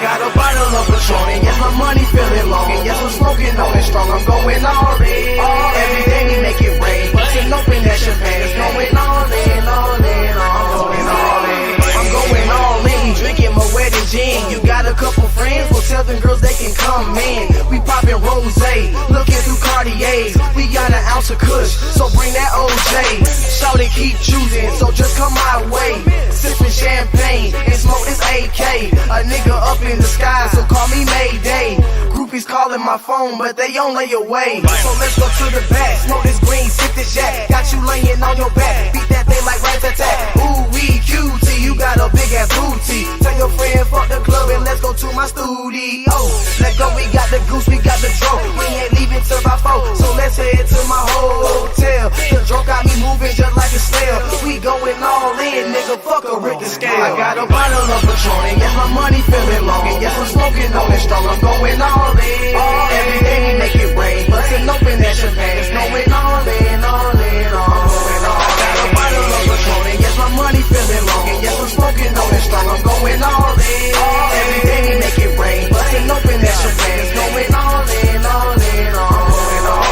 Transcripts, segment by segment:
got a bottle of Patron, and yes, my money feeling long, and yes, I'm smoking on it strong. I'm going all in. Every day we make it rain, busting open that champagne. It's going all in, all in, I'm going all in. I'm going all in, drinking my wedding gin. You got a couple friends, well tell them girls they can come in. We popping rosé, looking through Cartiers. We got an ounce of Kush, so bring that OJ. Shout and keep choosing, so just come my way. Sipping champagne and smoke this AK. A nigga up in the sky, so call me Mayday. Groupies calling my phone, but they on layaway. So let's go to the back, smoke this green, sip this jack. Got you laying on your back, beat that thing like rat-tat-tat. Ooh, we cutie, you got a big ass booty. Tell your friend fuck the club and let's go to my studio. Let go, we got the goose, we got the drone. We ain't leaving till by 4, so let's head to my hotel. The drunk got me moving just like a snail. We going all in, nigga, fuck a Richter scale. I got a bottle of Patron, and yes, my money feeling long, and yes, I'm smoking on it strong. I'm going all in. Every day we make it rain, busting open that champagne. It's going all in, all in, I'm going all in. I got a bottle of Patron, and yes, my money feeling long, and yes, I'm smoking on it strong. I'm going all in. Every day we make it rain, busting open that champagne. It's going all in, all in, I'm going all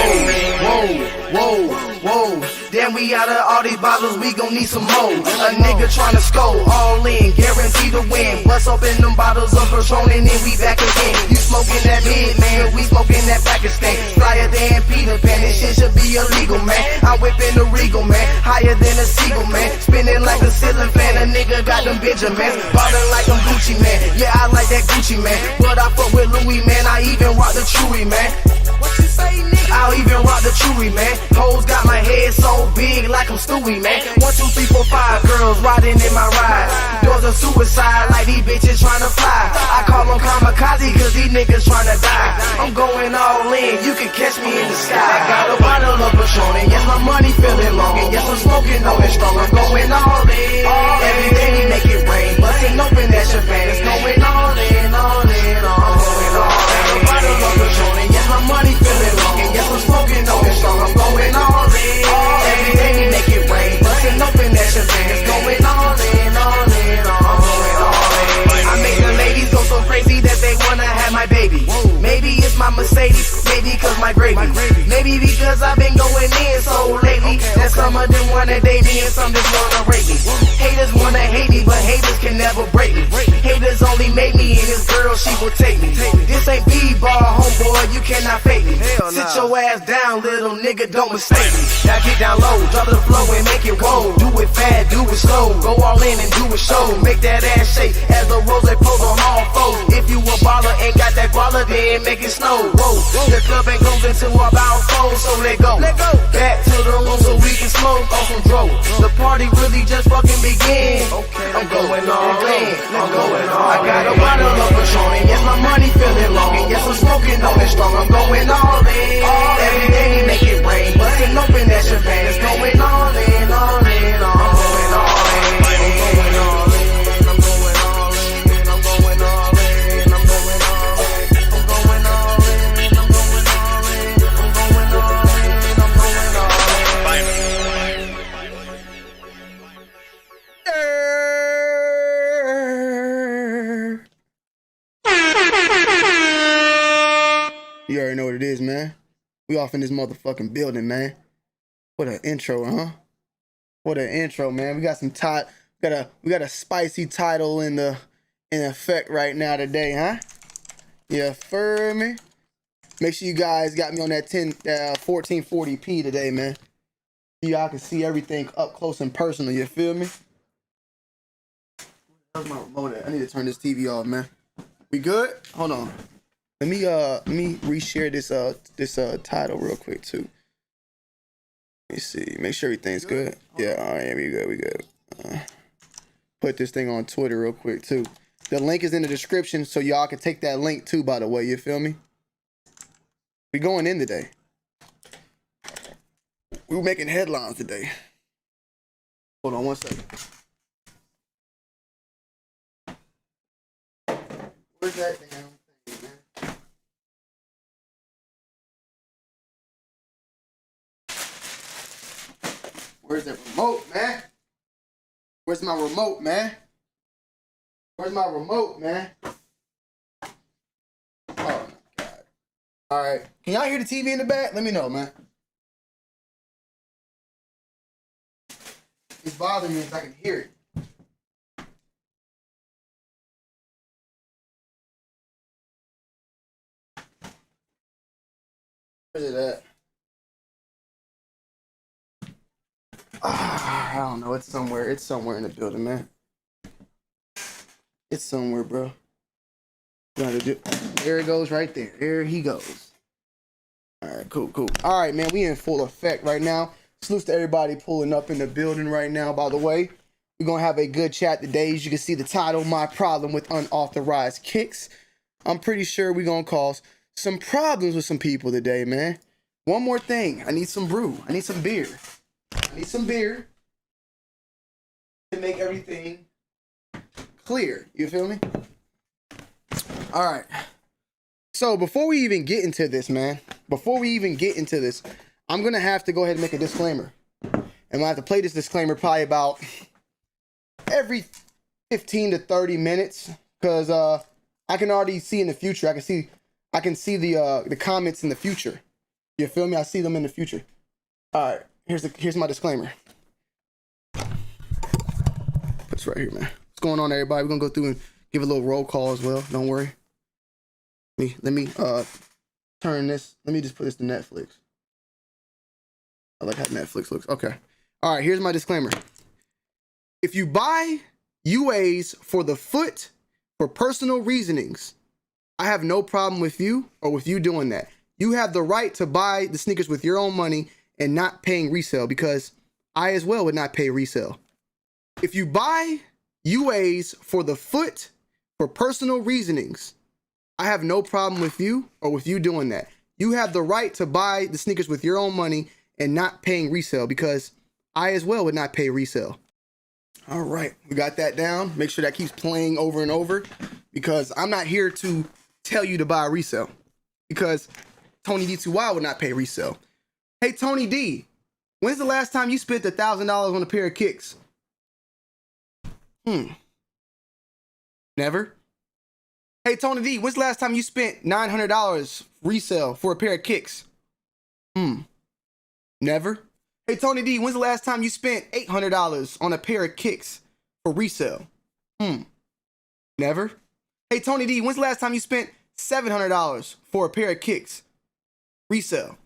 in. Whoa, whoa, whoa. Damn, we out of all these bottles, we gon' need some more. A nigga tryna score, all in, guarantee to win. Bust open them bottles of Patron and then we back again. You smoking that mid, man, we smoking that Pakistan. Flyer than Peter Pan, this shit should be illegal, man. I'm whipping the Regal, man, higher than a seagull, man. Spinning like a ceiling fan, a nigga got them Benjamins. Ballin' like I'm Gucci, man, yeah, I like that Gucci, man. But I fuck with Louis, man, I even rock the Chewy, man. What you say, nigga? I'll even rock the Chewy, man. Hoes got my head so big like I'm Stewie, man. 1, 2, 3, 4, 5 girls riding in my ride. Doors of suicide like these bitches tryna fly. I call them kamikaze cause these niggas tryna die. I'm going all in, you can catch me in the sky. I got a bottle of Patron, and yes, my money feeling long, and yes, I'm smoking on it strong. I'm going all in. Every day we make it rain, busting open that champagne. It's going all in, all in, I'm going all in. I got a bottle of Patron, and yes, my money feeling long, and yes, I'm smoking on it strong. I'm going all in. Every day we make it rain, busting open that champagne. It's going all in, all in, I'm going all in. I make the ladies go so crazy that they wanna have my baby. Maybe it's my Mercedes, maybe cause my gravy. Maybe because I've been going in so lately that some of them wanna date me and some just wanna rape me. Haters wanna hate me, but haters can never break me. Haters only make me, and this girl, she will take me. This ain't B-ball, homeboy, you cannot fake me. Sit your ass down, little nigga, don't mistake me. Now get down low, drop the flow and make it roll. Do it fast, do it slow, go all in and do a show. Make that ass shake as the rose pose on all foes. If you a baller, ain't got that baller, then make it snow. Whoa, the club ain't goes into about 4, so let go. Back to the room so we can smoke on some dro. The party really just fucking begin. I'm going all in, I'm going all in. I got a bottle of Patron, and yes, my money feeling long, and yes, I'm smoking on it strong. I'm going all in. Every day we make it rain, busting open that champagne. It's going all in, all in, I'm going all in. I'm going all in, I'm going all in, I'm going all in, I'm going all in, I'm going all in, I'm going all in, I'm going all in, I'm going all in. You already know what it is, man. We off in this motherfucking building, man. What an intro, huh? What an intro, man. We got some we got a spicy title in effect right now today, huh? Yeah, for me. Make sure you guys got me on that 1440p today, man. So y'all can see everything up close and personal, you feel me? Where's my remote at? I need to turn this TV off, man. We good? Hold on. Let me reshare this title real quick too. Let me see. Make sure everything's good. Yeah, all right, we good. Put this thing on Twitter real quick too. The link is in the description, so y'all can take that link too, by the way, you feel me? We going in today. We're making headlines today. Hold on one second. Where's that damn thing, man? Where's that remote, man? Where's my remote, man? Where's my remote, man? All right. Can y'all hear the TV in the back? Let me know, man. It's bothering me if I can hear it. Where's it at? I don't know. It's somewhere. It's somewhere in the building, man. It's somewhere, bro. There it goes right there. There he goes. All right, cool. All right, man. We in full effect right now. Salutes to everybody pulling up in the building right now, by the way. We're going to have a good chat today. As you can see the title, My Problem with Unauthorized Kicks. I'm pretty sure we're going to cause some problems with some people today, man. One more thing. I need some brew. I need some beer. I need some beer to make everything clear. You feel me? All right. So before we even get into this, man, I'm going to have to go ahead and make a disclaimer. And I'm going to have to play this disclaimer probably about every 15 to 30 minutes because I can already see in the future. I can see the comments in the future. You feel me? I see them in the future. All right. Here's my disclaimer. It's right here, man. What's going on, everybody? We're gonna go through and give a little roll call as well. Don't worry. Let me turn this. Let me just put this to Netflix. I like how Netflix looks. Okay. All right. Here's my disclaimer. If you buy UAs for the foot for personal reasonings, I have no problem with you doing that. You have the right to buy the sneakers with your own money and not paying resale because I as well would not pay resale. If you buy UAs for the foot for personal reasonings, I have no problem with you doing that. You have the right to buy the sneakers with your own money and not paying resale because I as well would not pay resale. All right, we got that down. Make sure that keeps playing over and over because I'm not here to tell you to buy resale because Tony D2Y would not pay resale. Hey, Tony D, when's the last time you spent $1,000 on a pair of kicks? Never. Hey, Tony D, when's the last time you spent $900 resale for a pair of kicks? Never. Hey, Tony D, when's the last time you spent $800 on a pair of kicks for resale? Never. Hey, Tony D, when's the last time you spent $700 for a pair of kicks resale?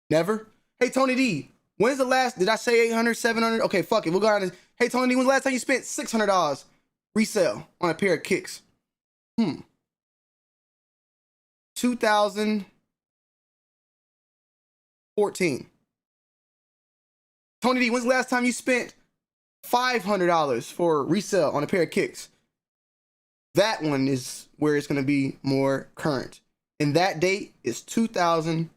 Never. Hey, Tony D, when's the last, did I say 800, 700? Okay, fuck it, we'll go on. Hey, Tony D, when's the last time you spent $600 resale on a pair of kicks? 2014. Tony D, when's the last time you spent $500 for resale on a pair of kicks? That one is where it's going to be more current. And that date is 2000,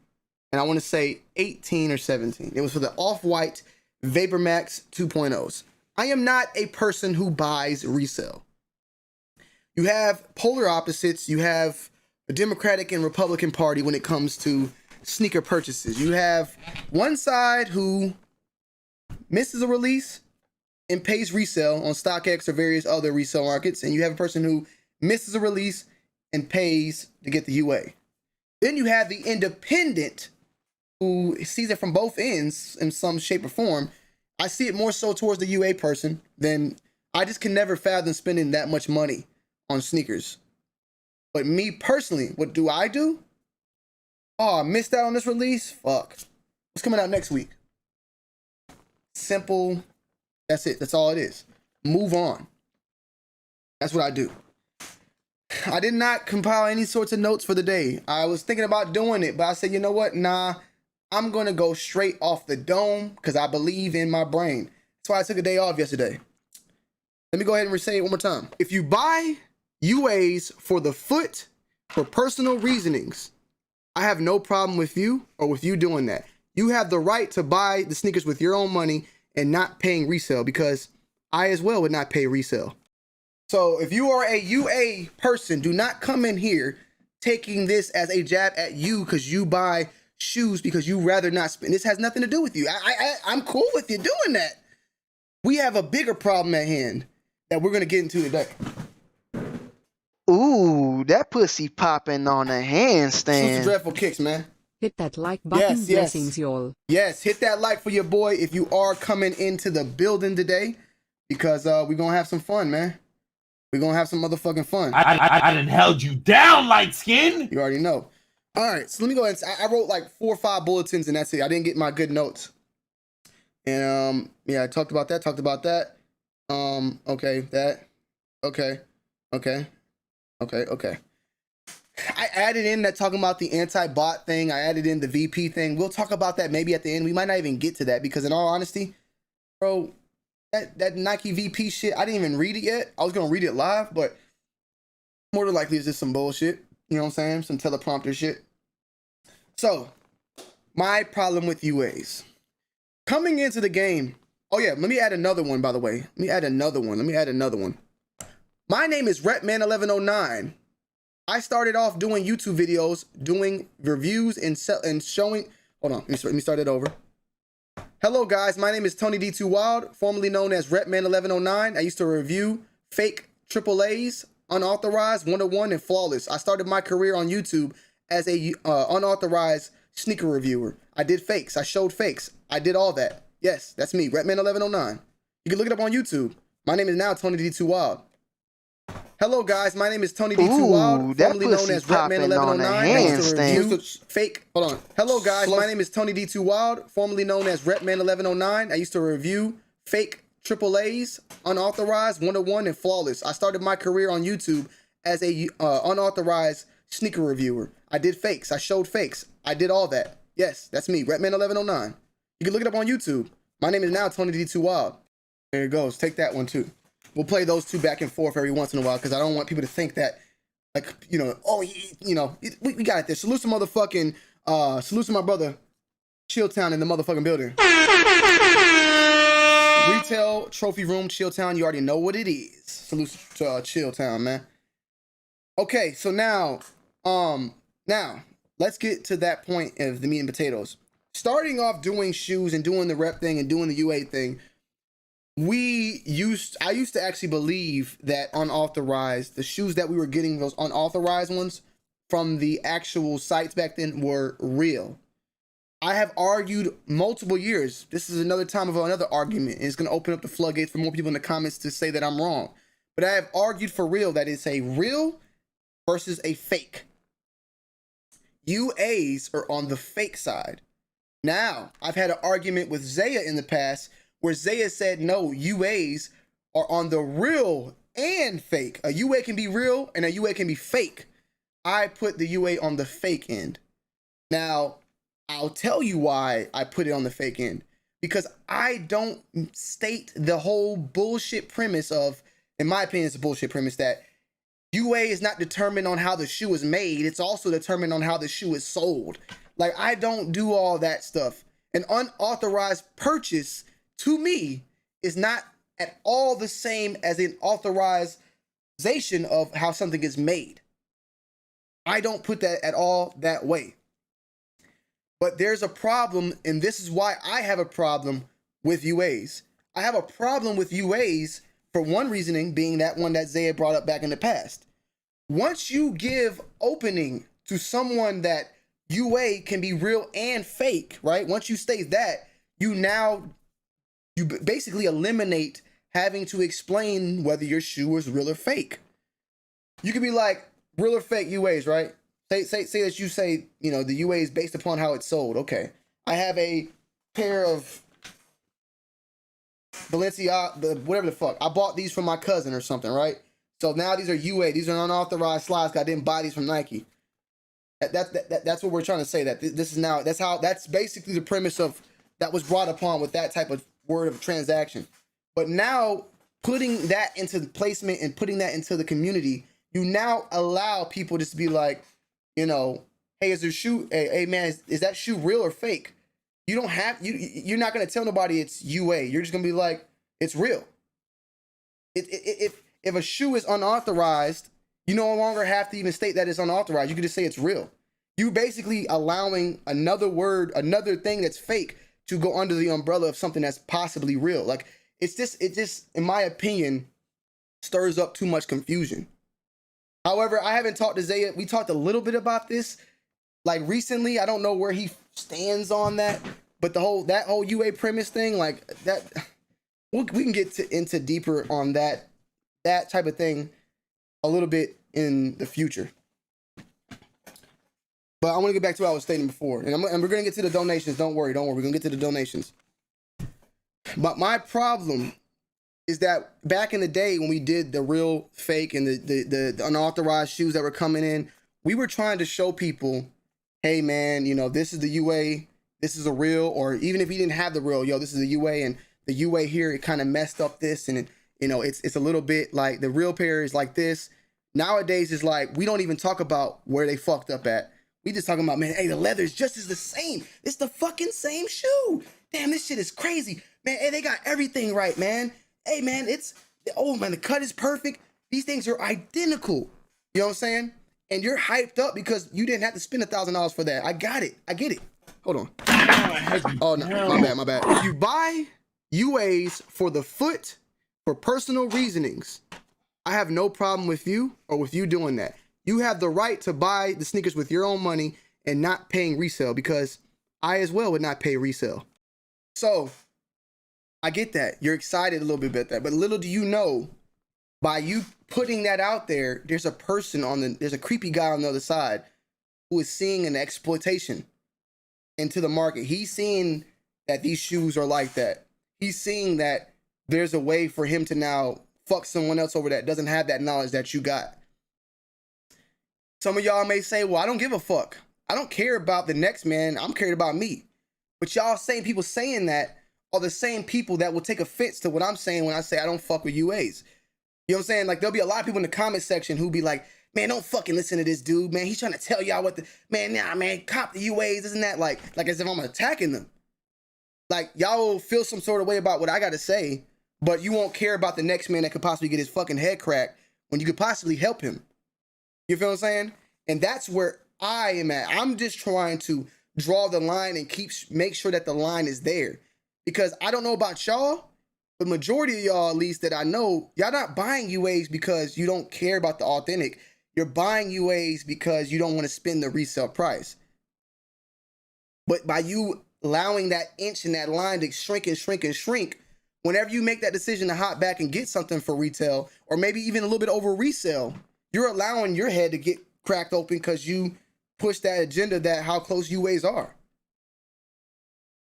and I want to say 18 or 17. It was for the Off-White Vapor Max 2.0s. I am not a person who buys resale. You have polar opposites. You have a Democratic and Republican Party when it comes to sneaker purchases. You have one side who misses a release and pays resale on StockX or various other resale markets, and you have a person who misses a release and pays to get the UA. Then you have the independent who sees it from both ends in some shape or form. I see it more so towards the UA person than I just can never fathom spending that much money on sneakers. But me personally, what do I do? Oh, I missed out on this release? Fuck. What's coming out next week? Simple. That's it. That's all it is. Move on. That's what I do. I did not compile any sorts of notes for the day. I was thinking about doing it, but I said, you know what? Nah, I'm going to go straight off the dome because I believe in my brain. That's why I took a day off yesterday. Let me go ahead and say it one more time. If you buy UAs for the foot for personal reasonings, I have no problem with you doing that. You have the right to buy the sneakers with your own money and not paying resale because I as well would not pay resale. So if you are a UA person, do not come in here taking this as a jab at you because you buy shoes because you rather not spend. This has nothing to do with you. I'm cool with you doing that. We have a bigger problem at hand that we're going to get into today. Ooh, Ooh, that pussy popping on a Salute to handstand. Dreadful Kicks, man. Hit that like button. Yes, Blessings, y'all. Yes, hit that like for your boy if you are coming into the building today, because we're gonna have some fun, man. We're gonna have some motherfucking fun. I done held you down, light skin. You already know. All right, so let me go ahead. I wrote like 4 or 5 bulletins, and that's it. I didn't get my good notes. And yeah, I talked about that. Okay, that. Okay. I added in that talking about the anti-bot thing. I added in the VP thing. We'll talk about that maybe at the end. We might not even get to that because in all honesty, bro, that Nike VP shit, I didn't even read it yet. I was going to read it live, but more than likely it's just some bullshit. You know what I'm saying? Some teleprompter shit. So, my problem with UAs. Coming into the game. Oh yeah, let me add another one, by the way. Let me add another one. My name is Repman1109. I started off doing YouTube videos, doing reviews and showing. Hold on, let me start it over. Hello guys, my name is Tony D2 Wild, formerly known as Repman1109. I used to review fake AAAs, unauthorized, 101, and flawless. I started my career on YouTube as a unauthorized sneaker reviewer. I did fakes, I showed fakes, I did all that. Yes, that's me, Repman1109. You can look it up on YouTube. My name is now Tony D2 Wild. Hello guys, my name is Tony D2 Wild, formerly known as Repman1109. Fake. Hold on. Hello guys, my name is Tony D2 Wild, formerly known as Repman1109. I used to review fake AAAs, unauthorized, 101, and flawless. I started my career on YouTube as a unauthorized sneaker reviewer. I did fakes, I showed fakes, I did all that. Yes, that's me, Repman1109. You can look it up on YouTube. My name is now Tony D2 Wild. There it goes. Take that one too. We'll play those two back and forth every once in a while because I don't want people to think that, like, you know, oh, you know, we got it there. Salute to motherfucking, salute to my brother, Chilltown in the motherfucking building. Retail trophy room, Chilltown. You already know what it is. Salute to Chilltown, man. Okay, so now let's get to that point of the meat and potatoes. Starting off doing shoes and doing the rep thing and doing the UA thing. I used to actually believe that unauthorized, the shoes that we were getting, those unauthorized ones from the actual sites back then were real. I have argued multiple years. This is another time of another argument. And it's going to open up the floodgates for more people in the comments to say that I'm wrong. But I have argued for real that it's a real versus a fake. UAs are on the fake side. Now, I've had an argument with Zaya in the past where Zaya said, no, UAs are on the real and fake. A UA can be real and a UA can be fake. I put the UA on the fake end. Now, I'll tell you why I put it on the fake end. Because I don't state the whole bullshit premise of, in my opinion, it's a bullshit premise that UA is not determined on how the shoe is made. It's also determined on how the shoe is sold. Like, I don't do all that stuff. An unauthorized purchase, to me, is not at all the same as an authorization of how something is made. I don't put that at all that way. But there's a problem, and this is why I have a problem with UAs. I have a problem with UAs for one reasoning being that one that Zaya brought up back in the past. Once you give opening to someone that UA can be real and fake, right? Once you state that, you basically eliminate having to explain whether your shoe is real or fake. You could be like, real or fake UAs, right? Say that you say, you know, the UA is based upon how it's sold. Okay. I have a pair of Balenciaga, whatever the fuck. I bought these from my cousin or something, right? So now these are UA. These are unauthorized slides because I didn't buy these from Nike. That's what we're trying to say. That this is now, that's basically the premise of that was brought upon with that type of word of transaction. But now putting that into placement and putting that into the community, you now allow people just to be like, you know, hey, is there shoe? Hey man, is that shoe real or fake? You don't have, you're not going to tell nobody it's UA. You're just going to be like, it's real. If a shoe is unauthorized, you no longer have to even state that it's unauthorized. You can just say it's real. You're basically allowing another word, another thing that's fake to go under the umbrella of something that's possibly real. Like, it just, in my opinion, stirs up too much confusion. However, I haven't talked to Zaya. We talked a little bit about this, like recently. I don't know where he stands on that, but that whole UA premise thing, like that, we can get into deeper on that type of thing a little bit in the future. But I want to get back to what I was stating before, and we're gonna get to the donations. Don't worry. We're gonna get to the donations. But my problem is that back in the day when we did the real fake and the unauthorized shoes that were coming in, we were trying to show people, hey man, you know, this is the UA, this is a real, or even if you didn't have the real, yo, this is the UA, and the UA here, it kind of messed up this, and you know, it's a little bit like the real pair is like this. Nowadays, it's like we don't even talk about where they fucked up at. We just talking about, man, hey, the leather is just as the same. It's the fucking same shoe. Damn, this shit is crazy. Man, hey, they got everything right, man. Hey, man, oh, man, the cut is perfect. These things are identical. You know what I'm saying? And you're hyped up because you didn't have to spend $1,000 for that. I got it. I get it. Hold on. Oh, no, my bad. If you buy UAs for the foot for personal reasonings, I have no problem with you or with you doing that. You have the right to buy the sneakers with your own money and not paying resale, because I as well would not pay resale. So I get that. You're excited a little bit about that, but little do you know, by you putting that out there, there's a person there's a creepy guy on the other side who is seeing an exploitation into the market. He's seeing that these shoes are like that. He's seeing that there's a way for him to now fuck someone else over that doesn't have that knowledge that you got. Some of y'all may say, well, I don't give a fuck. I don't care about the next man. I'm caring about me. But y'all people saying that are the same people that will take offense to what I'm saying when I say I don't fuck with UAs. You know what I'm saying? Like, there'll be a lot of people in the comment section who be like, man, don't fucking listen to this dude, man. He's trying to tell y'all man, cop the UAs, isn't that like as if I'm attacking them. Like, y'all will feel some sort of way about what I got to say, but you won't care about the next man that could possibly get his fucking head cracked when you could possibly help him. You feel what I'm saying? And that's where I am at. I'm just trying to draw the line and make sure that the line is there. Because I don't know about y'all, but majority of y'all, at least that I know, y'all not buying UAs because you don't care about the authentic. You're buying UAs because you don't want to spend the resale price. But by you allowing that inch and that line to shrink and shrink and shrink, whenever you make that decision to hop back and get something for retail, or maybe even a little bit over resale, you're allowing your head to get cracked open because you push that agenda that how close UAs are.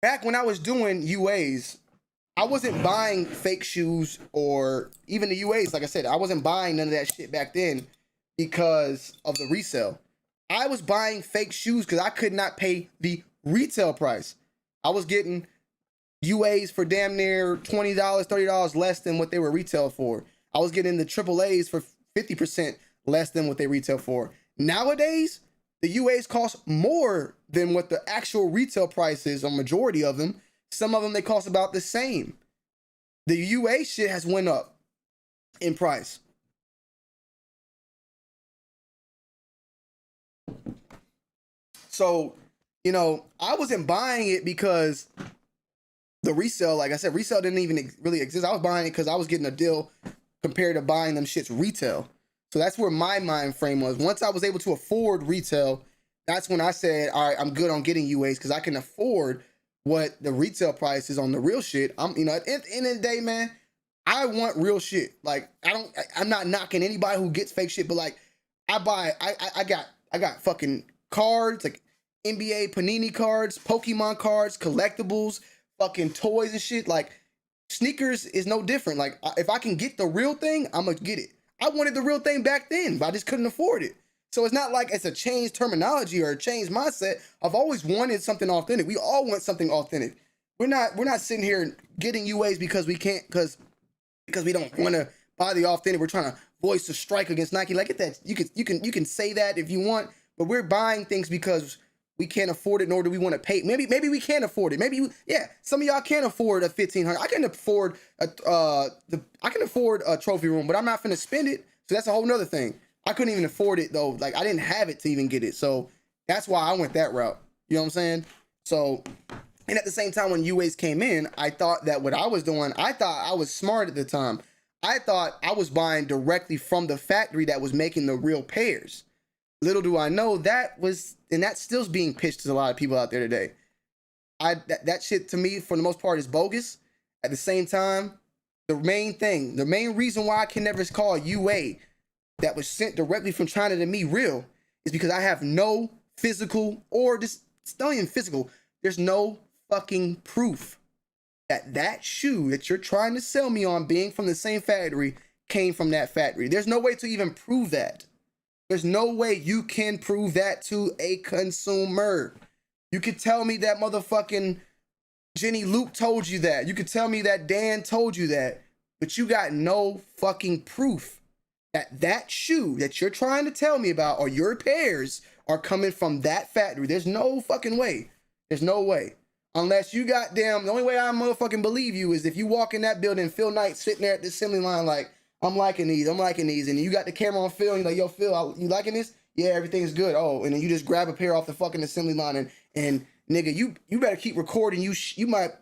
Back when I was doing UAs, I wasn't buying fake shoes or even the UAs. Like I said, I wasn't buying none of that shit back then because of the resale. I was buying fake shoes because I could not pay the retail price. I was getting UAs for damn near $20, $30 less than what they were retail for. I was getting the AAAs for 50% less than what they retail for. Nowadays, the UAs cost more than what the actual retail price is on majority of them. Some of them, they cost about the same. The UA shit has went up in price. So, you know, I wasn't buying it because the resale, like I said, resale didn't even really exist. I was buying it because I was getting a deal compared to buying them shits retail. So that's where my mind frame was. Once I was able to afford retail, that's when I said, all right, I'm good on getting UAs because I can afford what the retail price is on the real shit. At the end of the day, man, I want real shit. Like, I'm not knocking anybody who gets fake shit, but like, I got fucking cards, like NBA Panini cards, Pokemon cards, collectibles, fucking toys and shit. Like, sneakers is no different. Like, if I can get the real thing, I'm gonna get it. I wanted the real thing back then, but I just couldn't afford it. So it's not like it's a changed terminology or a changed mindset. I've always wanted something authentic. We all want something authentic. We're not sitting here getting UAs because we can't, because we don't want to buy the authentic. We're trying to voice a strike against Nike. Like, get that. You can say that if you want, but we're buying things because we can't afford it, nor do we want to pay. Maybe we can't afford it. Some of y'all can't afford a $1,500. I can afford a trophy room, but I'm not finna spend it. So that's a whole nother thing. I couldn't even afford it though. Like, I didn't have it to even get it. So that's why I went that route. You know what I'm saying? So, and at the same time when UAs came in, I thought that what I was doing, I thought I was smart at the time. I thought I was buying directly from the factory that was making the real pairs. Little do I know that was, and that still's being pitched to a lot of people out there today. That shit to me, for the most part, is bogus. At the same time, the main reason why I can never call UA that was sent directly from China to me real is because I have no physical, or just, it's not even physical, there's no fucking proof that shoe that you're trying to sell me on being from the same factory came from that factory. There's no way to even prove that. There's no way you can prove that to a consumer. You could tell me that motherfucking Jenny Luke told you that. You could tell me that Dan told you that. But you got no fucking proof that shoe that you're trying to tell me about, or your pairs, are coming from that factory. There's no fucking way. There's no way. Unless you goddamn, the only way I motherfucking believe you is if you walk in that building, Phil Knight sitting there at the assembly line like, I'm liking these, and you got the camera on Phil, and you're like, yo, Phil, you liking this? Yeah, everything's good. Oh, and then you just grab a pair off the fucking assembly line, and nigga, you better keep recording. You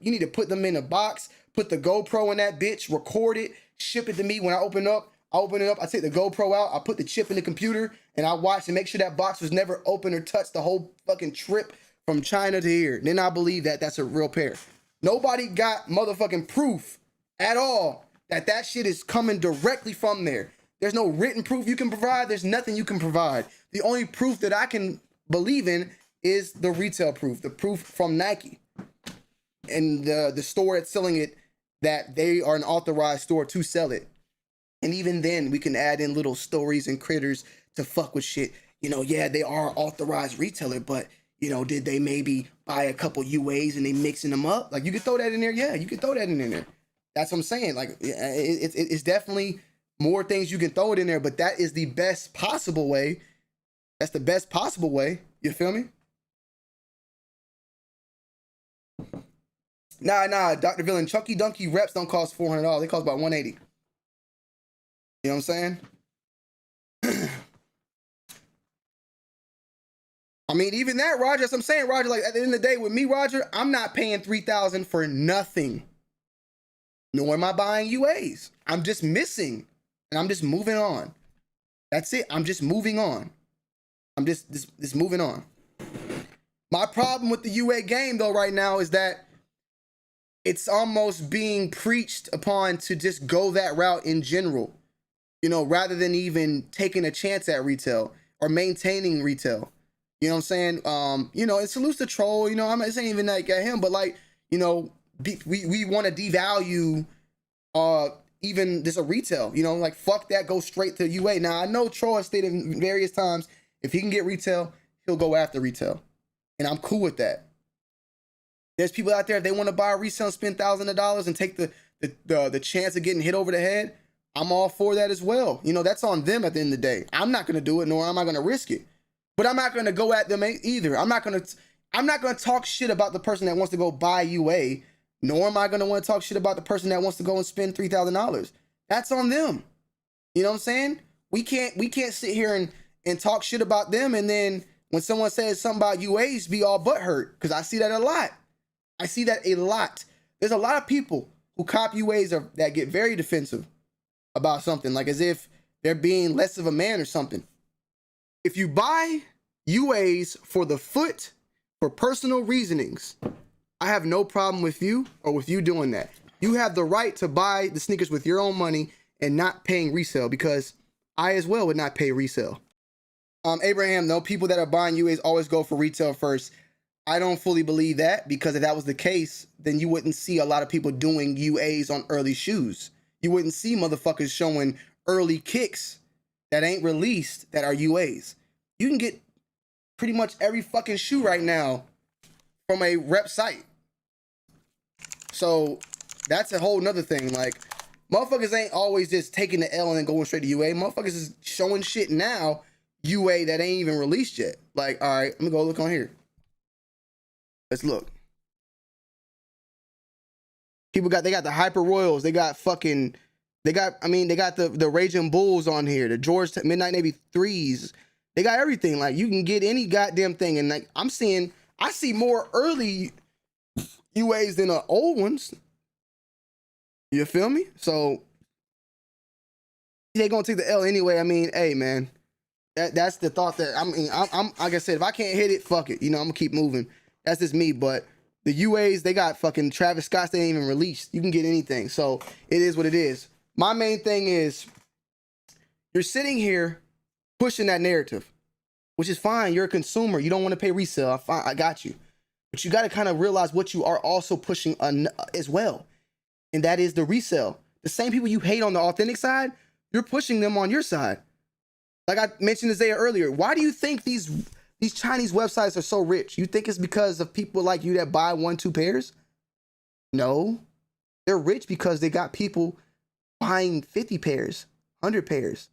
need to put them in a box, put the GoPro in that bitch, record it, ship it to me. When I open it up, I take the GoPro out, I put the chip in the computer, and I watch and make sure that box was never opened or touched the whole fucking trip from China to here. Then I believe that that's a real pair. Nobody got motherfucking proof at all that shit is coming directly from there. There's no written proof you can provide. There's nothing you can provide. The only proof that I can believe in is the retail proof, the proof from Nike and the store that's selling it, that they are an authorized store to sell it. And even then, we can add in little stories and critters to fuck with shit. You know, yeah, they are an authorized retailer, but you know, did they maybe buy a couple UAs and they mixing them up? Like, you could throw that in there. Yeah, you could throw that in there. That's what I'm saying. Like, it's definitely more things you can throw it in there, but that is the best possible way. That's the best possible way. You feel me? Nah, Dr. Villain, Chunky Dunky reps don't cost $400. They cost about $180. You know what I'm saying? I mean, even that, Roger, that's what I'm saying, Roger, like, at the end of the day, with me, Roger, I'm not paying $3,000 for nothing. Nor am I buying UAs. I'm just missing, and I'm just moving on. That's it. I'm just moving on. I'm just moving on. My problem with the UA game, though, right now is that it's almost being preached upon to just go that route in general, you know, rather than even taking a chance at retail or maintaining retail. You know what I'm saying? You know, and salutes to Troll, you know, I'm not saying even like at him, but like, you know, we want to devalue even just a retail, you know, like fuck that, go straight to UA. Now I know Troll has stated various times, if he can get retail, he'll go after retail. And I'm cool with that. There's people out there, if they want to buy a resale and spend thousands of dollars and take the chance of getting hit over the head, I'm all for that as well. You know, that's on them at the end of the day. I'm not going to do it, nor am I going to risk it. But I'm not going to go at them either. I'm not going to talk shit about the person that wants to go buy UA, nor am I going to want to talk shit about the person that wants to go and spend $3,000. That's on them. You know what I'm saying? We can't sit here and talk shit about them, and then when someone says something about UAs, be all butthurt, because I see that a lot. I see that a lot. There's a lot of people who cop UAs that get very defensive about something, like as if they're being less of a man or something. If you buy UAs for the foot, for personal reasonings, I have no problem with you or with you doing that. You have the right to buy the sneakers with your own money and not paying resale, because I as well would not pay resale. Abraham, no, people that are buying UAs always go for retail first. I don't fully believe that, because if that was the case, then you wouldn't see a lot of people doing UAs on early shoes. You wouldn't see motherfuckers showing early kicks that ain't released that are UAs. You can get pretty much every fucking shoe right now from a rep site. So that's a whole nother thing. Like, motherfuckers ain't always just taking the L and then going straight to UA. Motherfuckers is showing shit now, UA, that ain't even released yet. Like, all right, let me go look on here. Let's look. People they got the Hyper Royals. They got the Raging Bulls on here. The George Midnight Navy 3s. They got everything. Like, you can get any goddamn thing. And like, I see more early UAs than old ones. You feel me? So they gonna take the L anyway. I mean, hey man, that's the thought that I'm like I said, if I can't hit it, fuck it. You know, I'm gonna keep moving. That's just me. But the UAs, they got fucking Travis Scott's, they ain't even released. You can get anything. So it is what it is. My main thing is you're sitting here pushing that narrative, which is fine. You're a consumer. You don't want to pay resale. I got you. But you got to kind of realize what you are also pushing as well. And that is the resale. The same people you hate on the authentic side, you're pushing them on your side. Like I mentioned to Zaya earlier, why do you think these Chinese websites are so rich? You think it's because of people like you that buy 1-2 pairs? No. They're rich because they got people buying 50 pairs, 100 pairs,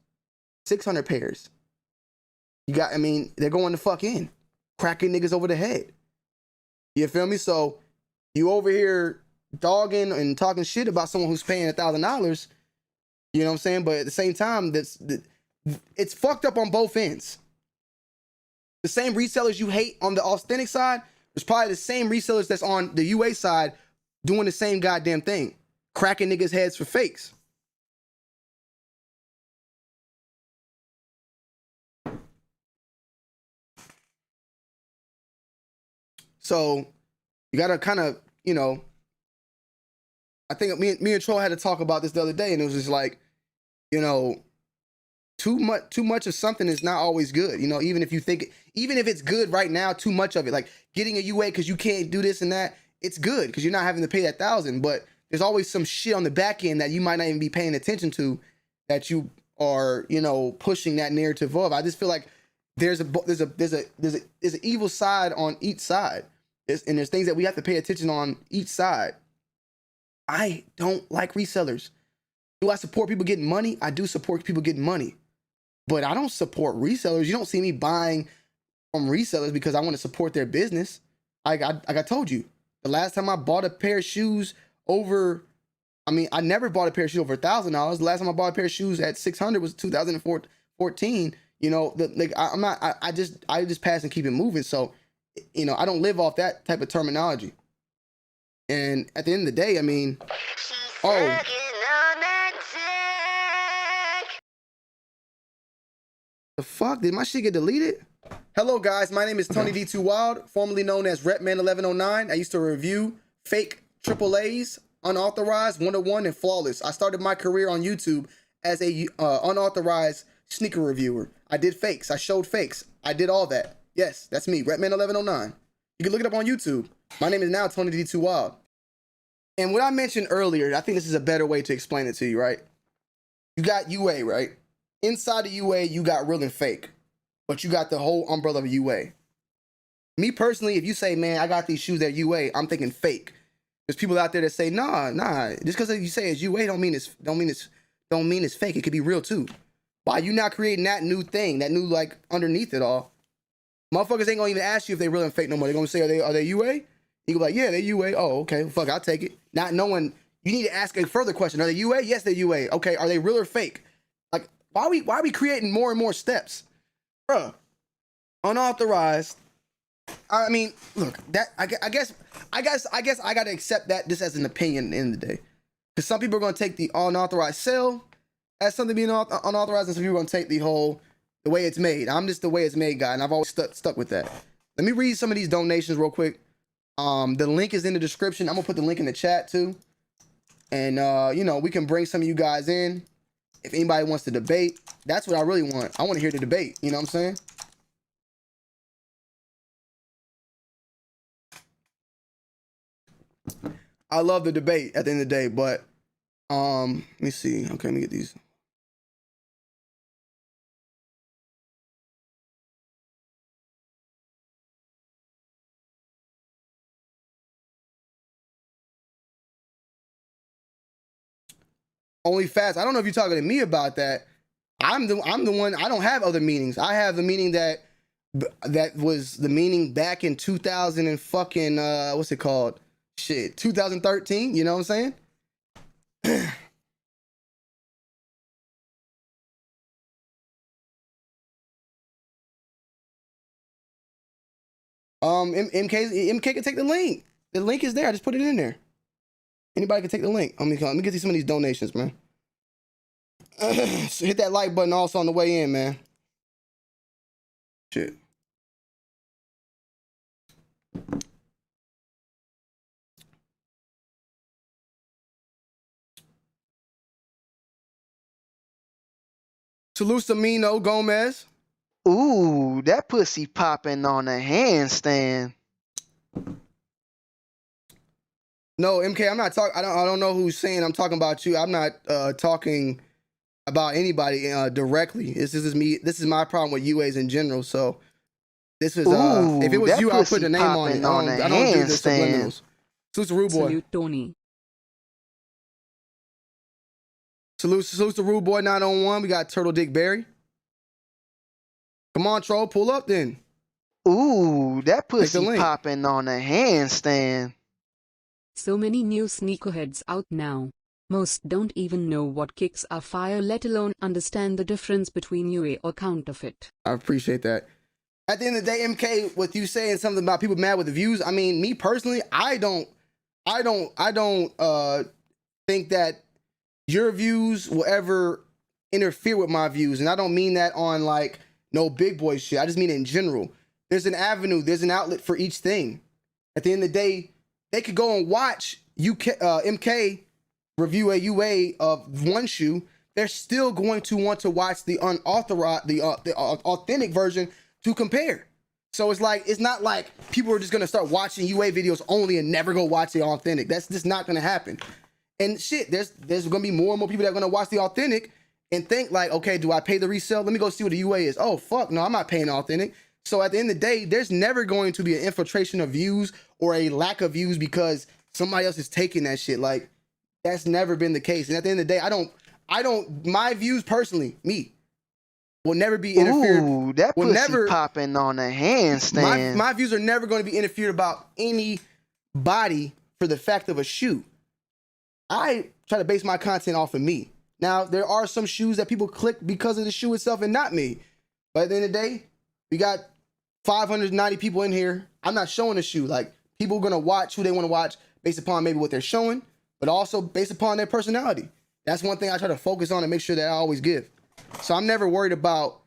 600 pairs. I mean, they're going to fuck in, cracking niggas over the head. You feel me? So you over here dogging and talking shit about someone who's paying $1,000. You know what I'm saying? But at the same time, it's fucked up on both ends. The same resellers you hate on the authentic side, there's probably the same resellers that's on the UA side doing the same goddamn thing, cracking niggas' heads for fakes. So you gotta kind of, you know, I think me and Troll had to talk about this the other day, and it was just like, you know, too much of something is not always good. You know, even if it's good right now, too much of it, like getting a UA because you can't do this and that, it's good because you're not having to pay that $1,000. But there's always some shit on the back end that you might not even be paying attention to, that you are, you know, pushing that narrative of. I just feel like there's an evil side on each side. And there's things that we have to pay attention on each side. I don't like resellers. Do I support people getting money? I do support people getting money. But I don't support resellers. You don't see me buying from resellers because I want to support their business. Like I told you, the last time I bought a pair of shoes over, I never bought a pair of shoes over $1,000. The last time I bought a pair of shoes at $600 was 2014. You know, I just pass and keep it moving. So, you know, I don't live off that type of terminology. And at the end of the day, I mean, the fuck? Did my shit get deleted? Hello guys, my name is Tony D2 Wild, formerly known as Repman1109. I used to review fake AAAs, unauthorized, 101, and flawless. I started my career on YouTube as a unauthorized sneaker reviewer. I did fakes. I showed fakes. I did all that. Yes, that's me, Repman1109. You can look it up on YouTube. My name is now Tony D2 Wild. And what I mentioned earlier, I think this is a better way to explain it to you, right? You got UA, right? Inside the UA, you got real and fake. But you got the whole umbrella of UA. Me personally, if you say, man, I got these shoes that UA, I'm thinking fake. There's people out there that say, nah. Just because you say it's UA don't mean it's fake. It could be real too. By you not creating that new thing, that new like underneath it all, motherfuckers ain't gonna even ask you if they real and fake no more. They're gonna say, are they UA? You go like, yeah, they UA. Oh, okay, fuck, I'll take it. Not knowing, you need to ask a further question. Are they UA? Yes, they're UA. Okay, are they real or fake? Like, why are we creating more and more steps? Bruh, unauthorized. I mean, look, that I guess I gotta accept that just as an opinion at the end of the day. Because some people are gonna take the unauthorized sale as something being unauthorized, and some people are gonna take the way it's made. I'm just the way it's made guy, and I've always stuck with that. Let me read some of these donations real quick. The link is in the description. I'm gonna put the link in the chat too. And you know, we can bring some of you guys in. If anybody wants to debate, that's what I really want. I want to hear the debate. You know what I'm saying? I love the debate at the end of the day, but let me see. Okay, let me get these. Only fast. I don't know if you're talking to me about that. I'm the one. I don't have other meanings. I have the meaning that was the meaning back in 2000 and fucking what's it called? Shit, 2013. You know what I'm saying? MK can take the link. The link is there. I just put it in there. Anybody can take the link. Let me get you some of these donations, man. So hit that like button also on the way in, man. Shit. Salute to Mino Gomez. Ooh, that pussy popping on a handstand. No, MK, I'm not talking. I don't know who's saying I'm talking about you. I'm not talking about anybody directly. This is me. This is my problem with UAs in general. So this is Ooh, if it was that you, I'll put pussy the name on it. popping on a I don't do the handstand. subliminals. Salute to Rude Boy. Salute Tony. Salute to Rude Boy 901. We got Turtle Dick Barry. Come on, troll, pull up then. Ooh, that pussy link. popping on a handstand. So many new sneakerheads out now. Most don't even know what kicks are fire, let alone understand the difference between UA or counterfeit. I appreciate that. At the end of the day, MK, with you saying something about people mad with the views, I mean, me personally, I don't think that your views will ever interfere with my views. And I don't mean that on like no big boy shit. I just mean in general. There's an avenue, there's an outlet for each thing. At the end of the day, they could go and watch MK review a UA of one shoe. They're still going to want to watch the unauthorized, the authentic version to compare. So it's like, it's not like people are just gonna start watching UA videos only and never go watch the authentic. That's just not gonna happen. And shit, there's gonna be more and more people that are gonna watch the authentic and think like, okay, do I pay the resale? Let me go see what the UA is. Oh fuck, no, I'm not paying authentic. So at the end of the day, there's never going to be an infiltration of views or a lack of views because somebody else is taking that shit. Like, that's never been the case. And at the end of the day, I don't, my views personally, me, will never be interfered. Ooh, that will pussy never, popping on a handstand. my views are never going to be interfered about anybody for the fact of a shoe. I try to base my content off of me. Now, there are some shoes that people click because of the shoe itself and not me. But at the end of the day, we got 590 people in here. I'm not showing a shoe. Like, people are going to watch who they want to watch based upon maybe what they're showing, but also based upon their personality. That's one thing I try to focus on and make sure that I always give. So I'm never worried about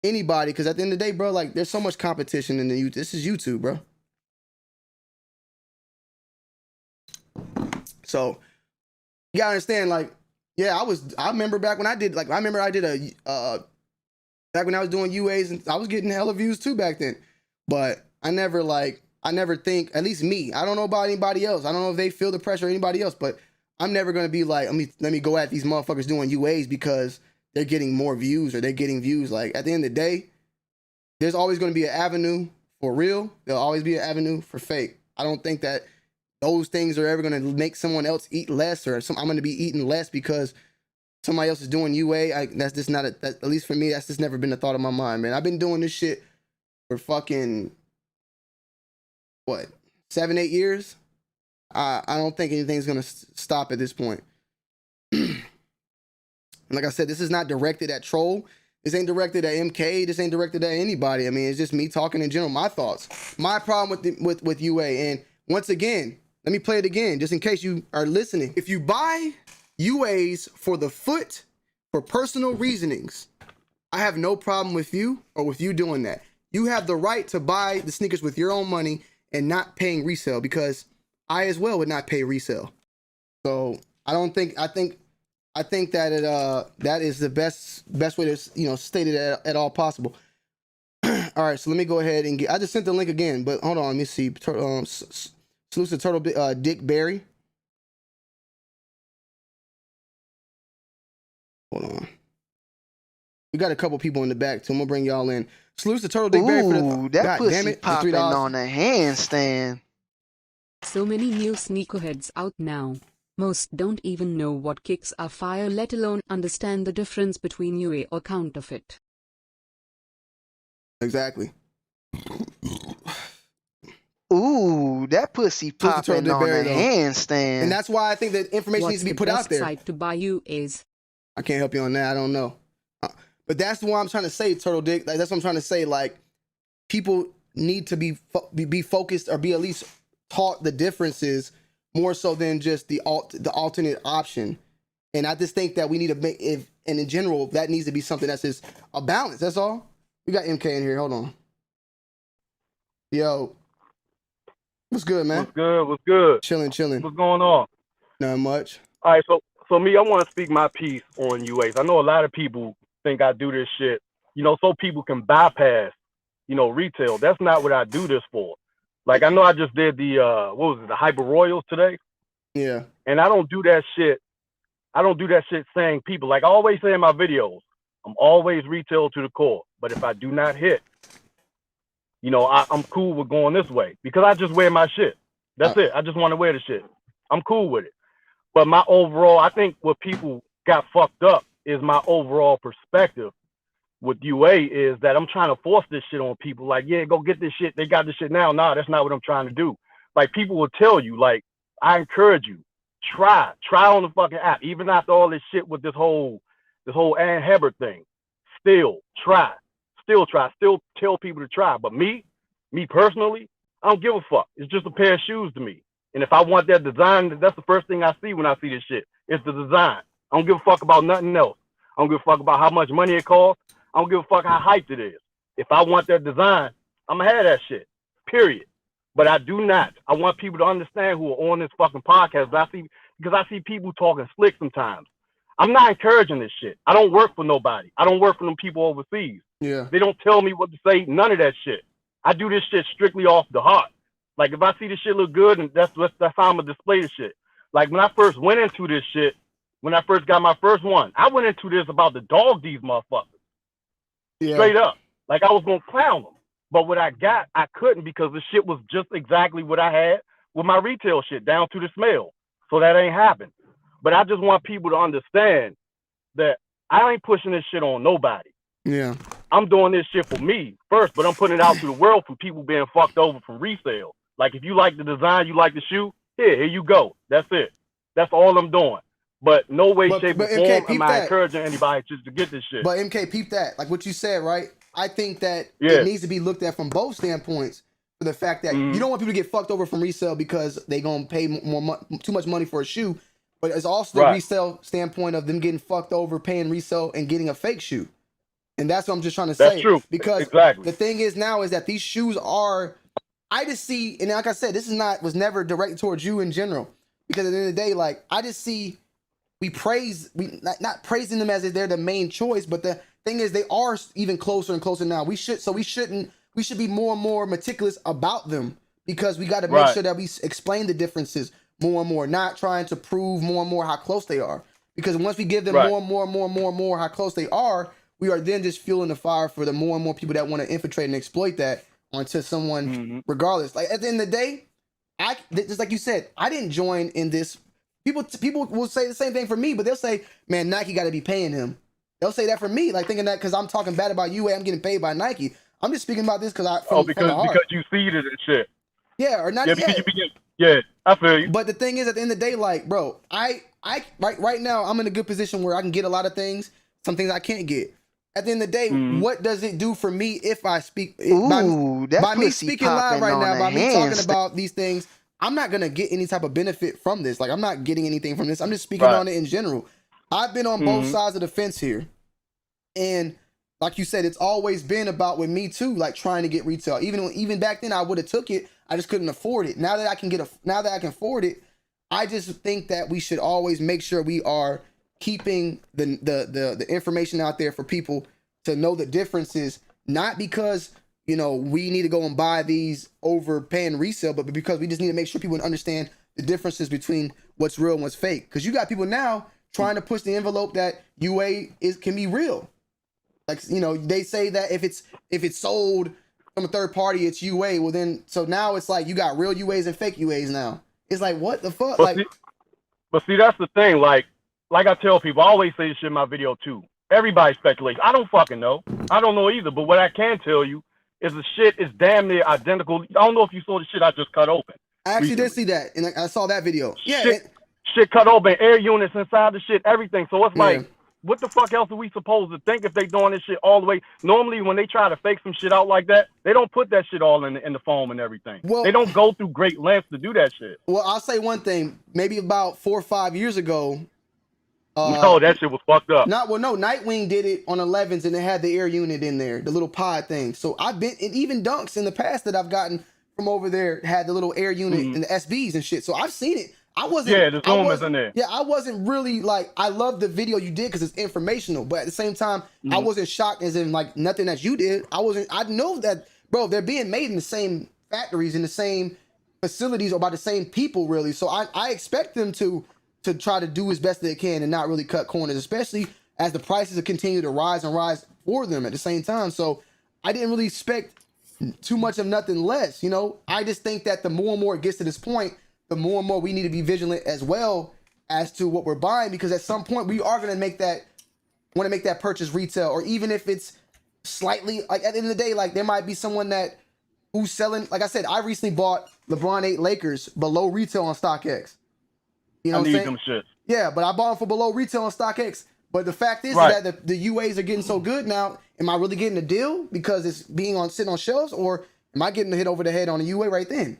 anybody because at the end of the day, bro, like, there's so much competition in the YouTube. This is YouTube, bro. So you gotta understand, like, yeah, I remember back when I did, like, I did a, back when I was doing UAs and I was getting hella views too back then. But I never think, at least me, I don't know about anybody else. I don't know if they feel the pressure or anybody else, but I'm never gonna be like, let me go at these motherfuckers doing UAs because they're getting more views or they're getting views. Like, at the end of the day, there's always gonna be an avenue for real. There'll always be an avenue for fake. I don't think that those things are ever gonna make someone else eat less or I'm gonna be eating less because somebody else is doing UA. That's just not, at least for me, that's just never been a thought of my mind, man. I've been doing this shit for fucking, what, 7-8 years? I don't think anything's gonna stop at this point. Like I said, this is not directed at troll. This ain't directed at MK. This ain't directed at anybody. I mean, it's just me talking in general, my thoughts. My problem with UA. And once again, let me play it again, just in case you are listening. If you buy UAs for the foot, for personal reasonings, I have no problem with you or with you doing that. You have the right to buy the sneakers with your own money and not paying resale, because I as well would not pay resale. So I think that that is the best way to, you know, state it at all possible. All right, so let me go ahead and I just sent the link again, but hold on, let me see. Salute to Turtle Dick Barry. Hold on. We got a couple people in the back too. I'm gonna bring y'all in. Salute to Turtle Dick Barry for the, that God pussy damn it, popping $3. on a handstand. So many new sneakerheads out now. Most don't even know what kicks are fire, let alone understand the difference between UA or counterfeit. Exactly. Ooh, that pussy popping on a handstand. And that's why I think that information needs to be put out there. What's the best site to buy UAs? I can't help you on that. I don't know. But that's what I'm trying to say, Turtle Dick. Like, that's what I'm trying to say. Like, people need to be focused or be at least taught the differences more so than just the alternate option. And I just think that we need to make and in general, that needs to be something that's just a balance. That's all. We got MK in here. Hold on. Yo. What's good, man? What's good? What's good? Chilling. What's going on? Not much. All right, so me, I want to speak my piece on UAs. I know a lot of people think I do this shit, so people can bypass, retail. That's not what I do this for. Like, I know I just did the the Hyper Royals today. Yeah. And I don't do that shit. I don't do that shit saying people, like I always say in my videos, I'm always retail to the core. But if I do not hit, I'm cool with going this way because I just wear my shit. That's it. I just want to wear the shit. I'm cool with it. But my overall, I think what people got fucked up is my overall perspective with UA is that I'm trying to force this shit on people. Like, yeah, go get this shit. They got this shit now. Nah, that's not what I'm trying to do. Like, people will tell you, like, I encourage you, try on the fucking app. Even after all this shit with this whole Ann Hebert thing, still tell people to try. But me personally, I don't give a fuck. It's just a pair of shoes to me. And if I want that design, that's the first thing I see when I see this shit. It's the design. I don't give a fuck about nothing else. I don't give a fuck about how much money it costs. I don't give a fuck how hyped it is. If I want that design, I'm gonna have that shit. Period. But I do not. I want people to understand who are on this fucking podcast. Because I see people talking slick sometimes. I'm not encouraging this shit. I don't work for nobody. I don't work for them people overseas. Yeah. They don't tell me what to say. None of that shit. I do this shit strictly off the heart. Like, if I see this shit look good, and that's how I'm gonna display the shit. Like, when I first went into this shit, when I first got my first one, I went into this about to dog these motherfuckers. Yeah. Straight up. Like, I was gonna clown them. But what I got, I couldn't because the shit was just exactly what I had with my retail shit, down to the smell. So that ain't happened. But I just want people to understand that I ain't pushing this shit on nobody. Yeah. I'm doing this shit for me first, but I'm putting it out to the world for people being fucked over from resale. Like, if you like the design, you like the shoe, here you go. That's it. That's all I'm doing. But no way, shape, or form am I encouraging anybody just to get this shit. But MK, peep that. Like what you said, right? I think that it needs to be looked at from both standpoints. For the fact that you don't want people to get fucked over from resale because they gonna pay too much money for a shoe. But it's also the resale standpoint of them getting fucked over, paying resale, and getting a fake shoe. And that's what I'm just trying to say. That's true. Because the thing is now is that these shoes are, I just see, and like I said, this was never directed towards you in general. Because at the end of the day, like, I just see, we not praising them as if they're the main choice, but the thing is they are even closer and closer now. We should be more and more meticulous about them because we got to make sure that we explain the differences more and more, not trying to prove more and more how close they are. Because once we give them more and more how close they are, we are then just fueling the fire for the more and more people that want to infiltrate and exploit that onto someone regardless. Like, at the end of the day, just like you said, I didn't join in this. People will say the same thing for me, but they'll say, man, Nike got to be paying him. They'll say that for me, like thinking that because I'm talking bad about UA, I'm getting paid by Nike. I'm just speaking about this because you seeded and shit. Yeah, or not. Yeah, because you begin. I feel you. But the thing is, at the end of the day, like, bro, I right now I'm in a good position where I can get a lot of things, some things I can't get. At the end of the day, what does it do for me if I speak? By me speaking live right now, by me talking about these things, I'm not gonna get any type of benefit from this. Like, I'm not getting anything from this. I'm just speaking on it in general. I've been on both sides of the fence here, and like you said, it's always been about with me too, like trying to get retail. Even back then, I would have took it. I just couldn't afford it. Now that I can afford it, I just think that we should always make sure we are keeping the information out there for people to know the differences. Not because we need to go and buy these over paying resale, but because we just need to make sure people understand the differences between what's real and what's fake. Because you got people now trying to push the envelope that UA can be real. Like, they say that if it's sold from a third party, it's UA. Well, then, so now it's like you got real UAs and fake UAs now. It's like, what the fuck? But see, that's the thing. Like I tell people, I always say this shit in my video too. Everybody speculates. I don't fucking know. I don't know either. But what I can tell you is the shit is damn near identical. I don't know if you saw the shit I just cut open. I actually did see that, and I saw that video. Shit cut open, air units inside the shit, everything. So it's like, what the fuck else are we supposed to think if they doing this shit all the way? Normally, when they try to fake some shit out like that, they don't put that shit all in the foam and everything. Well, they don't go through great lengths to do that shit. Well, I'll say one thing. Maybe about 4 or 5 years ago, No, that shit was fucked up. No, Nightwing did it on 11s and it had the air unit in there, the little pod thing. So I've been, and even dunks in the past that I've gotten from over there had the little air unit and the SBs and shit. So I've seen it. I wasn't. Yeah, the zoom is in there. Yeah, I wasn't really like. I love the video you did because it's informational, but at the same time, I wasn't shocked as in like nothing that you did. I wasn't. I know that, bro. They're being made in the same factories, in the same facilities, or by the same people, really. So I expect them to try to do as best they can and not really cut corners, especially as the prices continue to rise and rise for them at the same time. So I didn't really expect too much of nothing less. You know, I just think that the more and more it gets to this point, the more and more we need to be vigilant as well as to what we're buying, because at some point we are going to want to make that purchase retail, or even if it's slightly, like at the end of the day, like there might be someone who's selling, like I said, I recently bought LeBron 8 Lakers below retail on StockX. You know what I'm saying? Them shit. Yeah, but I bought them for below retail on StockX. But the fact is that the UAs are getting so good now. Am I really getting a deal because it's sitting on shelves, or am I getting a hit over the head on a UA right then?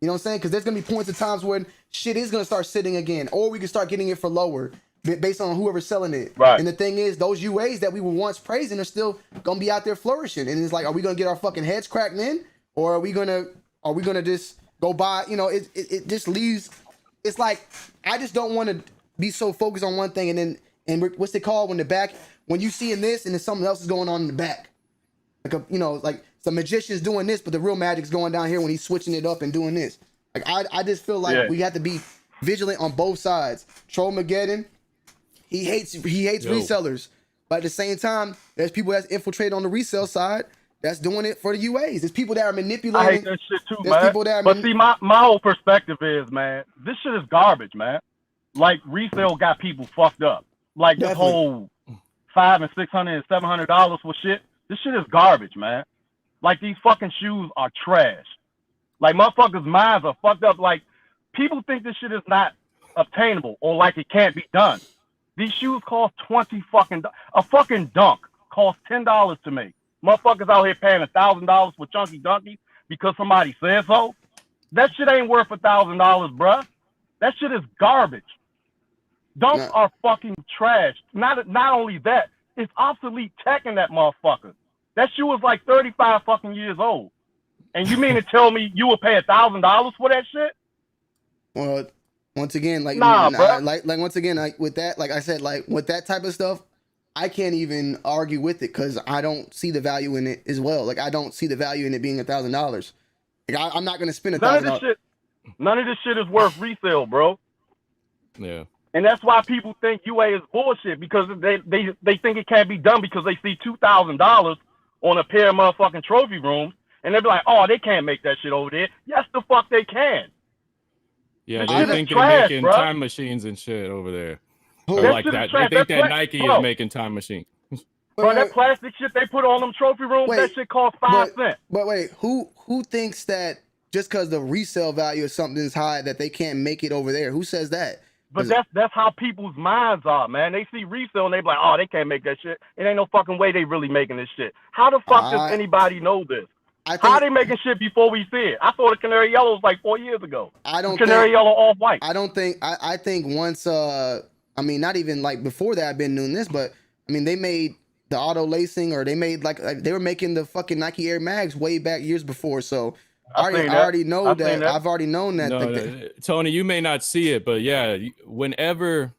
You know what I'm saying? Because there's gonna be points of times when shit is gonna start sitting again, or we can start getting it for lower based on whoever's selling it. Right. And the thing is, those UAs that we were once praising are still gonna be out there flourishing. And it's like, are we gonna get our fucking heads cracked in, or are we gonna just go buy? You know, it just leaves. It's like I just don't want to be so focused on one thing and what's it called when you see in this and then something else is going on in the back, like some magician's doing this, but the real magic's going down here when he's switching it up and doing this. Like I just feel like we have to be vigilant on both sides. Trollmageddon, he hates resellers, but at the same time, there's people that's infiltrated on the resale side that's doing it for the UAs. There's people that are manipulating. I hate that shit too, man. But see, my whole perspective is, man, this shit is garbage, man. Like resale got people fucked up. Like this whole $500 and $600 and $700 for shit. This shit is garbage, man. Like these fucking shoes are trash. Like motherfuckers' minds are fucked up. Like people think this shit is not obtainable or like it can't be done. These shoes cost $20 fucking. A fucking dunk costs $10 to make. Motherfuckers out here paying $1,000 for chunky dunkies because somebody said so. That shit ain't worth $1,000, bruh. That shit is garbage. Dunks are fucking trash. Not only that, it's obsolete tech in that motherfucker. That shoe was like 35 fucking years old. And you mean to tell me you would pay $1,000 for that shit? Well, once again, like once again, like with that, like I said, like with that type of stuff, I can't even argue with it because I don't see the value in it as well. Like I don't see the value in it being $1,000. Like I'm not gonna spend $1,000. None of this shit is worth resale, bro. Yeah. And that's why people think UA is bullshit, because they think it can't be done because they see $2,000 on a pair of motherfucking trophy rooms, and they be like, oh, they can't make that shit over there. Yes, the fuck they can. Yeah, they think they're making time machines and shit over there. Like that. They think that Nike is making time machines. Bro, that plastic shit they put on them trophy rooms, that shit costs 5 cents. But wait, who thinks that just because the resale value of something is high that they can't make it over there? Who says that? But that's how people's minds are, man. They see resale and they be like, oh, they can't make that shit. It ain't no fucking way they really making this shit. How the fuck does anybody know this? How are they making shit before we see it? I saw the canary yellows like 4 years ago. Canary yellow off white. I think once I mean, not even like before that I've been doing this, but I mean they made the auto lacing, or they made like they were making the fucking Nike Air Mags way back years before. So I already know that. I've already known that. No, Tony, you may not see it, but yeah, whenever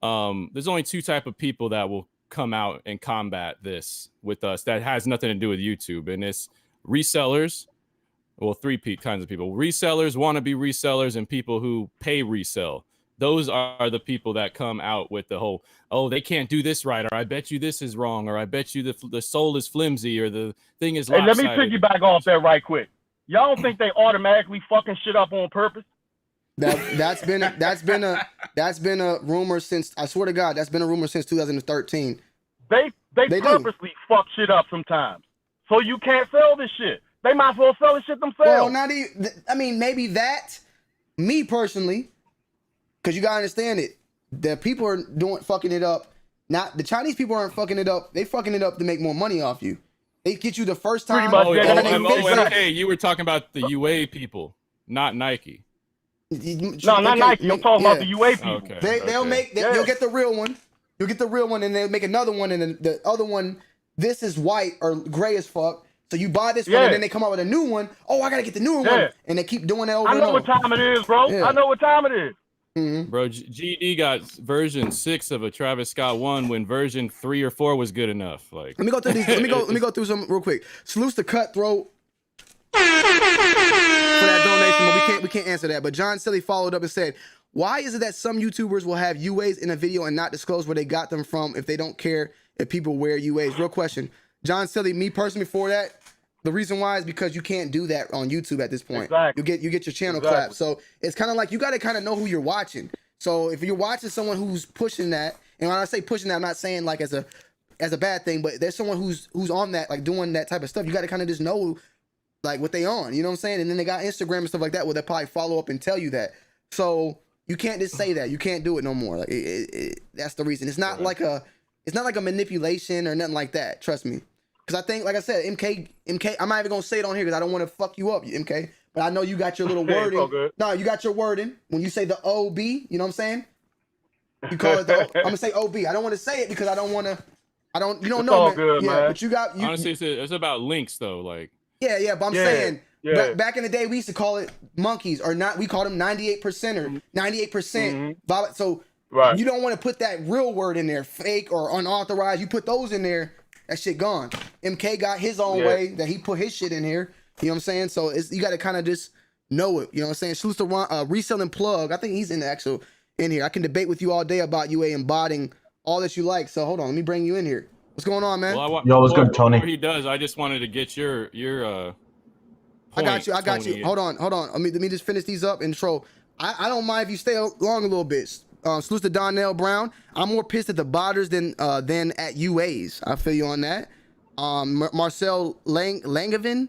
there's only two type of people that will come out and combat this with us that has nothing to do with YouTube, and it's resellers. Well, three kinds of people: resellers, wannabe resellers, and people who pay resell. Those are the people that come out with the whole, oh, they can't do this right, or I bet you this is wrong, or I bet you the sole is flimsy, or the thing is lopsided. Hey, let me piggyback off that right quick. Y'all don't think they automatically fucking shit up on purpose? That's been a rumor since, I swear to God, that's been a rumor since 2013. They purposely fuck shit up sometimes, so you can't sell this shit. They might as well sell this shit themselves. Well, not even. I mean, maybe that. Me personally, because you gotta understand it. The people are fucking it up. Not the Chinese people aren't fucking it up. They fucking it up to make more money off you. They get you the first time. Hey, you were talking about the UA people, not Nike. No, not Nike. I'm talking about the UA people. Okay. They'll make. You'll get the real one. You'll get the real one, and they'll make another one, and then the other one. This is white or gray as fuck. So you buy this one, and then they come out with a new one. Oh, I gotta get the newer one, and they keep doing that over and over. I know what time it is, bro. I know what time it is. Mm-hmm. Bro, GD got version 6 of a Travis Scott one when version 3 or 4 was good enough. Like, let me go through these. Let me go through some real quick. Salutes to Cutthroat for that donation, but we can't answer that. But John Silly followed up and said, "Why is it that some YouTubers will have UAs in a video and not disclose where they got them from if they don't care if people wear UAs?" Real question. John Silly, me personally, for that, the reason why is because you can't do that on YouTube at this point. Exactly. You get your channel clapped. So it's kind of like you got to kind of know who you're watching. So if you're watching someone who's pushing that, and when I say pushing that, I'm not saying like as a bad thing, but there's someone who's on that, like doing that type of stuff. You got to kind of just know like what they on. You know what I'm saying? And then they got Instagram and stuff like that where they probably follow up and tell you that. So you can't just say that. You can't do it no more. Like that's the reason. It's not like a manipulation or nothing like that. Trust me. Because I think, like I said, MK, I'm not even going to say it on here because I don't want to fuck you up, MK. But I know you got your little wording. No, you got your wording. When you say the OB, you know what I'm saying? You call it I'm going to say OB. I don't want to say it because I don't want to, you don't know, all man. Good, yeah, man. But you got, honestly, it's about links though. Like, yeah, but I'm saying, back in the day, we used to call it monkeys or not. We called them 98% or 98%. So you don't want to put that real word in there, fake or unauthorized. You put those in there. That shit gone. MK got his own way that he put his shit in here. You know what I'm saying? So you got to kind of just know it. You know what I'm saying? Salutes to Reselling Plug. I think he's in here. I can debate with you all day about UA and botting, all that you like. So hold on, let me bring you in here. What's going on, man? Well, Yo, what's good, Tony? He does. I just wanted to get your I got you. Hold on. Let me just finish these up. Intro. I don't mind if you stay long a little bit. Salutes to Donnell Brown. I'm more pissed at the botters than at UAs. I feel you on that. Marcel Langevin.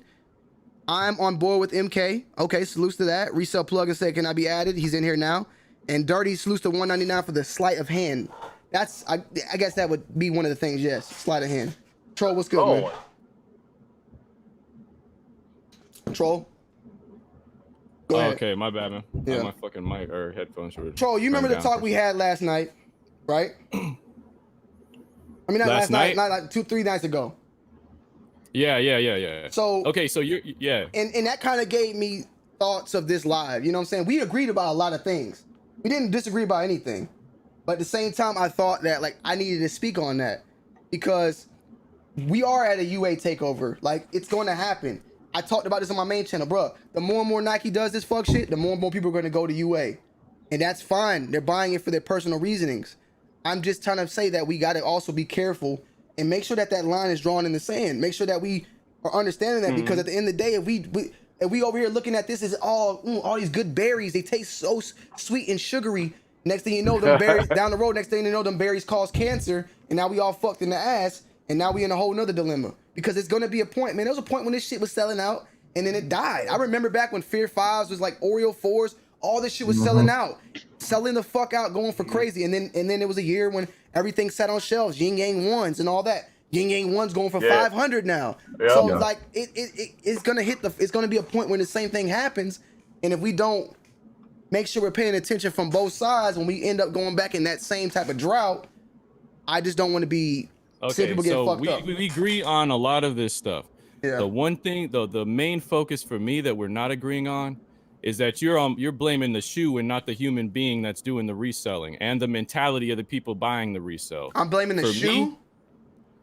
I'm on board with MK. Okay, salutes to that. Resell Plug and said, can I be added? He's in here now. And Dirty salutes to 199 for the sleight of hand. That's I guess that would be one of the things. Yes, sleight of hand. Troll, what's good, man? Troll. Go ahead. Okay, my bad, man. Yeah. My fucking mic or headphones were. Troll, you remember the talk we had last night, right? I mean, not last night, not like 2-3 nights ago. Yeah. So okay, so you're and that kind of gave me thoughts of this live. You know what I'm saying? We agreed about a lot of things. We didn't disagree about anything. But at the same time, I thought that like I needed to speak on that because we are at a UA takeover. Like it's going to happen. I talked about this on my main channel, bro. The more and more Nike does this fuck shit, the more and more people are going to go to UA. And that's fine. They're buying it for their personal reasonings. I'm just trying to say that we got to also be careful and make sure that that line is drawn in the sand. Make sure that we are understanding that because at the end of the day, if we over here looking at this as all these good berries, they taste so sweet and sugary. Next thing you know, them berries down the road, next thing you know, them berries cause cancer. And now we all fucked in the ass. And now we in a whole nother dilemma. Because it's going to be a point, man. There was a point when this shit was selling out and then it died. I remember back when Fear 5s was like Oreo 4s, all this shit was selling out. Selling the fuck out, going for crazy. And then there was a year when everything sat on shelves, Yin Yang 1s and all that. Yin Yang 1's going for 500 now. Yeah. So like it's gonna it's gonna be a point when the same thing happens. And if we don't make sure we're paying attention from both sides, when we end up going back in that same type of drought, I just don't want to be okay. So we agree on a lot of this stuff. Yeah. The one thing though, the main focus for me that we're not agreeing on is that you're blaming the shoe and not the human being that's doing the reselling and the mentality of the people buying the resell. I'm blaming the shoe.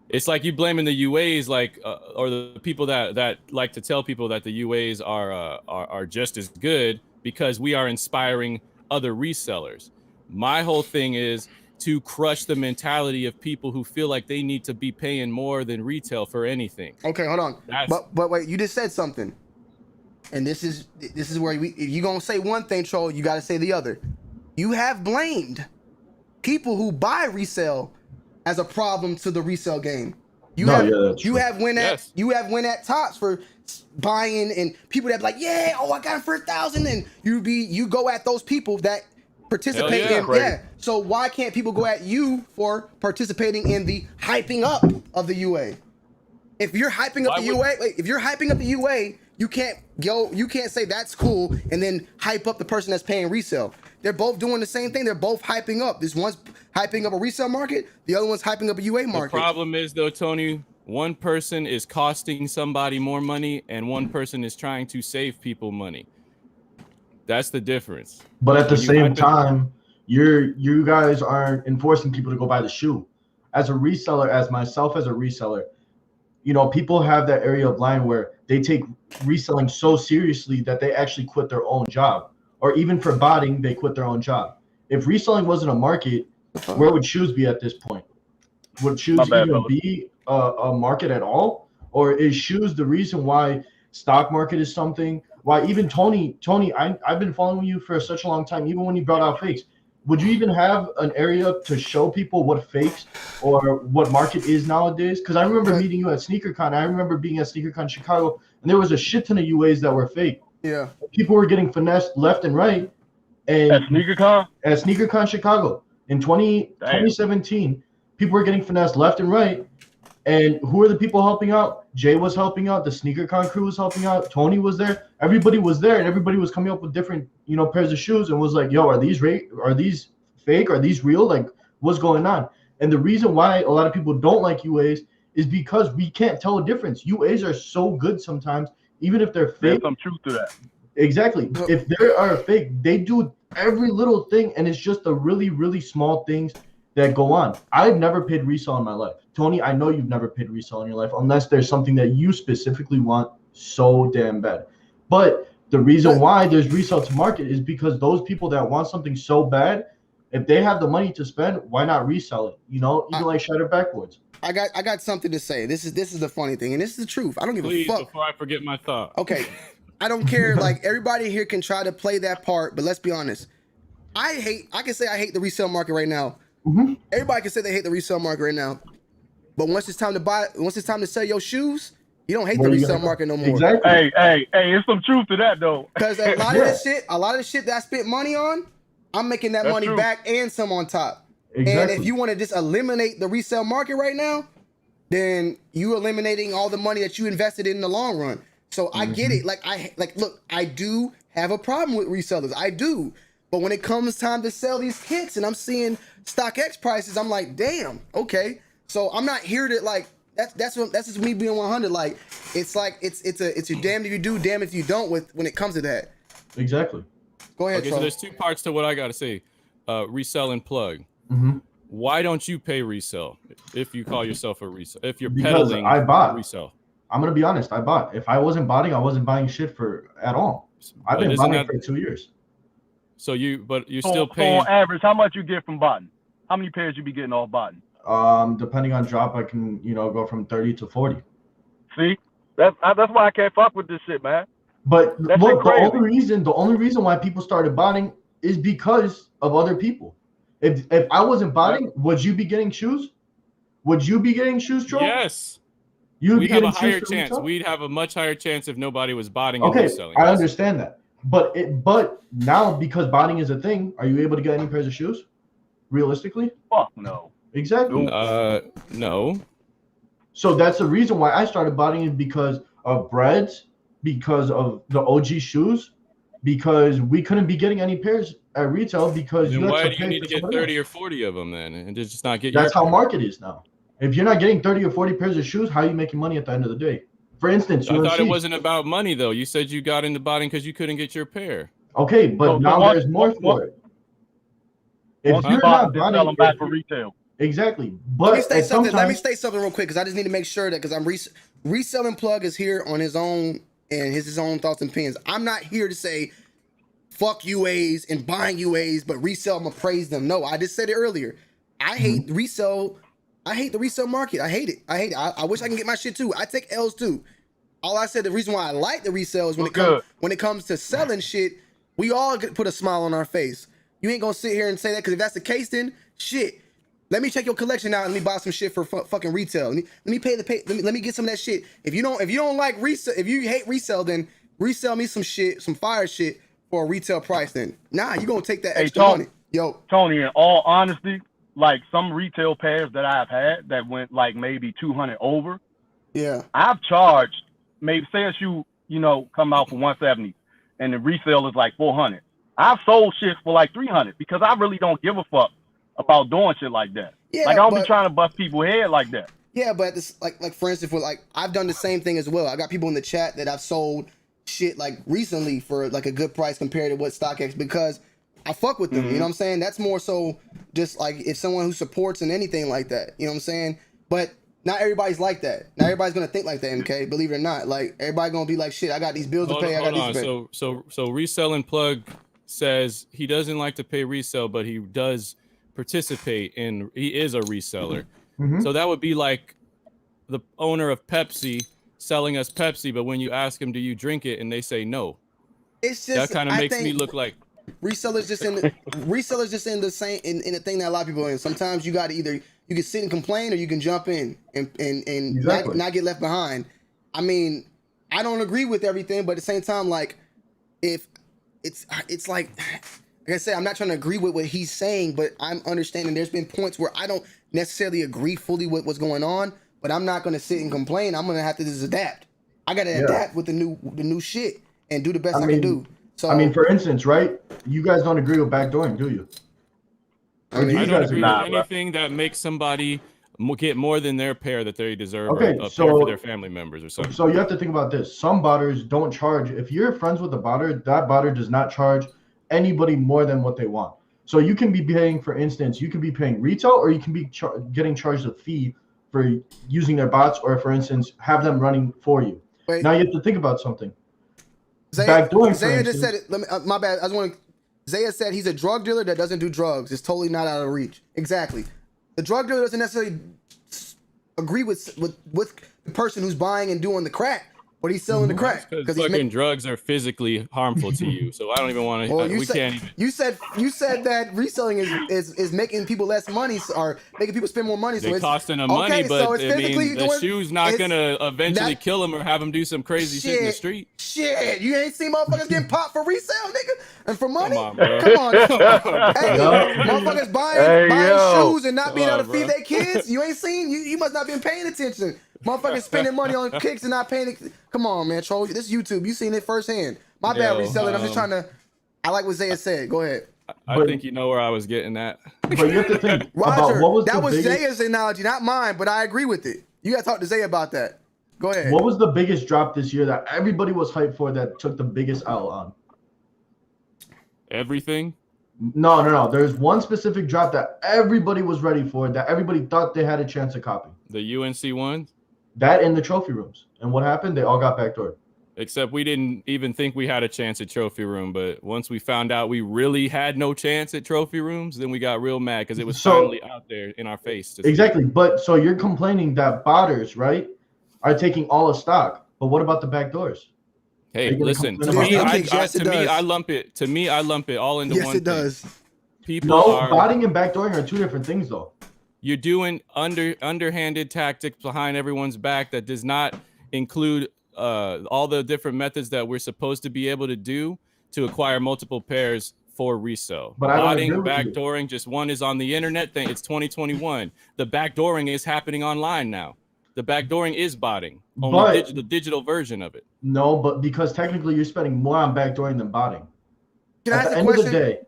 It's like you blaming the UAs, like or the people that like to tell people that the UAs are just as good because we are inspiring other resellers. My whole thing is to crush the mentality of people who feel like they need to be paying more than retail for anything. Okay, hold on. But wait, you just said something, and this is where if you gonna say one thing, Troll, you gotta say the other. You have blamed people who buy resale as a problem to the resale game. You have went at Tops for buying, and people that be like, I got it for 1,000, and you go at those people that participate in So why can't people go at you for participating in the hyping up of the UA? If you're hyping up the UA, You can't say that's cool and then hype up the person that's paying resale. They're both doing the same thing. They're both hyping up. This one's hyping up a resale market. The other one's hyping up a UA market. The problem is though, Tony, one person is costing somebody more money and one person is trying to save people money. That's the difference. But at the same time, you guys aren't enforcing people to go buy the shoe. As a reseller, as myself as a reseller, you know, people have that area of line where they take reselling so seriously that they actually quit their own job. Or even for botting, they quit their own job. If reselling wasn't a market, where would shoes be at this point? Would shoes even be a market at all? Or is shoes the reason why stock market is something? Why even Tony, I've been following you for such a long time, even when you brought out fakes. Would you even have an area to show people what fakes or what market is nowadays? Because I remember meeting you at SneakerCon. I remember being at SneakerCon Chicago, and there was a shit ton of UAs that were fake. Yeah. People were getting finessed left and right. And at SneakerCon? At SneakerCon Chicago. In 2017, people were getting finessed left and right. And who are the people helping out? Jay was helping out. The SneakerCon crew was helping out. Tony was there. Everybody was there, and everybody was coming up with different, you know, pairs of shoes, and was like, "Yo, are these fake? Are these real? Like, what's going on?" And the reason why a lot of people don't like UAs is because we can't tell a difference. UAs are so good sometimes, even if they're fake. There's some truth to that. Exactly. If they are fake, they do every little thing, and it's just the really, really small things that go on. I've never paid resale in my life. Tony, I know you've never paid resale in your life unless there's something that you specifically want so damn bad. But the reason why there's resale to market is because those people that want something so bad, if they have the money to spend, why not resell it? You know, even like Shattered Backboards. I got something to say. This is the funny thing, and this is the truth. I don't give a fuck. Before I forget my thought. Okay. I don't care. Like, everybody here can try to play that part, but let's be honest. I can say I hate the resale market right now. Mm-hmm. Everybody can say they hate the resale market right now. But once it's time to sell your shoes, you don't hate the resale market no more. Exactly. Hey, there's some truth to that though. Because a lot of the shit that I spent money on, I'm making that money back and some on top. Exactly. And if you want to just eliminate the resale market right now, then you eliminating all the money that you invested in the long run. So I get it. Look, I do have a problem with resellers. I do. But when it comes time to sell these kicks and I'm seeing StockX prices, I'm like, damn, okay. So I'm not here to like that's just me being 100. Like it's a damned if you do, damned if you don't when it comes to that. Exactly. Go ahead. Okay, so there's two parts to what I gotta say. Resell and plug. Mm-hmm. Why don't you pay resell if you call yourself a resell? If you're because peddling I bought resell. I'm gonna be honest, I bought. If I wasn't botting, I wasn't buying shit at all. I've been botting for 2 years. So you're still paying. So on average, how much you get from botting? How many pairs you be getting off botting? Depending on drop, I can go from 30 to 40. See, that's why I can't fuck with this shit, man. But look, the only reason why people started botting is because of other people. If I wasn't botting, would you be getting shoes? Would you be getting shoes, Joel? Yes. We'd have a higher chance. We'd have a much higher chance if nobody was botting and reselling. I understand that. But now because botting is a thing, are you able to get any pairs of shoes? Realistically? Fuck no. Exactly. No. So that's the reason why I started botting it, because of breads, because of the OG shoes, because we couldn't be getting any pairs at retail because then why do you need to get 30 or 40 of them then and just not get? That's how market is now. If you're not getting 30 or 40 pairs of shoes, how are you making money at the end of the day? For instance, I thought it wasn't about money though. You said you got into botting because you couldn't get your pair. Okay, but now there's more for it. If you're not botting, sell them back for retail. Exactly. But let me state something real quick because I just need to make sure that because I'm reselling plug is here on his own and his own thoughts and opinions. I'm not here to say fuck UAs and buying UAs, but resell them and praise them. No, I just said it earlier. I hate resell. I hate the resale market. I hate it. I wish I can get my shit too. I take L's too. All I said, the reason why I like the resale is when it comes to selling shit, we all put a smile on our face. You ain't gonna sit here and say that because if that's the case, then shit. Let me check your collection out and let me buy some shit for fucking retail. Let me let me get some of that shit. If you don't like resale, if you hate resale, then resell me some shit, some fire shit for a retail price. Then you gonna take that extra money, yo. Tony, in all honesty, like some retail pairs that I've had that went like maybe 200 over. Yeah, I've charged maybe say a shoe come out for 170, and the resale is like 400. I've sold shit for like 300 because I really don't give a fuck about doing shit like that. Yeah, like I don't but- be trying to bust people's head like that. Yeah, but this like for instance, for like I've done the same thing as well. I got people in the chat that I've sold shit like recently for like a good price compared to what StockX, because I fuck with them. You know what I'm saying? That's more so just like if someone who supports and anything like that. You know what I'm saying? But not everybody's like that. Not everybody's gonna think like that, MK. Believe it or not, like everybody gonna be like, shit, I got these bills to pay. I got these. So Resell and Plug says he doesn't like to pay resale, but he does participate in. He is a reseller. So that would be like the owner of Pepsi selling us Pepsi, but when you ask them, do you drink it, and they say no. It's just that kind of makes me look like resellers just in the same in the thing that a lot of people are in. Sometimes you got to either you can sit and complain or you can jump in and Exactly. not get left behind. I mean, I don't agree with everything, but at the same time, like if it's like I said, I'm not trying to agree with what he's saying, but I'm understanding there's been points where I don't necessarily agree fully with what's going on, but I'm not going to sit and complain. I'm going to have to just adapt. I got to adapt with the new shit and do the best I can do. So I mean, for instance, right? You guys don't agree with backdooring, do you? I don't agree with anything that makes somebody get more than their pair that they deserve, or a pair for their family members or something. So you have to think about this. Some botters don't charge. If you're friends with a botter, that botter does not charge anybody more than what they want. So you can be paying, for instance, you can be paying retail, or you can be getting charged a fee for using their bots, or for instance, have them running for you. Wait. Now you have to think about something. Zaya just said it. Let me. My bad. I just want to. Zaya said he's a drug dealer that doesn't do drugs. It's totally not out of reach. Exactly. The drug dealer doesn't necessarily agree with the person who's buying and doing the crack, but he's selling the crack because fucking drugs are physically harmful to you. So I don't even want to. Well, can't even. You said that reselling is making people less money or making people spend more money. So it's costing them money, but I mean, the shoe's not gonna eventually kill them or have them do some crazy shit in the street. Shit, you ain't seen motherfuckers getting popped for resale, nigga, and for money. Come on, bro. Come on, hey, motherfuckers buying shoes and not being able to feed their kids. You ain't seen. You must not been paying attention. Motherfuckers spending money on kicks and not paying it. Come on, man, troll. This is YouTube. You seen it firsthand. My bad, reselling. I'm just trying to. I like what Zaya said. Go ahead. I think you know where I was getting at. But you have to think Roger, about what was that the was biggest, Zaya's analogy, not mine, but I agree with it. You got to talk to Zaya about that. Go ahead. What was the biggest drop this year that everybody was hyped for that took the biggest L on? Everything? No. There's one specific drop that everybody was ready for, that everybody thought they had a chance to copy. The UNC ones? That in the trophy rooms. And what happened? They all got backdoored. Except we didn't even think we had a chance at trophy room, but once we found out we really had no chance at trophy rooms, then we got real mad because it was finally out there in our face. Exactly. But so you're complaining that botters, right, are taking all the stock. But what about the backdoors? Hey, listen, to me, I lump it all into one thing. Yes, it does. Botting and backdooring are two different things, though. You're doing underhanded tactics behind everyone's back that does not include all the different methods that we're supposed to be able to do to acquire multiple pairs for resale. But botting, backdooring, just one is on the internet thing. It's 2021. The backdooring is happening online now. The backdooring is botting, only the digital version of it. No, but because technically you're spending more on backdooring than botting. At the end of the day,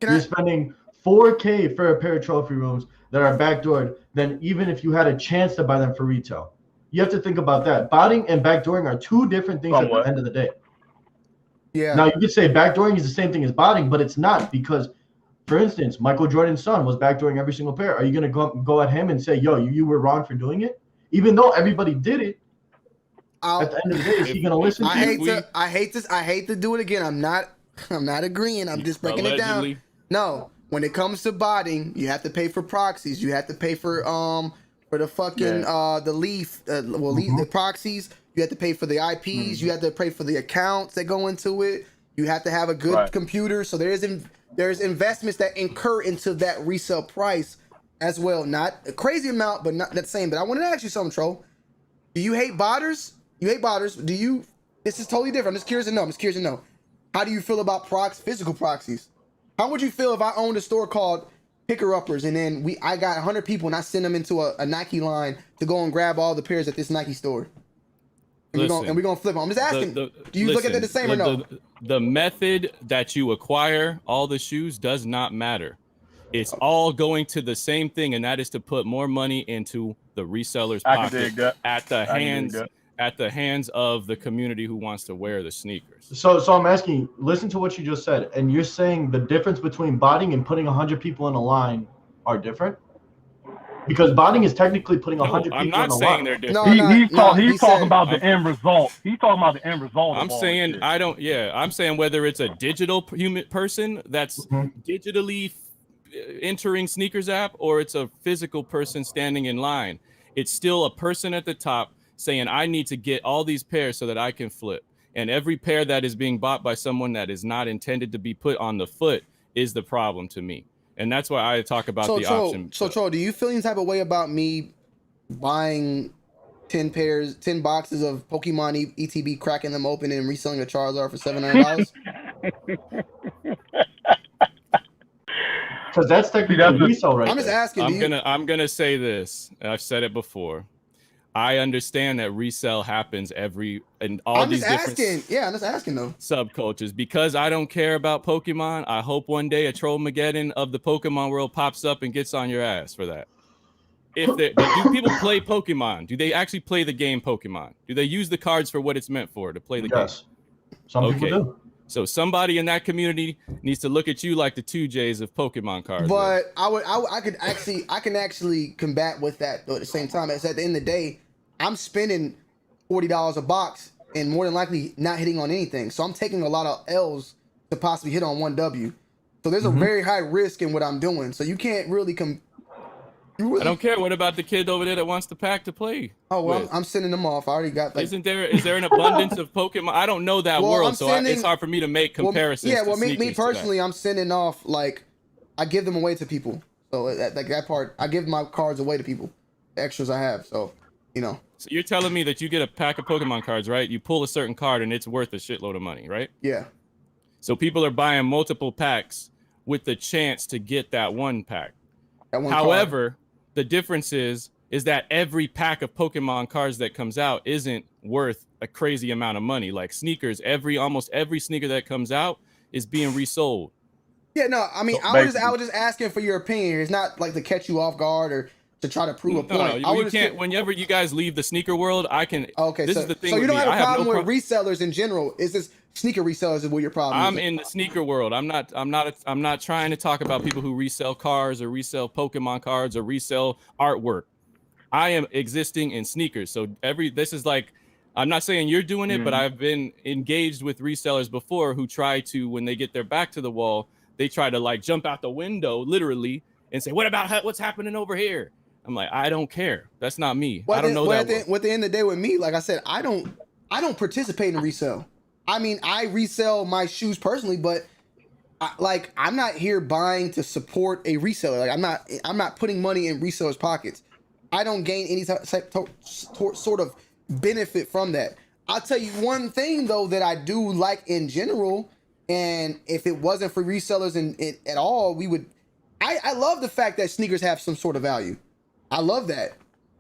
you're spending $4K for a pair of trophy rooms that are backdoored than even if you had a chance to buy them for retail. You have to think about that. Botting and backdooring are two different things at the end of the day. Yeah. Now you could say backdooring is the same thing as botting, but it's not, because, for instance, Michael Jordan's son was backdooring every single pair. Are you gonna go at him and say, "Yo, you were wrong for doing it," even though everybody did it? At the end of the day, is he gonna listen? I hate to do it again. I'm not agreeing. I'm just breaking it down. No, when it comes to botting, you have to pay for proxies. You have to pay for the fucking the leaf, the proxies. You have to pay for the IPs. You have to pay for the accounts that go into it. You have to have a good computer. So there's investments that incur into that resale price as well. Not a crazy amount, but not that same. But I wanted to ask you something, Tro. Do you hate botters? You hate botters? Do you? This is totally different. I'm just curious to know. How do you feel about physical proxies? How would you feel if I owned a store called Picker Uppers and then I got 100 people and I send them into a Nike line to go and grab all the pairs at this Nike store? And we're gonna flip them. I'm just asking. Do you look at it the same or no? The method that you acquire all the shoes does not matter. It's all going to the same thing, and that is to put more money into the reseller's pocket at the hands of the community who wants to wear the sneakers. So I'm asking, listen to what you just said, and you're saying the difference between botting and putting 100 people in a line are different? Because botting is technically putting 100 people in a line. I'm not saying they're different. He's talking about the end result. He's talking about the end result. I'm saying I'm saying whether it's a digital human person that's digitally entering sneakers app or it's a physical person standing in line, it's still a person at the top saying I need to get all these pairs so that I can flip. And every pair that is being bought by someone that is not intended to be put on the foot is the problem to me. And that's why I talk about the option. So, Troll, do you feel any type of way about me buying 10 boxes of Pokemon ETB, cracking them open, and reselling a Charizard for $700? Because that's technically a resale right I'm just asking. I'm gonna say this. I've said it before. I understand that resale happens in all these different I'm just asking though. Subcultures. Because I don't care about Pokemon, I hope one day a Trollmageddon of the Pokemon world pops up and gets on your ass for that. But do people play Pokemon? Do they actually play the game Pokemon? Do they use the cards for what it's meant for, to play the game? Yes. Some people do. So somebody in that community needs to look at you like the 2Js of Pokemon cards. But I can actually combat with that though at the same time. As at the end of the day, I'm spending $40 a box and more than likely not hitting on anything. So I'm taking a lot of L's to possibly hit on one W. So there's a very high risk in what I'm doing. So you can't really I don't care. What about the kid over there that wants the pack to play? Oh well, I'm sending them off. I already got. Is there an abundance of Pokemon? I don't know that world, so it's hard for me to make comparisons. Me personally, I'm sending off I give them away to people. So that part, I give my cards away to people, the extras I have. So So you're telling me that you get a pack of Pokemon cards, right? You pull a certain card and it's worth a shitload of money, right? Yeah. So people are buying multiple packs with the chance to get that one pack. However, the difference is that every pack of Pokemon cards that comes out isn't worth a crazy amount of money. Like sneakers, almost every sneaker that comes out is being resold. Yeah, no, I mean, I was just asking for your opinion. It's not like to catch you off guard or to try to prove a point. No, you can't. Whenever you guys leave the sneaker world, I can. Okay, this is the thing. So you don't have a problem with resellers in general. Is this sneaker resellers is what your problem is? I'm in the sneaker world. I'm not trying to talk about people who resell cars or resell Pokemon cards or resell artwork. I am existing in sneakers. So this is like, I'm not saying you're doing it, but I've been engaged with resellers before who try to, when they get their back to the wall, they try to jump out the window literally and say, what about what's happening over here? I'm like, I don't care. That's not me. I don't know that. At the end of the day with me, like I said, I don't participate in resale. I mean, I resell my shoes personally, but I'm not here buying to support a reseller. Like I'm not putting money in resellers' pockets. I don't gain any sort of benefit from that. I'll tell you one thing though that I do like in general, and if it wasn't for resellers at all, we would. I love the fact that sneakers have some sort of value. I love that.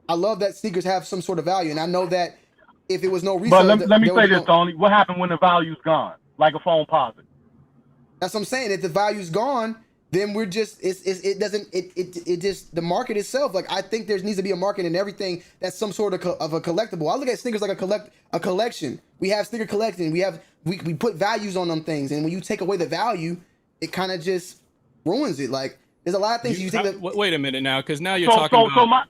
I love that sneakers have some sort of value, and I know that if it was no resale, but let me say this, Tony. What happened when the value's gone? Like a phone posit. That's what I'm saying. If the value's gone, then we're just it just the market itself. Like I think there needs to be a market in everything that's some sort of a collectible. I look at sneakers like a collection. We have sneaker collecting. We put values on them things, and when you take away the value, it kind of just ruins it. Like there's a lot of things wait a minute now, because now you're talking about.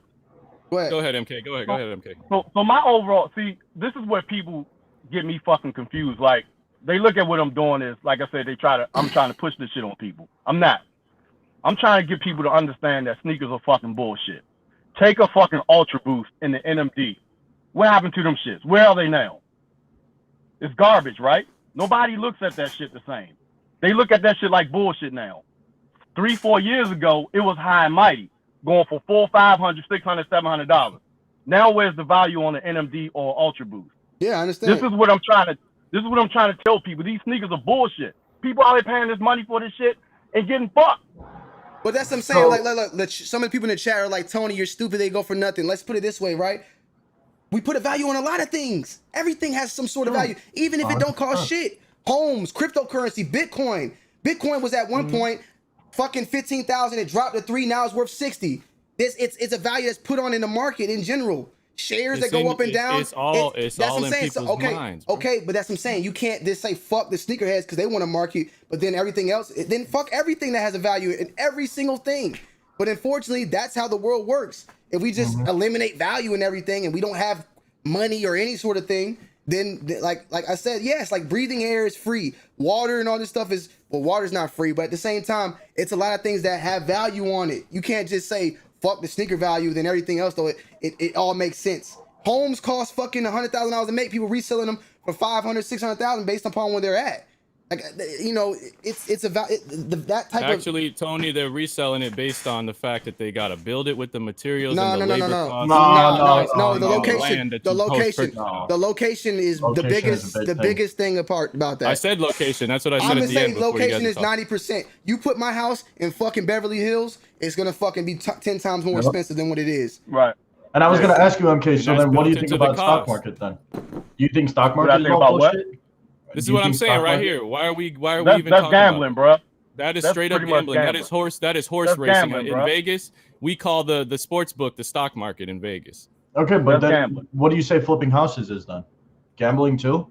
Go ahead, MK. Go ahead, MK. So my overall, see, this is where people get me fucking confused. Like they look at what I'm doing is, like I said, I'm trying to push this shit on people. I'm not. I'm trying to get people to understand that sneakers are fucking bullshit. Take a fucking Ultra Boost in the NMD. What happened to them shits? Where are they now? It's garbage, right? Nobody looks at that shit the same. They look at that shit like bullshit now. 3-4 years ago, it was high and mighty, going for $400, $500, $600, $700. Now where's the value on the NMD or Ultra Boost? Yeah, I understand. This is what I'm trying to tell people. These sneakers are bullshit. People out there paying this money for this shit and getting fucked. But that's what I'm saying. Look, some of the people in the chat are like, Tony, you're stupid. They go for nothing. Let's put it this way, right? We put a value on a lot of things. Everything has some sort of value, even if it don't cost shit. Homes, cryptocurrency, Bitcoin. Bitcoin was at one point fucking 15,000. It dropped to 3. Now it's worth 60. It's a value that's put on in the market in general. Shares that go up and down. It's all in people's minds. Bro. Okay, but that's what I'm saying. You can't just say fuck the sneakerheads because they want to market, but then everything else, then fuck everything that has a value in every single thing. But unfortunately, that's how the world works. If we just eliminate value in everything and we don't have money or any sort of thing, then like I said, yes, like breathing air is free. Water and all this stuff is, well, water's not free, but at the same time, it's a lot of things that have value on it. You can't just say fuck the sneaker value, then everything else, though it all makes sense. Homes cost fucking $100,000 to make. People reselling them for 500, 600,000 based upon where they're at. Like, you know, it's a that type Actually, Tony, they're reselling it based on the fact that they got to build it with the materials No. and the labor costs. No, the location is the biggest thing about that. I said location. That's what I said I'm at just the end. saying location is 90%. You put my house in fucking Beverly Hills, it's gonna fucking be 10 times more expensive than what it is. Right. And I was going to ask you, MK, so that's then what do you built think into the about stock cost. market then? Do you think stock What I market is think all about what? bullshit? This is Do you what I'm think saying stock right market- here. Why are we even That's talking gambling, about it? bro. That is That's straight up pretty much gambling. That is horse That's racing. gambling, In bro. Vegas, we call the sports book the stock market in Vegas. Okay, but That's then gambling. what do you say flipping houses is then? Gambling too?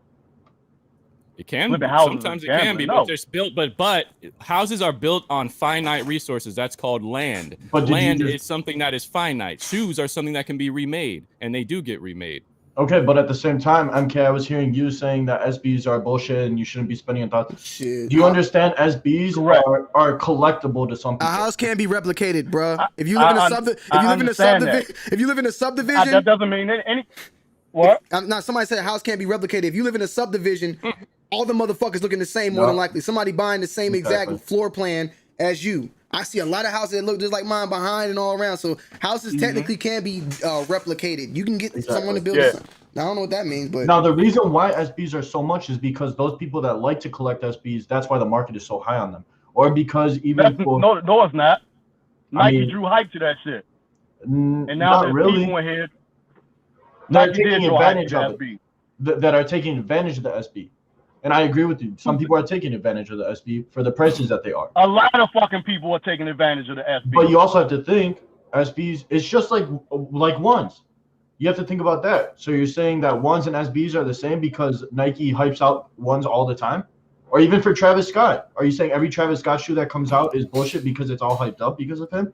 It can Flipping be. houses Sometimes is it can be, gambling, but no. there's built. But houses are built on finite resources. That's called land. But did you Land just- is something that is finite. Shoes are something that can be remade, and they do get remade. Okay, but at the same time, MK, I was hearing you saying that SBs are bullshit and you shouldn't be spending on thoughts. Shit. Do you understand SBs Correct. are collectible to some A people? house can't be replicated, bro. If you I- live in a I- subdivision, I understand that. if you live in a That subdivision, doesn't mean any. What? somebody said a house can't be replicated. If you live in a subdivision, all the motherfuckers looking the same more than likely. Somebody buying the same exact Exactly. floor plan as you. I see a lot of houses that look just like mine behind and all around. So houses technically can be replicated. You can get someone to build Yeah. something. I don't know what that means, but Now, the reason why SBs are so much is because those people that like to collect SBs, that's why the market is so high on them. Or because even That's, no, it's not. Nike mean, drew hype to that shit, and now not there's really. people in here. They're Nike did taking draw hype advantage to of it. SB. That are taking advantage of the SB. And I agree with you. Some people are taking advantage of the SB for the prices that they are. A lot of fucking people are taking advantage of the SB. But you also have to think SBs, it's just like ones. You have to think about that. So you're saying that ones and SBs are the same because Nike hypes out ones all the time? Or even for Travis Scott. Are you saying every Travis Scott shoe that comes out is bullshit because it's all hyped up because of him?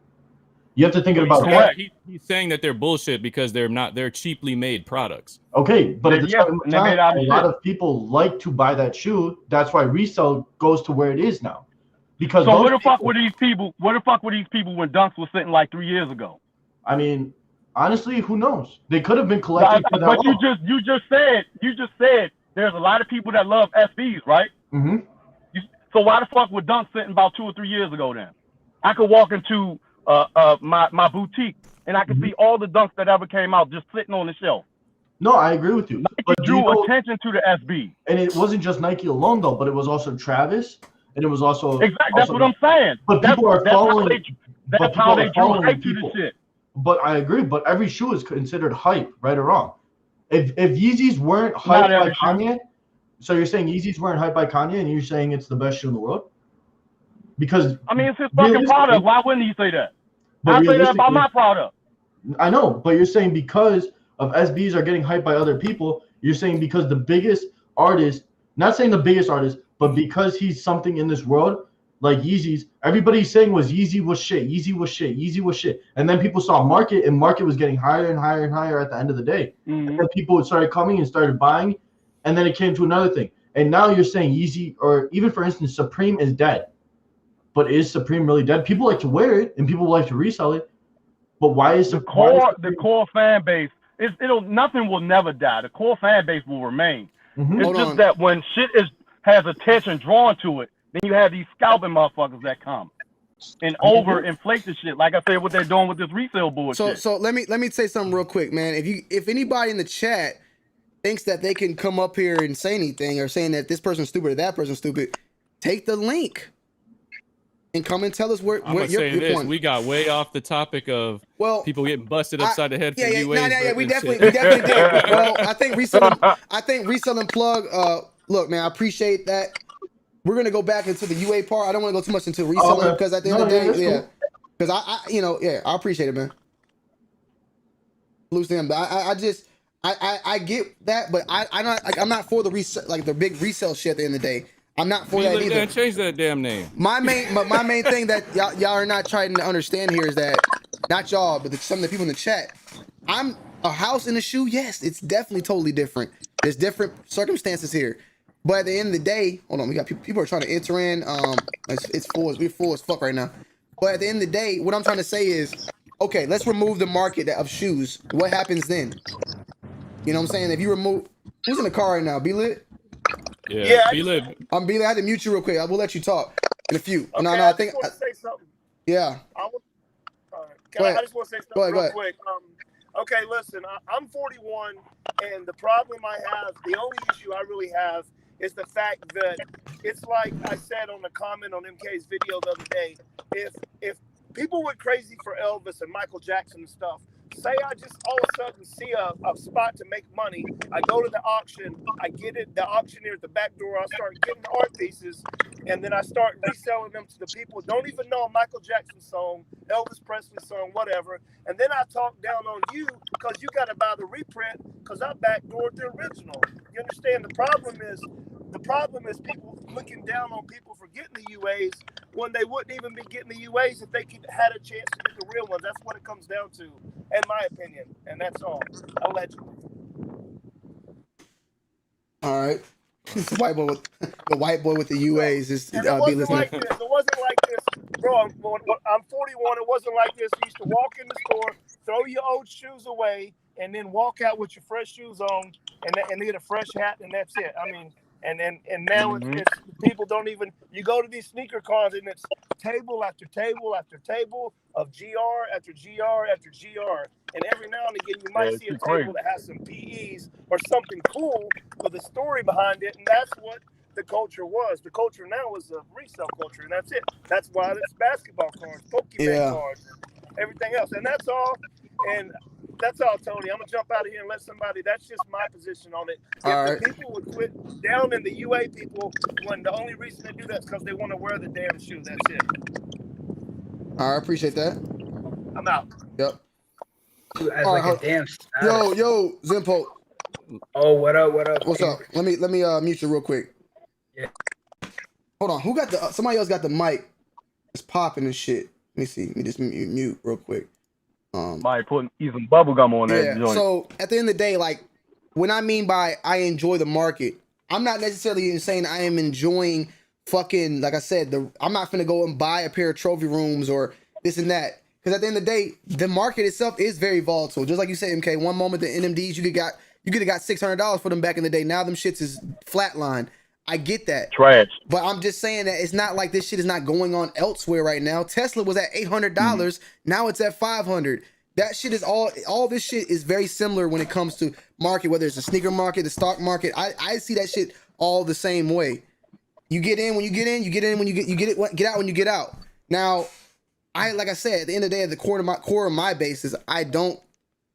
You have to think about that. He's saying that they're bullshit because they're cheaply made products. Okay, but at the Yeah, same and they made out time, of a lot shit. of people like to buy that shoe. That's why resale goes to where it is now. Because So those where the fuck people- were these people? Where the fuck were these people when Dunks was sitting like 3 years ago? I mean, honestly, who knows? They could have been collecting for that But long. you just said there's a lot of people that love SBs, right? Mhm. So why the fuck were Dunks sitting about 2 or 3 years ago then? I could walk into my boutique and I could see all the Dunks that ever came out just sitting on the shelf. No, I agree with you. Nike But do drew you know- attention to the SB. and it wasn't just Nike alone though, but it was also Travis, and it was also Exactly. That's also what I'm saying. But That's, people are that's following. How they, but that's people how are they drew following hype to people. the shit. But I agree. But every shoe is considered hype, right or wrong. If Yeezys weren't hyped Not by every shoe. Kanye, so you're saying Yeezys weren't hyped by Kanye, and you're saying it's the best shoe in the world? Because I mean, it's his fucking realistically- product. Why wouldn't he say that? but I say that about realistically- my product. I know, but you're saying because of SBs are getting hyped by other people, you're saying because the biggest artist, not saying the biggest artist, but because he's something in this world, like Yeezys, everybody's saying was Yeezy was shit, Yeezy was shit, Yeezy was shit. And then people saw market, and market was getting higher and higher and higher at the end of the day. Mhm. And then people started coming and started buying, and then it came to another thing. And now you're saying Yeezy, or even for instance, Supreme is dead. But is Supreme really dead? People like to wear it, and people like to resell it. But why is The core fan base, nothing will never die. The core fan base will remain. Mhm. It's Hold just on. that when shit has attention drawn to it, then you have these scalping motherfuckers that come and overinflate the shit. Like I said, what they're doing with this resale bullshit. So let me say something real quick, man. If anybody in the chat thinks that they can come up here and say anything or saying that this person's stupid or that person's stupid, take the link. and come and tell us where I'm gonna say your this: point. we got way off the topic of people getting busted upside the head for UAs. Yeah, we definitely did. Well, I think reselling plug. Look, man, I appreciate that. We're gonna go back into the UA part. I don't want to go too much into reselling because at the end of the day, because I appreciate it, man. Loose them, but I get that, but I'm not for the the big resale shit at the end of the day. I'm not for that either. Change that damn name. My main thing that y'all are not trying to understand here is that not y'all, but some of the people in the chat. I'm a house and a shoe. Yes, it's definitely totally different. There's different circumstances here, but at the end of the day, hold on, we got people are trying to enter in. We're full as fuck right now. But at the end of the day, what I'm trying to say is, okay, let's remove the market of shoes. What happens then? You know what I'm saying? If you remove, who's in the car right now? B-Lit? Yeah, B-Lit. B-Lit, I had to mute you real quick. I will let you talk in a few. Okay, No, I just want to say something. Yeah. I just want to say something real quick. Okay, listen, I'm 41, and the problem I have, the only issue I really have, is the fact that it's like I said on the comment on MK's video the other day. If people went crazy for Elvis and Michael Jackson and stuff, say I just all of a sudden see a spot to make money, I go to the auction, I get it, the auctioneer at the back door, I start getting the art pieces, and then I start reselling them to the people who don't even know a Michael Jackson song, Elvis Presley song, whatever, and then I talk down on you because you got to buy the reprint because I backdoored the original. You understand? The problem is people looking down on people for getting the UAs when they wouldn't even be getting the UAs if they had a chance to get the real ones. That's what it comes down to, in my opinion. And that's all. Allegedly. All right. the white boy with the UAs is it wasn't like this. It wasn't like this, bro. I'm 41. It wasn't like this. You used to walk in the store, throw your old shoes away, and then walk out with your fresh shoes on, and get a fresh hat, and that's it. I mean. And now it's people don't even, you go to these sneaker cons and it's table after table after table of GR after GR after GR, and every now and again you might see a table that has some PEs or something cool with a story behind it, and that's what the culture was. The culture now is a resale culture, and that's it. That's why it's basketball cards, Pokemon cards, and everything else, and that's all. And that's all, Tony. I'm gonna jump out of here and let somebody. That's just my position on it. If the people would quit down in the UA people, when the only reason they do that is because they want to wear the damn shoe. That's it. All right, appreciate that. I'm out. Yep. As like a damn status. Yo, Zimpo. Oh, what up? What's up? Let me mute you real quick. Yeah. Hold on. Who got the? Somebody else got the mic. It's popping and shit. Let me see. Let me just mute real quick. By putting even bubble gum on that joint. So at the end of the day, like when I mean by I enjoy the market, I'm not necessarily saying I am enjoying fucking, like I said, I'm not gonna go and buy a pair of trophy rooms or this and that. Because at the end of the day, the market itself is very volatile. Just like you said, MK, one moment the NMDs you could have got $600 for them back in the day. Now them shits is flatline. I get that. Trash. But I'm just saying that it's not like this shit is not going on elsewhere right now. Tesla was at $800. Now it's at $500. That shit is all this shit is very similar when it comes to market, whether it's a sneaker market, the stock market. I see that shit all the same way. You get in when you get in, you get in when you get out when you get out. Now, like I said, at the end of the day, at the core of my basis, I don't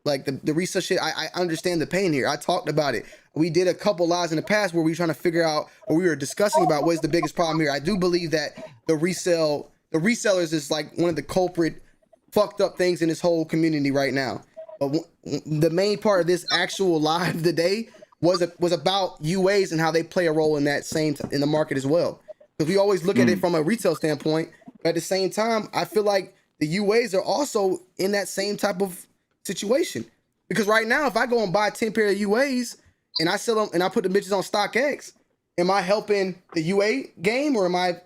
like the research shit. I understand the pain here. I talked about it. We did a couple lives in the past where we were trying to figure out, or we were discussing about what is the biggest problem here. I do believe that the resellers is like one of the culprit fucked up things in this whole community right now. But the main part of this actual live today was about UAs and how they play a role in that in the market as well. Because we always look at it from a retail standpoint, but at the same time, I feel like the UAs are also in that same type of situation. Because right now, if I go and buy 10 pair of UAs and I sell them and I put the bitches on StockX, am I helping the UA game, or am I,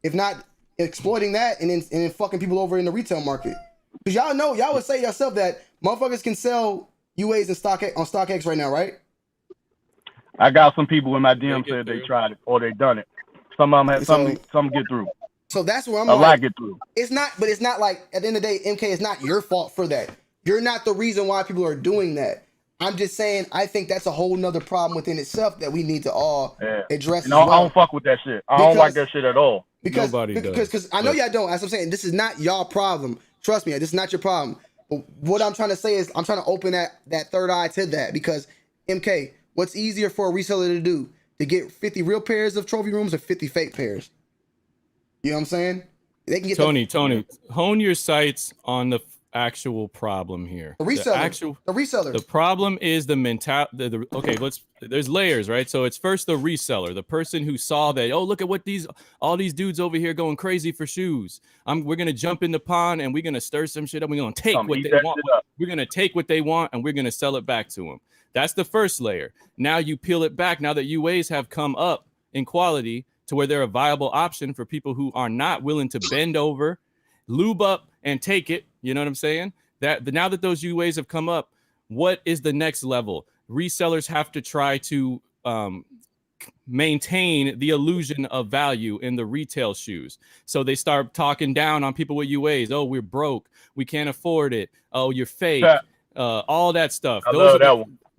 if not, exploiting that and then fucking people over in the retail market? Because y'all would say yourself that motherfuckers can sell UAs and StockX right now, right? I got some people in my DM said they tried it or they done it. Some of them had some get through. So that's where I'm a lot get through. It's not like at the end of the day, MK, it's not your fault for that. You're not the reason why people are doing that. I'm just saying, I think that's a whole nother problem within itself that we need to all address. And I don't fuck with that shit. I don't like that shit at all. Because Nobody does. Because I know y'all don't. As I'm saying, this is not y'all problem. Trust me, this is not your problem. But what I'm trying to say is I'm trying to open that third eye to that, because MK, what's easier for a reseller to do? To get 50 real pairs of trophy rooms or 50 fake pairs? You know what I'm saying? They can get Tony, hone your sights on the actual problem here. The reseller. The problem is the mentality. Okay, there's layers, right? So it's first the reseller, the person who saw that, oh, look at what all these dudes over here going crazy for shoes. We're gonna jump in the pond and we're gonna stir some shit up. We're gonna take what they want. We're gonna take what they want and we're gonna sell it back to them. That's the first layer. Now you peel it back. Now that UAs have come up in quality to where they're a viable option for people who are not willing to bend over, lube up, and take it. You know what I'm saying? Now that those UAs have come up, what is the next level? Resellers have to try to maintain the illusion of value in the retail shoes. So they start talking down on people with UAs. Oh, we're broke. We can't afford it. Oh, you're fake. All that stuff.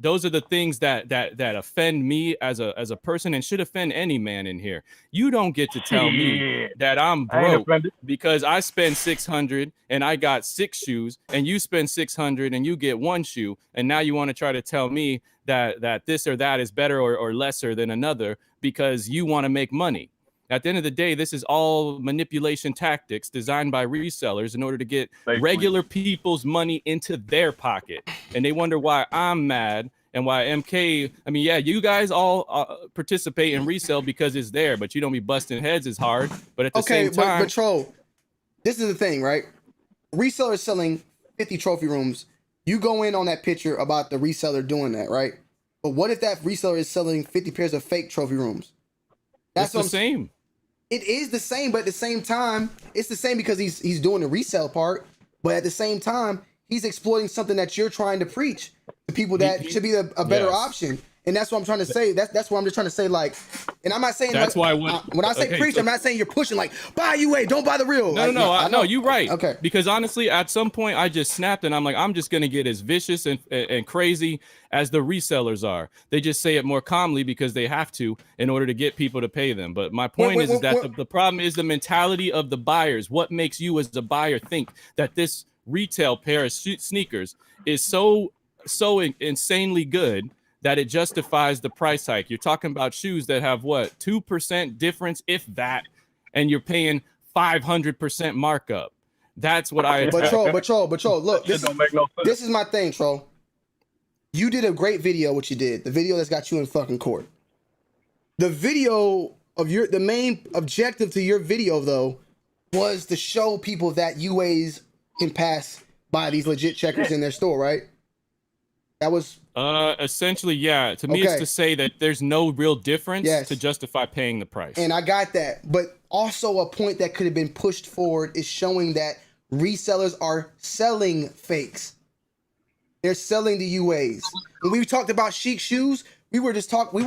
Those are the things that offend me as a person and should offend any man in here. You don't get to tell me that I'm broke because I spend $600 and I got 6 shoes, and you spend $600 and you get 1 shoe, and now you want to try to tell me that this or that is better or lesser than another because you want to make money. At the end of the day, this is all manipulation tactics designed by resellers in order to get regular people's money into their pocket. And they wonder why I'm mad and why MK, I mean, yeah, you guys all participate in resale because it's there, but you don't be busting heads as hard. But at the same time. But Troll, this is the thing, right? Resellers selling 50 trophy rooms. You go in on that picture about the reseller doing that, right? But what if that reseller is selling 50 pairs of fake trophy rooms? That's the same. It is the same, but at the same time, it's the same because he's doing the resale part, but at the same time, he's exploiting something that you're trying to preach to people that should be a better option. And that's what I'm trying to say. That's what I'm just trying to say. Like, and I'm not saying that's like, why when I say preach, I'm not saying you're pushing like buy UA, don't buy the real. No, you're right. Okay. Because honestly, at some point, I just snapped and I'm like, I'm just gonna get as vicious and crazy as the resellers are. They just say it more calmly because they have to in order to get people to pay them. But my point is that the problem is the mentality of the buyers. What makes you as a buyer think that this retail pair of sneakers is so insanely good that it justifies the price hike? You're talking about shoes that have what, 2% difference, if that, and you're paying 500% markup. That's what I. But Troll, look, this don't make no sense. This is my thing, Troll. You did a great video. What you did, the video that's got you in fucking court. The video of the main objective to your video though was to show people that UAs can pass by these legit checkers in their store, right? That was essentially, yeah. To me, it's to say that there's no real difference to justify paying the price. And I got that. But also a point that could have been pushed forward is showing that resellers are selling fakes. They're selling the UAs. When we talked about Chic shoes, we were talking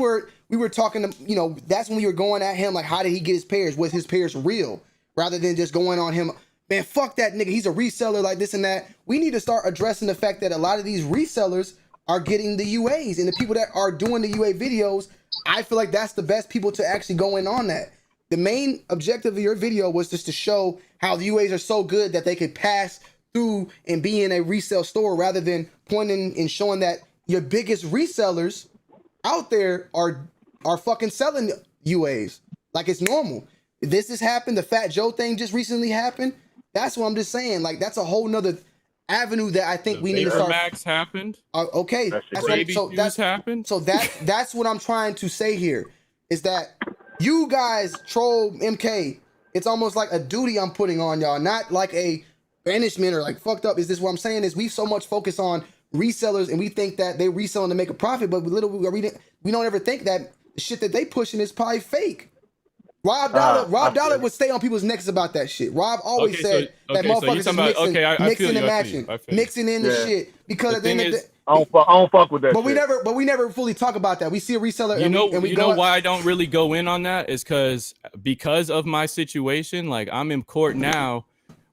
to, that's when we were going at him like, how did he get his pairs? Was his pairs real? Rather than just going on him, man, fuck that nigga, he's a reseller, like this and that. We need to start addressing the fact that a lot of these resellers are getting the UAs, and the people that are doing the UA videos, I feel like that's the best people to actually go in on that. The main objective of your video was just to show how the UAs are so good that they could pass through and be in a resale store, rather than pointing and showing that your biggest resellers out there are fucking selling UAs like it's normal. This has happened. The Fat Joe thing just recently happened. That's what I'm just saying. Like, that's a whole nother avenue that I think we need to start. Max happened. Okay, that's happened. So that's what I'm trying to say here is that you guys troll MK. It's almost like a duty I'm putting on y'all, not like a banishment or like fucked up. Is this what I'm saying? Is we so much focus on resellers and we think that they reselling to make a profit, but we don't ever think that the shit that they pushing is probably fake. Rob Dollar would stay on people's necks about that shit. Rob always said that motherfuckers is mixing and matching, mixing in the shit. Because at the end of the day, I don't fuck with that. But we never fully talk about that. We see a reseller, you know why I don't really go in on that is because of my situation. Like, I'm in court now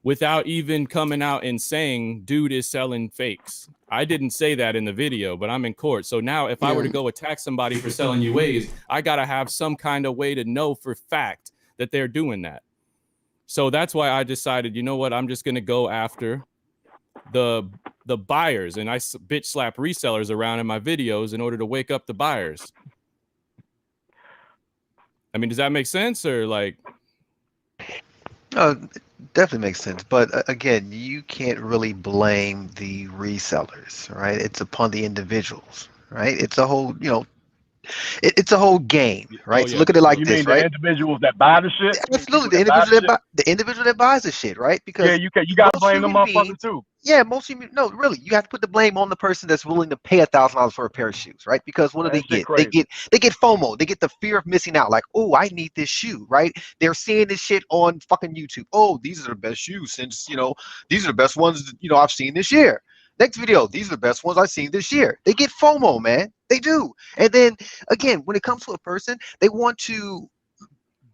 without even coming out and saying dude is selling fakes. I didn't say that in the video, but I'm in court. So now if I were to go attack somebody for selling UAs, I got to have some kind of way to know for fact that they're doing that. So that's why I decided, you know what, I'm just going to go after the buyers, and I bitch slap resellers around in my videos in order to wake up the buyers. I mean, does that make sense, or like? Definitely makes sense. But again, you can't really blame the resellers, right? It's upon the individuals, right? It's a whole, it's a whole game, right? So look at it like you this, mean right? the individuals that buy the shit? Absolutely, the individual that buys the shit, right? Because you gotta blame them motherfuckers too. Yeah, no, really, you have to put the blame on the person that's willing to pay $1,000 for a pair of shoes, right? Because what do they get? They get FOMO. They get the fear of missing out. Like, oh, I need this shoe, right? They're seeing this shit on fucking YouTube. Oh, these are the best shoes since these are the best ones I've seen this year. Next video, these are the best ones I've seen this year. They get FOMO, man. They do. And then again, when it comes to a person, they want to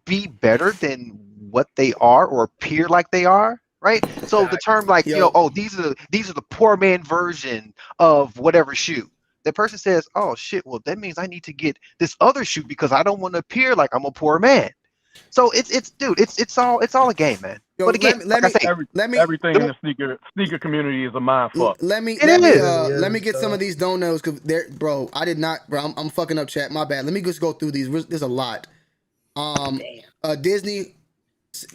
be better than what they are or appear like they are. Right, so the term like oh, these are the poor man version of whatever shoe. The person says, oh shit, well that means I need to get this other shoe because I don't want to appear like I'm a poor man. So it's all a game, man. But again, everything in the sneaker community is a mind fuck. Let me get some of these don't knows, because bro, I did not, bro. I'm fucking up chat. My bad. Let me just go through these. There's a lot. Disney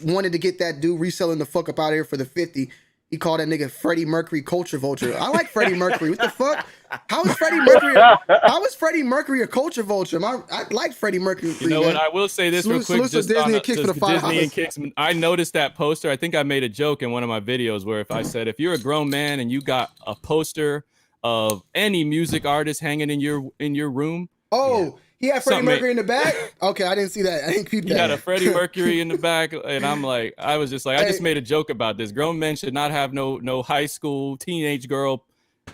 wanted to get that dude reselling the fuck up out of here for the 50. He called that nigga Freddie Mercury culture vulture. I like Freddie Mercury. What the fuck? How is Freddie Mercury a culture vulture? I like Freddie Mercury. You know what? I will say this real quick. Just Disney and Kicks for the Disney and Kicks. I noticed that poster. I think I made a joke in one of my videos where if I said, if you're a grown man and you got a poster of any music artist hanging in your room. Oh. He had Freddie Mercury in the back? Okay, I didn't see that. I didn't keep that. He had a Freddie Mercury in the back, and I was just like, I just made a joke about this. Grown men should not have no high school teenage girl,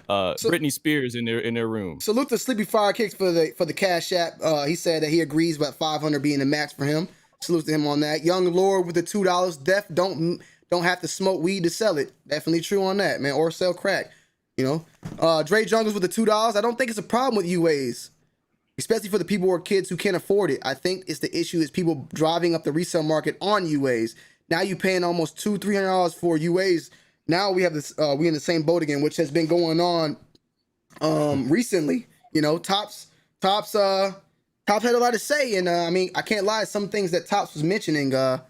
Britney Spears in their room. Salute to Sleepy Fire Kicks for the Cash App. He said that he agrees about 500 being the max for him. Salute to him on that. Young Lord with the $2. Def don't have to smoke weed to sell it. Definitely true on that, man. Or sell crack. Dre Jungles with the $2. I don't think it's a problem with UAs. Especially for the people or kids who can't afford it. I think it's the issue is people driving up the resale market on UAs. Now you paying almost $200-$300 for UAs. Now we have this. We in the same boat again, which has been going on recently. Tops had a lot to say, and I mean, I can't lie. Some things that Tops was mentioning. I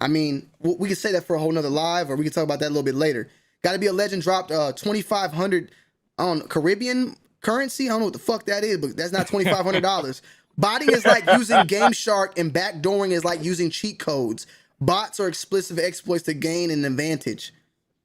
mean, we can say that for a whole nother live, or we can talk about that a little bit later. Got to be a legend dropped 2,500 on Caribbean currency. I don't know what the fuck that is, but that's not $2,500. Botting is like using Game Shark, and backdooring is like using cheat codes. Bots are explicit exploits to gain an advantage.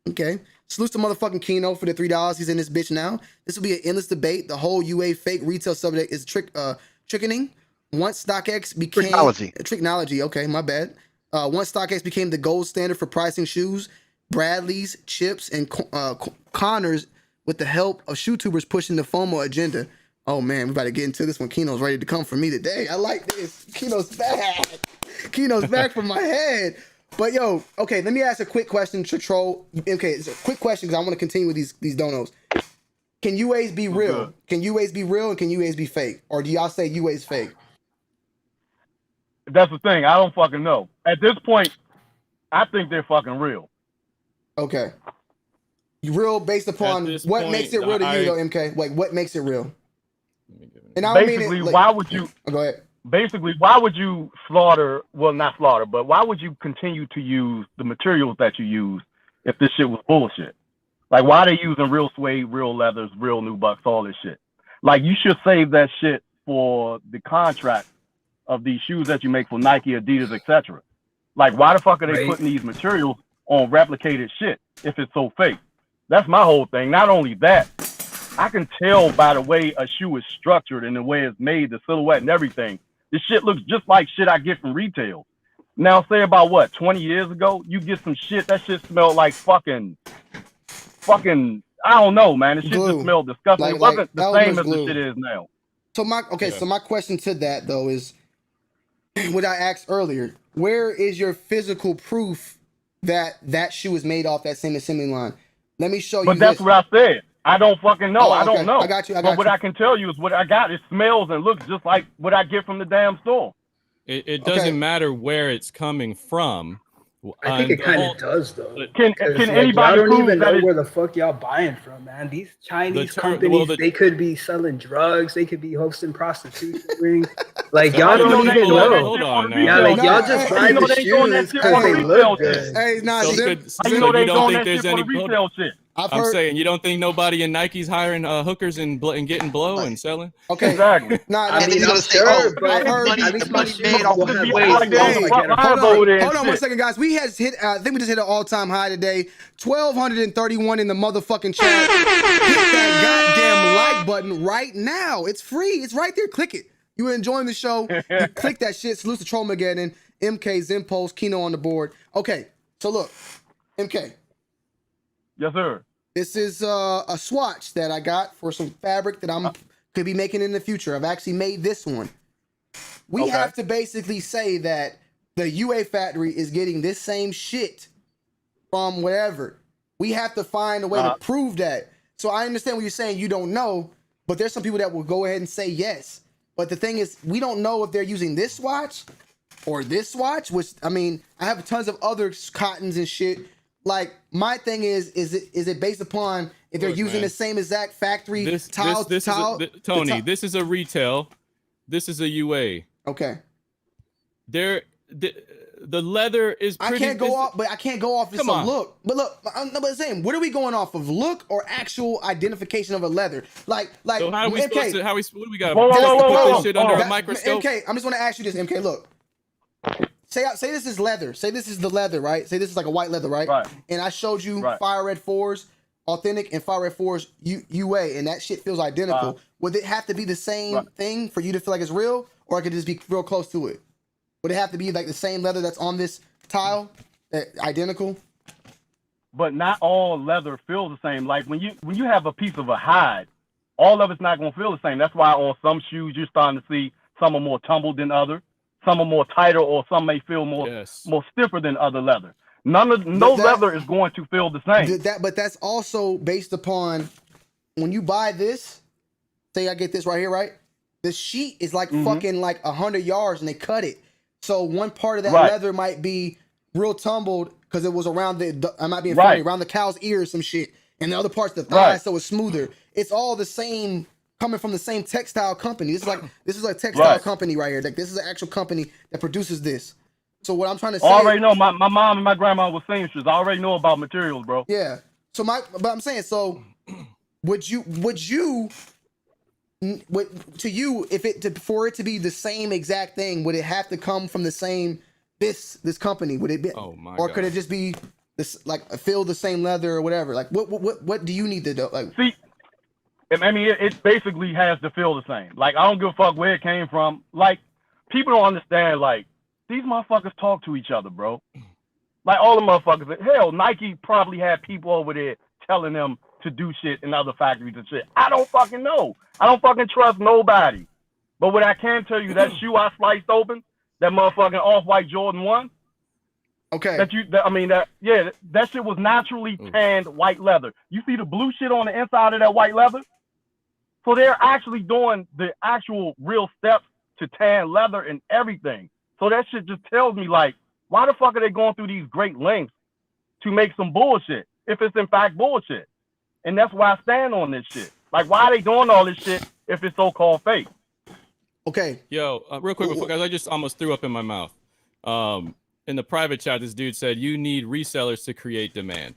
Okay. Salute to motherfucking Keno for the $3. He's in this bitch now. This will be an endless debate. The whole UA fake retail subject is trickening. Once StockX became Tricknology. Okay, my bad. Once StockX became the gold standard for pricing shoes, Bradley's, Chips, and Connors, with the help of shootubers pushing the FOMO agenda. Oh man, we about to get into this one. Keno's ready to come for me today. I like this. Keno's back. Keno's back from my head. But yo, okay, let me ask a quick question to Troll. Okay, it's a quick question because I want to continue with these donos. Can UAs be real? Can UAs be real and can UAs be fake? Or do y'all say UAs fake? That's the thing. I don't fucking know. At this point, I think they're fucking real. Okay. Real based upon what makes it real to you, though, MK? Like, what makes it real? And I basically, why would you? Go ahead. Basically, why would you slaughter? Well, not slaughter, but why would you continue to use the materials that you use if this shit was bullshit? Like, why are they using real suede, real leathers, real nubucks, all this shit? Like, you should save that shit for the contract of these shoes that you make for Nike, Adidas, etc. Like, why the fuck are they putting these materials on replicated shit if it's so fake? That's my whole thing. Not only that, I can tell by the way a shoe is structured and the way it's made, the silhouette and everything. This shit looks just like shit I get from retail. Now, say about 20 years ago, you get some shit, that shit smelled like fucking, I don't know, man. This shit just smelled disgusting. It wasn't the same as the shit is now. So my question to that though is what I asked earlier. Where is your physical proof that shoe is made off that same assembly line. Let me show you. But that's this. what I said. I don't fucking know. I don't know. I got you. But what I can tell you is what I got. It smells and looks just like what I get from the damn store. It doesn't matter where it's coming from. I think it kind of does, though. Can anybody y'all don't prove even that know where the fuck y'all buying from, man? These Chinese companies, well, they could be selling drugs, they could be hosting prostitution rings. Like So y'all don't even know. Hold on now. Yeah, like y'all just buy the shoes because they look good. Hey, nah, so you don't think there's any retail shit? I'm saying you don't think nobody in Nike's hiring hookers and getting blow and selling? Okay, exactly. Nah, And then he's gonna say, sure, "Oh, but at money least money made off of have ways." ways. Hold on 1 second, guys. We has hit. I think we just hit an all-time high today. 1,231 in the motherfucking chat. Hit that goddamn like button right now. It's free. It's right there. Click it. You enjoying the show? You click that shit. Salute to Trollmageddon, MK, Zimpulse, Kino on the board. Okay, so look, MK. Yes, sir. This is a swatch that I got for some fabric that I'm could be making in the future. I've actually made this one. We have to basically say that the UA factory is getting this same shit from whatever. We have to find a way to prove that. So I understand what you're saying. You don't know, but there's some people that will go ahead and say yes. But the thing is, we don't know if they're using this swatch or this swatch, which, I mean, I have tons of other cottons and shit. Like, my thing is it based upon if they're using the same exact factory tile? Tony, this is a retail. This is a UA. Okay. The leather is pretty... I can't go off just a look. But look, I'm saying, what are we going off of? Look or actual identification of a leather? Like so how are we supposed to... what do we got? Put this shit under a microscope? MK, I'm just want to ask you this, MK, look. Say this is leather. Say this is the leather, right? Say this is like a white leather, right? And I showed you Fire Red 4s, authentic, and Fire Red 4s UA, and that shit feels identical. Would it have to be the same thing for you to feel like it's real, or it could just be real close to it? Would it have to be like the same leather that's on this tile, identical? But not all leather feels the same. Like when you have a piece of a hide, all of it's not gonna feel the same. That's why on some shoes you're starting to see some are more tumbled than others. Some are more tighter, or some may feel more stiffer than other leather. No leather is going to feel the same. But that's also based upon when you buy this. Say I get this right here, right? The sheet is like fucking like 100 yards, and they cut it. So one part of that leather might be real tumbled because it was around I might be in front of around the cow's ear or some shit, and the other parts the thigh, so it's smoother. It's all the same. Coming from the same textile company. This is like a textile company right here. Like this is an actual company that produces this. So what I'm trying to say, I already know my mom and my grandma were seamstresses. I already know about materials, bro. Yeah. So but I'm saying, so would you for it to be the same exact thing, would it have to come from the same this company? Would it be? Oh my! Or could it just be this like feel the same leather or whatever? Like what do you need to do? Like see. I mean, it basically has to feel the same. Like, I don't give a fuck where it came from. Like, people don't understand, like, these motherfuckers talk to each other, bro. Like, all the motherfuckers. Hell, Nike probably had people over there telling them to do shit in other factories and shit. I don't fucking know. I don't fucking trust nobody. But what I can tell you, that shoe I sliced open, that motherfucking off-white Jordan 1. Okay. That shit was naturally tanned white leather. You see the blue shit on the inside of that white leather? So they're actually doing the actual real steps to tan leather and everything. So that shit just tells me, like, why the fuck are they going through these great lengths to make some bullshit if it's in fact bullshit? And that's why I stand on this shit. Like, why are they doing all this shit if it's so-called fake? Okay. Yo, real quick, guys, I just almost threw up in my mouth. In the private chat, this dude said, you need resellers to create demand.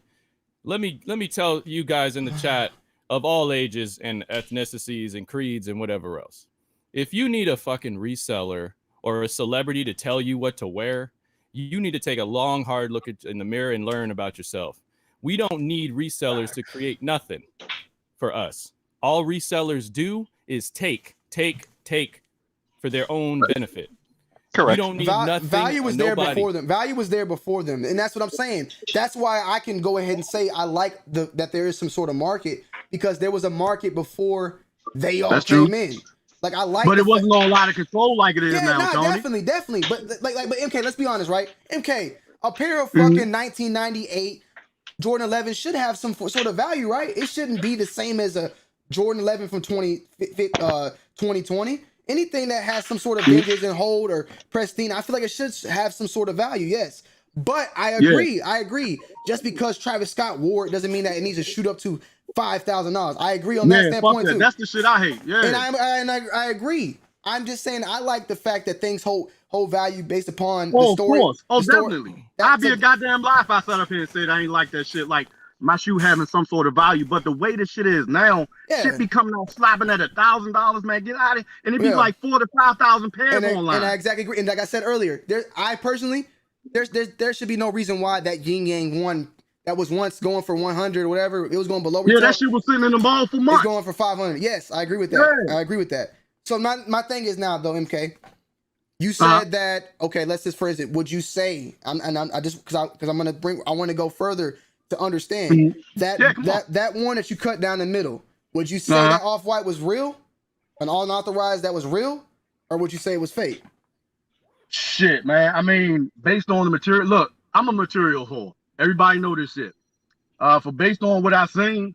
Let me tell you guys in the chat, of all ages and ethnicities and creeds and whatever else. If you need a fucking reseller or a celebrity to tell you what to wear, you need to take a long, hard look in the mirror and learn about yourself. We don't need resellers to create nothing for us. All resellers do is take for their own benefit. Correct. You don't need nothing. Value was there before them. Value was there before them, and that's what I'm saying. That's why I can go ahead and say I like that there is some sort of market, because there was a market before they all came in. Like I like, but it wasn't a lot of control like it is now, Tony. Definitely. But MK, let's be honest, right? MK, A pair of fucking 1998 Jordan 11 should have some sort of value, right? It shouldn't be the same as a Jordan 11 from 2020. Anything that has some sort of vintage and hold or pristine, I feel like it should have some sort of value, yes. But I agree. Just because Travis Scott wore it doesn't mean that it needs to shoot up to $5,000. I agree on that standpoint too. That's the shit I hate. Yeah, and I agree. I'm just saying I like the fact that things hold value based upon the story. Of course. Oh, definitely. I'd be a goddamn lie if I sat up here and said I ain't like that shit. Like my shoe having some sort of value, but the way the shit is now, shit be coming out slapping at $1,000, man. Get out of it, and it be like 4,000 to 5,000 pairs online. And I exactly agree. And like I said earlier, I personally, there should be no reason why that Yin Yang one that was once going for 100 or whatever, it was going below retail. Yeah, that shit was sitting in the mall for months. It's going for 500. Yes, I agree with that. I agree with that. So my thing is now though, MK, you said that, okay, let's just phrase it. Would you say, I want to go further to understand that one that you cut down the middle, would you say that Off-White was real? An unauthorized that was real? Or would you say it was fake? Shit, man. I mean, based on the material, look, I'm a material whore. Everybody know this shit. Based on what I seen,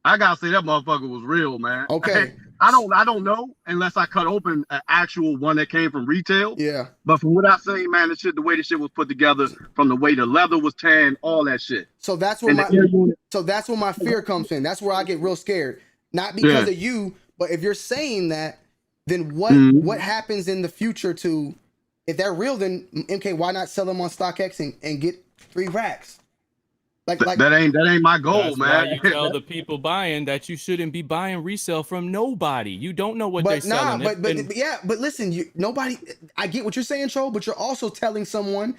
I gotta say that motherfucker was real, man. Okay. I don't know unless I cut open an actual one that came from retail. Yeah. But from what I seen, man, the way the shit was put together, from the way the leather was tanned, all that shit. So that's where my fear comes in. That's where I get real scared. Not because of you, but if you're saying that, then what happens in the future to, if they're real, then MK, why not sell them on StockX and get 3 racks? Like that ain't my goal, that's man. Why you tell the people buying that you shouldn't be buying resale from nobody. You don't know what they're selling. But listen, nobody. I get what you're saying, Tro, but you're also telling someone,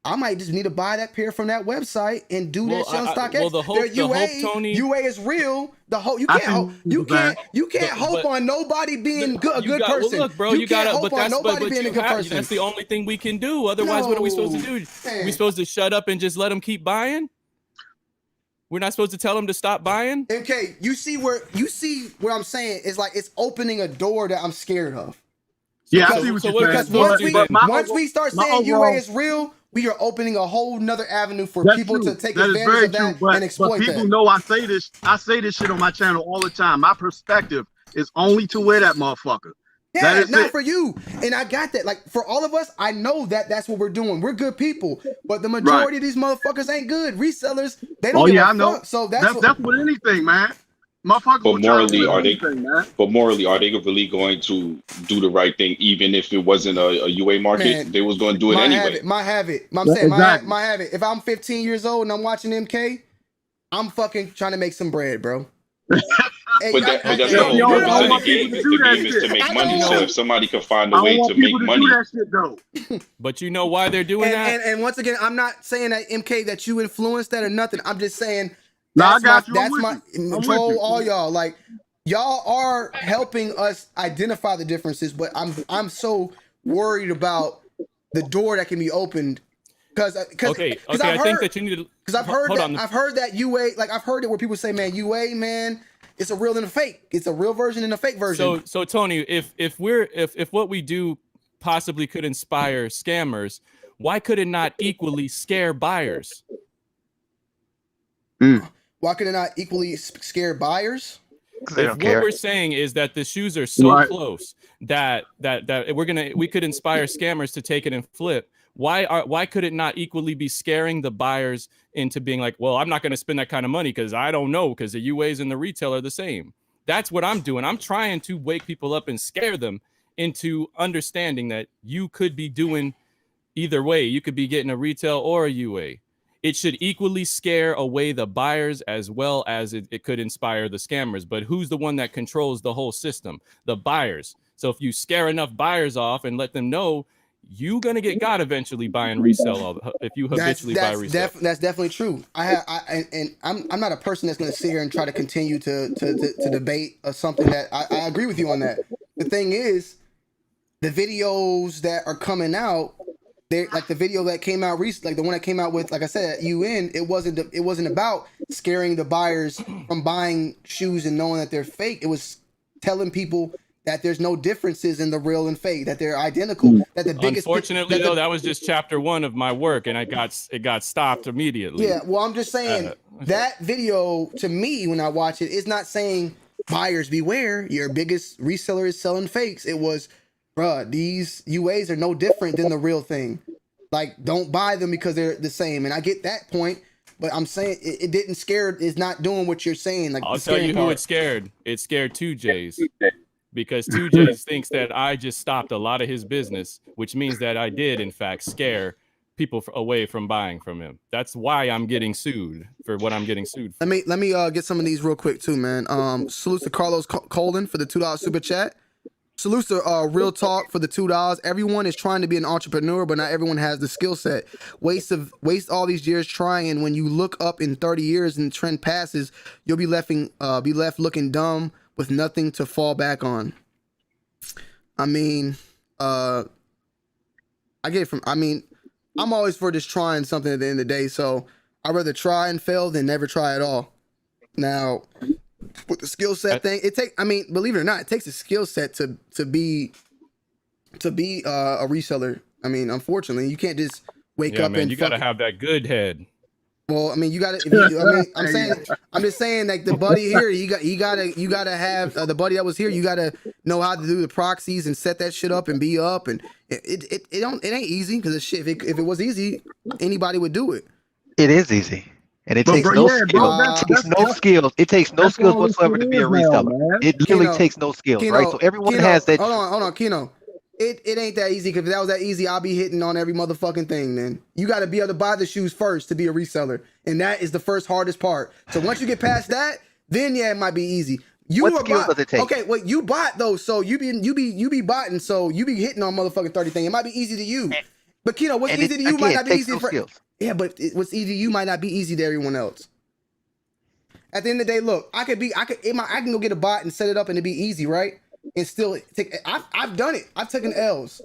I might just need to buy that pair from that website and do that shit on StockX. UA is real. The whole you can't hope on nobody being a good person. Well, look, bro, you gotta hope on nobody being a good person. That's the only thing we can do. Otherwise, what are we supposed to do? We supposed to shut up and just let them keep buying? We're not supposed to tell them to stop buying? Okay, you see what I'm saying is like it's opening a door that I'm scared of. Yeah, I see what you're saying. Because once we start saying UA is real, we are opening a whole nother avenue for people to take advantage of that and exploit that. But people know I say this shit on my channel all the time. My perspective is only to wear that motherfucker. Yeah, that is not for you. And I got that. Like, for all of us, I know that that's what we're doing. We're good people. But the majority of these motherfuckers ain't good. Resellers, they don't give a fuck. So that's with anything, man. Motherfuckers but morally, are they really going to do the right thing, even if it wasn't a UA market? Man, they was going to do it anyway. Might have it. I'm saying, might have it. If I'm 15 years old and I'm watching MK, I'm fucking trying to make some bread, bro. But that's the whole purpose of the game. The game is to make money. So if somebody can find a way to make money, but you know why they're doing that. And once again, I'm not saying that MK that you influenced that or nothing. I'm just saying that's my control. All y'all, like, y'all are helping us identify the differences, but I'm so worried about the door that can be opened. Because I think that you need to, because I've heard that UA, like I've heard it where people say, man, UA, man, it's a real and a fake. It's a real version and a fake version. So Tony, if what we do possibly could inspire scammers, why could it not equally scare buyers? Why could it not equally scare buyers? What we're saying is that the shoes are so close that we could inspire scammers to take it and flip. Why could it not equally be scaring the buyers into being like, well, I'm not going to spend that kind of money because I don't know, because the UAs and the retail are the same. That's what I'm doing. I'm trying to wake people up and scare them into understanding that you could be doing either way. You could be getting a retail or a UA. It should equally scare away the buyers as well as it could inspire the scammers. But who's the one that controls the whole system? The buyers. So if you scare enough buyers off and let them know, you're gonna get got eventually buying resale if you habitually buy resale. That's definitely true. I'm not a person that's gonna sit here and try to continue to debate something that I agree with you on that. The thing is, the videos that are coming out, they like the video that came out recently, like the one that came out with, like I said, at UN. It wasn't about scaring the buyers from buying shoes and knowing that they're fake. It was telling people that there's no differences in the real and fake, that they're identical. That the biggest. Unfortunately, though, that was just chapter 1 of my work, and it got stopped immediately. Yeah, well, I'm just saying that video to me when I watch it is not saying buyers beware. Your biggest reseller is selling fakes. It was, bruh, these UAs are no different than the real thing. Like, don't buy them because they're the same. And I get that point, but I'm saying it didn't scare. It's not doing what you're saying. Like, I'll tell you who it scared. It scared 2Js. Because 2Js thinks that I just stopped a lot of his business, which means that I did, in fact, scare people away from buying from him. That's why I'm getting sued for what I'm getting sued for. Let me get some of these real quick too, man. Salutes to Carlos Colden for the $2 super chat. Salutes to Real Talk for the $2. Everyone is trying to be an entrepreneur, but not everyone has the skill set. Waste all these years trying, and when you look up in 30 years and the trend passes, you'll be left looking dumb with nothing to fall back on. I mean, I get it from. I mean, I'm always for just trying something at the end of the day. So I'd rather try and fail than never try at all. Now, with the skill set thing, I mean, believe it or not, it takes a skill set to be a reseller. I mean, unfortunately, you can't just wake up and you got to have that good head. Well, I mean, you got to. I'm just saying, like the buddy here, you got to have the buddy that was here. You got to know how to do the proxies and set that shit up and be up. And it ain't easy because shit. If it was easy, anybody would do it. It is easy, and it takes no skills. It takes no skills whatsoever to be a reseller. It literally takes no skills, right? So everyone has that. Hold on, Kino. It ain't that easy, because if that was that easy, I'll be hitting on every motherfucking thing, man. You got to be able to buy the shoes first to be a reseller. And that is the first hardest part. So once you get past that, then yeah, it might be easy. What skills does it take? Okay, well, you bought those, so you be botting, so you be hitting on motherfucking 30 thing. It might be easy to you. But Kino, what's easy to you might not be easy for skills. Yeah, but what's easy to you might not be easy to everyone else. At the end of the day, look, I can go get a bot and set it up and it'd be easy, right? And still take. I've done it. I've taken L's.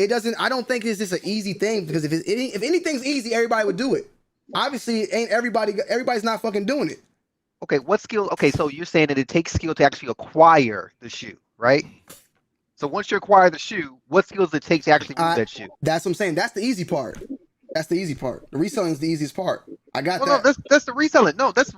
It doesn't. I don't think it's just an easy thing, because if anything's easy, everybody would do it. Obviously, ain't everybody. Everybody's not fucking doing it. Okay, what skill? Okay, so you're saying that it takes skill to actually acquire the shoe, right? So once you acquire the shoe, what skills does it take to actually use that shoe? That's what I'm saying. That's the easy part. That's the easy part. The reselling is the easiest part. I got that. No, that's the reselling. No, that's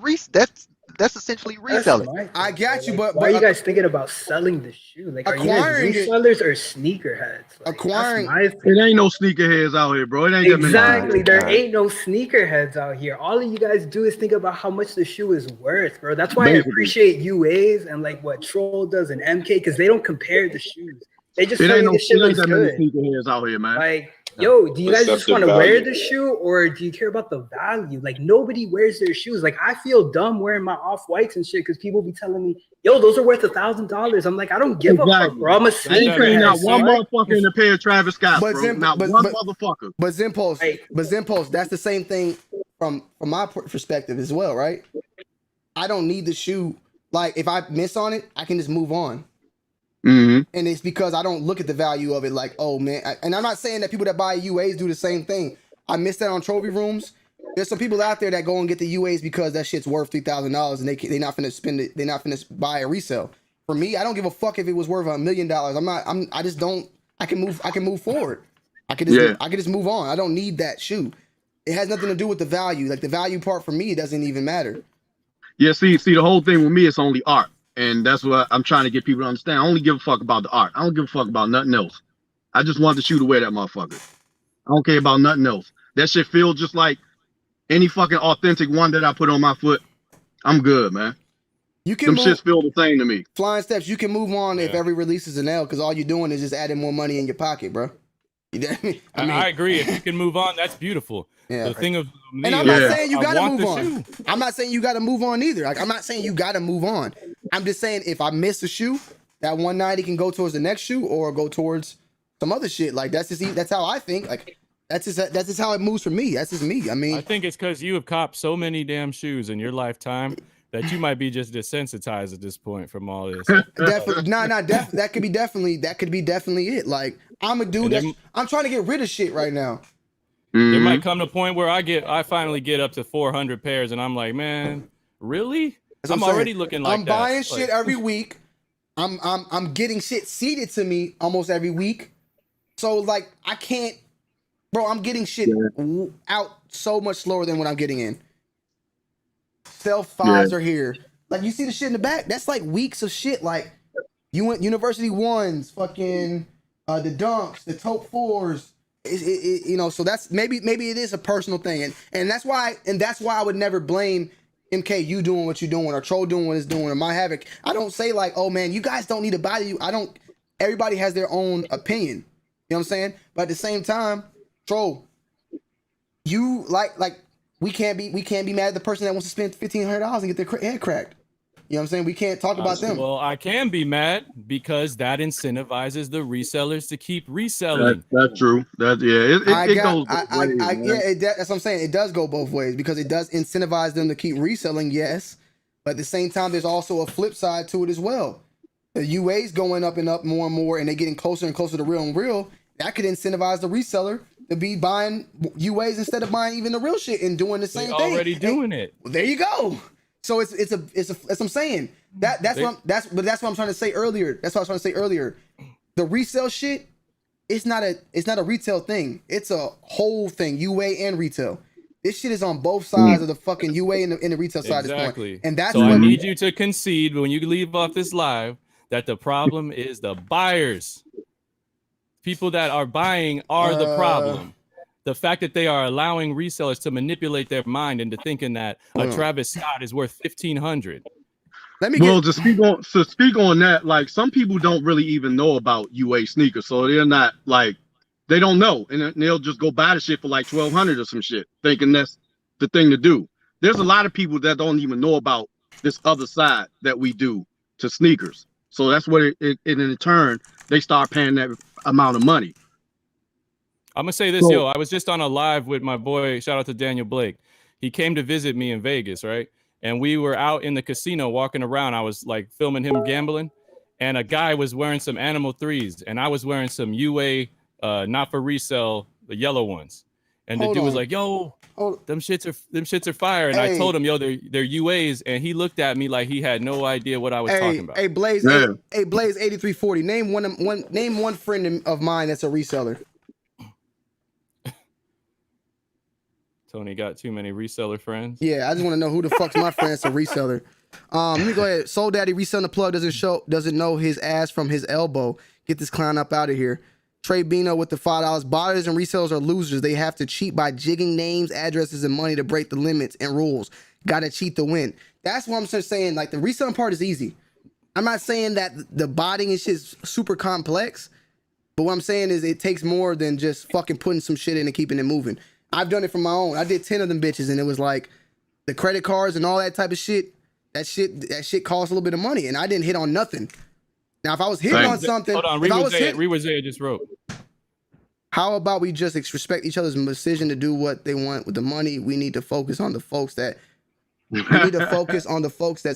essentially reselling. I got you, but why are you guys thinking about selling the shoe? Like, are you guys resellers or sneakerheads? Like, acquiring it ain't no sneakerheads out here, bro. It ain't exactly. There ain't no sneakerheads out here. All of you guys do is think about how much the shoe is worth, bro. That's why I appreciate UAs and like what Troll does and MK, because they don't compare the shoes. They just tell you the shit looks good. Sneakerheads out here, man. Like, yo, do you guys just want to wear the shoe, or do you care about the value? Like, nobody wears their shoes. Like, I feel dumb wearing my off-whites and shit because people be telling me, yo, those are worth $1,000. I'm like, I don't give a fuck, bro. I'm a sneaker. Not one motherfucker in a pair of Travis Scott, bro. Not one motherfucker. But Zimpulse, that's the same thing from my perspective as well, right? I don't need the shoe. Like, if I miss on it, I can just move on. Mm-hmm. And it's because I don't look at the value of it like, oh man. And I'm not saying that people that buy UAs do the same thing. I missed that on trophy rooms. There's some people out there that go and get the UAs because that shit's worth $3,000 and they not finna spend it. They're not finna buy a resale. For me, I don't give a fuck if it was worth $1 million. I just don't. I can move forward. I can just move on. I don't need that shoe. It has nothing to do with the value. Like, the value part for me, it doesn't even matter. Yeah, see, the whole thing with me, it's only art. And that's what I'm trying to get people to understand. I only give a fuck about the art. I don't give a fuck about nothing else. I just want the shoe to wear that motherfucker. I don't care about nothing else. That shit feels just like any fucking authentic one that I put on my foot. I'm good, man. Them shits feel the same to me. Flying Steps, you can move on if every release is an L, because all you're doing is just adding more money in your pocket, bro. You know what I mean? I agree. If you can move on, that's beautiful. Yeah. The thing of me, and I'm not saying you gotta move on. I'm not saying you gotta move on either. Like, I'm not saying you gotta move on. I'm just saying, if I miss a shoe, that 190 can go towards the next shoe or go towards some other shit. Like, that's how I think. Like, that's just how it moves for me. That's just me. I mean, I think it's because you have copped so many damn shoes in your lifetime that you might be just desensitized at this point from all this. Definitely, that could be definitely it. Like, I'm a dude I'm trying to get rid of shit right now. There might come to a point where I finally get up to 400 pairs, and I'm like, man, really? I'm already looking like I'm buying shit every week. I'm getting shit seeded to me almost every week. So like I can't, bro. I'm getting shit out so much slower than what I'm getting in. Self fives are here. Like you see the shit in the back. That's like weeks of shit. Like you went University ones, fucking the dunks, the Tote fours. You know, so that's maybe it is a personal thing, and that's why I would never blame MK you doing what you're doing or Troll doing what it's doing or My Havoc. I don't say like, oh man, you guys don't need to buy you. I don't. Everybody has their own opinion. You know what I'm saying? But at the same time, Troll, you like we can't be mad at the person that wants to spend $1,500 and get their head cracked. You know what I'm saying? We can't talk about them. Well, I can be mad because that incentivizes the resellers to keep reselling. That's true. It goes both ways. That's what I'm saying. It does go both ways because it does incentivize them to keep reselling, yes. But at the same time, there's also a flip side to it as well. The UA's going up and up more and more, and they're getting closer and closer to real and real. That could incentivize the reseller to be buying UAs instead of buying even the real shit and doing the same thing. Already doing it. Well, there you go. So it's what I'm saying. That's what I'm trying to say earlier. That's what I was trying to say earlier. The resale shit, it's not a retail thing. It's a whole thing, UA and retail. This shit is on both sides of the fucking UA and the retail side. Exactly. And that's so what I need you to concede when you leave off this live that the problem is the buyers. People that are buying are the problem. The fact that they are allowing resellers to manipulate their mind into thinking that a Travis Scott is worth $1,500. To speak on that, like some people don't really even know about UA sneakers, so they're not like they don't know, and they'll just go buy the shit for like $1,200 or some shit, thinking that's the thing to do. There's a lot of people that don't even know about this other side that we do to sneakers. So that's what it in turn they start paying that amount of money. I'm gonna say this, yo. I was just on a live with my boy. Shout out to Daniel Blake. He came to visit me in Vegas, right? And we were out in the casino walking around. I was like filming him gambling, and a guy was wearing some Animal 3s, and I was wearing some UA, not for resale, the yellow ones. And the dude was like, "Yo, them shits are fire." And I told him, "Yo, they're UAs," and he looked at me like he had no idea what I was talking about. Hey, Blaze, Blaze 8340. Name one friend of mine that's a reseller. Tony got too many reseller friends. Yeah, I just want to know who the fuck's my friend's a reseller. Let me go ahead. Soul Daddy reselling the plug doesn't know his ass from his elbow. Get this clown up out of here. Trey Bino with the $5. Buyers and resellers are losers. They have to cheat by jigging names, addresses, and money to break the limits and rules. Gotta cheat to win. That's what I'm just saying. Like the reselling part is easy. I'm not saying that the botting is just super complex, but what I'm saying is it takes more than just fucking putting some shit in and keeping it moving. I've done it for my own. I did 10 of them bitches, and it was like the credit cards and all that type of shit. That shit costs a little bit of money, and I didn't hit on nothing. Now, if I was hitting on something, hold on, Rewazaya just wrote. How about we just respect each other's decision to do what they want with the money? We need to focus on the folks that's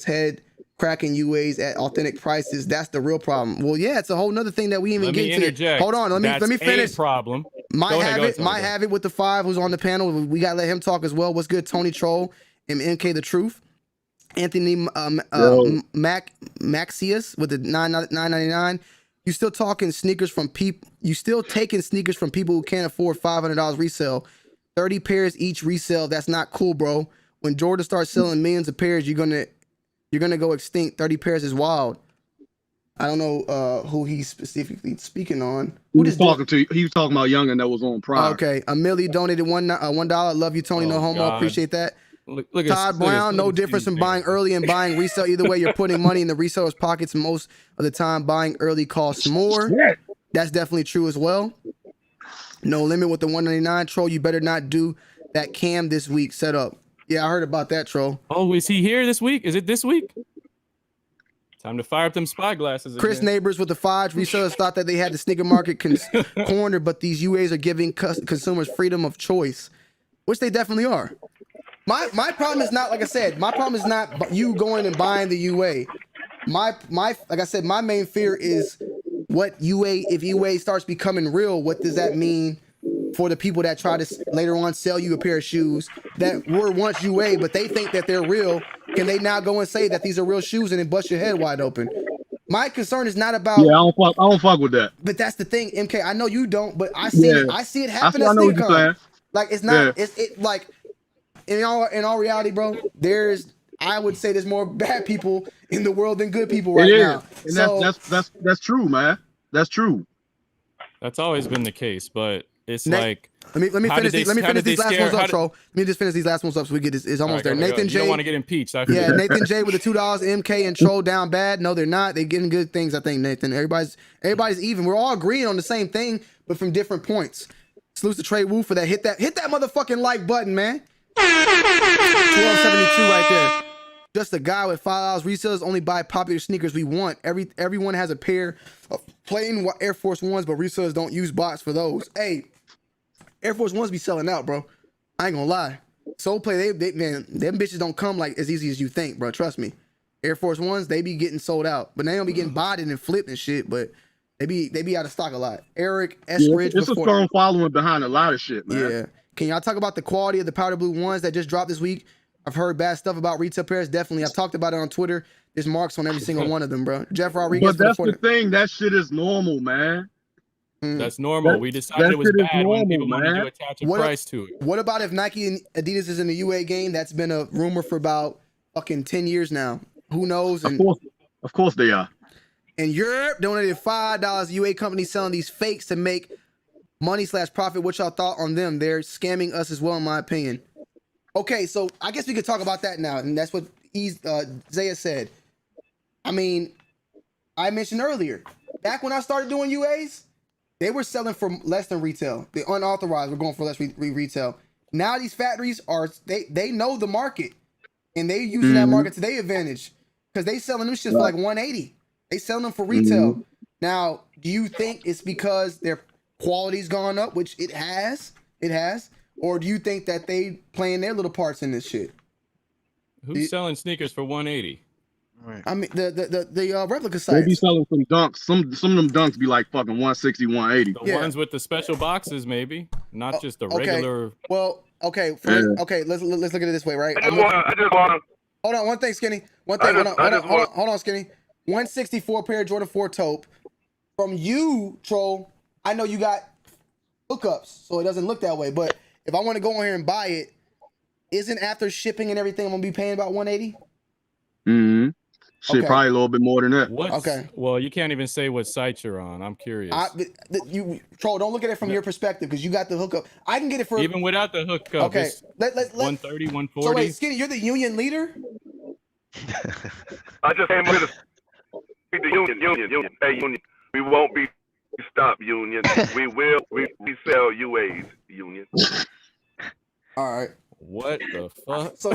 head cracking UAs at authentic prices. That's the real problem. Well, yeah, it's a whole nother thing that we even get into. Hold on, let me finish. Problem. Might have it with the 5 who's on the panel. We gotta let him talk as well. What's good, Tony Troll and MK the Truth, Anthony Maxius with the $9.99. You still talking sneakers from people? You still taking sneakers from people who can't afford $500 resale? 30 pairs each resale. That's not cool, bro. When Jordan starts selling millions of pairs, you're gonna go extinct. 30 pairs is wild. I don't know who he's specifically speaking on. He was talking about Youngin that was on Prime. Okay, Amelie donated $1. Love you, Tony. No homo. Appreciate that. Look Todd Brown, no difference from buying early and buying resale. Either way, you're putting money in the reseller's pockets. Most of the time, buying early costs more. That's definitely true as well. No limit with the $199. Troll, you better not do that cam this week setup. Yeah, I heard about that, Troll. Oh, is he here this week? Is it this week? Time to fire up them spy glasses again. Chris Neighbors with the 5. Resellers thought that they had the sneaker market cornered, but these UAs are giving consumers freedom of choice, which they definitely are. My problem is not, like I said, my problem is not you going and buying the UA. Like I said, my main fear is if UA starts becoming real, what does that mean for the people that try to later on sell you a pair of shoes that were once UA, but they think that they're real? Can they now go and say that these are real shoes and then bust your head wide open? My concern is not about. Yeah, I don't fuck with that. But that's the thing, MK. I know you don't, but I see it happen at I know what you're saying. SneakerCon. Like it's not. It like in all reality, bro. I would say there's more bad people in the world than good people right now. And so that's true, man. That's true. That's always been the case, but it's like. Let me finish these last ones up, Troll. Let me just finish these last ones up so we get this. It's almost there. Nathan J. You don't want to get impeached. Yeah, Nathan J. with the $2. MK and Troll down bad. No, they're not. They're getting good things. I think Nathan. Everybody's even. We're all agreeing on the same thing, but from different points. Salutes to Trey Wu for that. Hit that motherfucking like button, man. 1272 right there. Just a guy with $5. Resellers only buy popular sneakers we want. Everyone has a pair of plain Air Force Ones, but resellers don't use bots for those. Hey, Air Force Ones be selling out, bro. I ain't gonna lie. Soul Play, they man, them bitches don't come like as easy as you think, bro. Trust me. Air Force Ones, they be getting sold out, but they don't be getting botted and flipped and shit. But they be out of stock a lot. Eric Eskridge, it's a strong following behind a lot of shit, man. Yeah. Can y'all talk about the quality of the powder blue ones that just dropped this week? I've heard bad stuff about retail pairs. Definitely, I've talked about it on Twitter. There's marks on every single one of them, bro. Jeff Rodriguez. But that's the thing. That shit is normal, man. That's normal. We decided it was bad when people wanted to attach a price to it. What about if Nike and Adidas is in the UA game? That's been a rumor for about fucking 10 years now. Who knows? And of course they are. And Europe donated $5. UA companies selling these fakes to make money/profit. What y'all thought on them? They're scamming us as well, in my opinion. Okay, so I guess we could talk about that now, and that's what Zaya said. I mean, I mentioned earlier, back when I started doing UAs, they were selling for less than retail. The unauthorized were going for less retail. Now these factories they know the market, and they using that market to their advantage because they selling them shit for like 180. They selling them for retail. Now, do you think it's because their quality's gone up, which it has, or do you think that they playing their little parts in this shit? Who's selling sneakers for 180? Right. I mean, the replica sites. They be selling some dunks. Some of them dunks be like fucking 160, 180. The ones with the special boxes, maybe, not just the regular. Well, okay, okay. Let's look at it this way, right? I just wanna. Hold on, one thing, Skinny. Hold on, Skinny. 164 pair of Jordan 4 taupe. From you, Troll, I know you got hookups, so it doesn't look that way. But if I want to go on here and buy it, isn't after shipping and everything I'm gonna be paying about 180? Shit, probably a little bit more than that. Okay. Well, you can't even say what site you're on. I'm curious. You Troll, don't look at it from your perspective because you got the hookup. I can get it for even without the hookup. Okay. Let's 130, 140. So wait, Skinny, you're the union leader? I just came with the union. Hey, union. We won't be stopped, union. We sell UAs, union. All right. What the fuck? So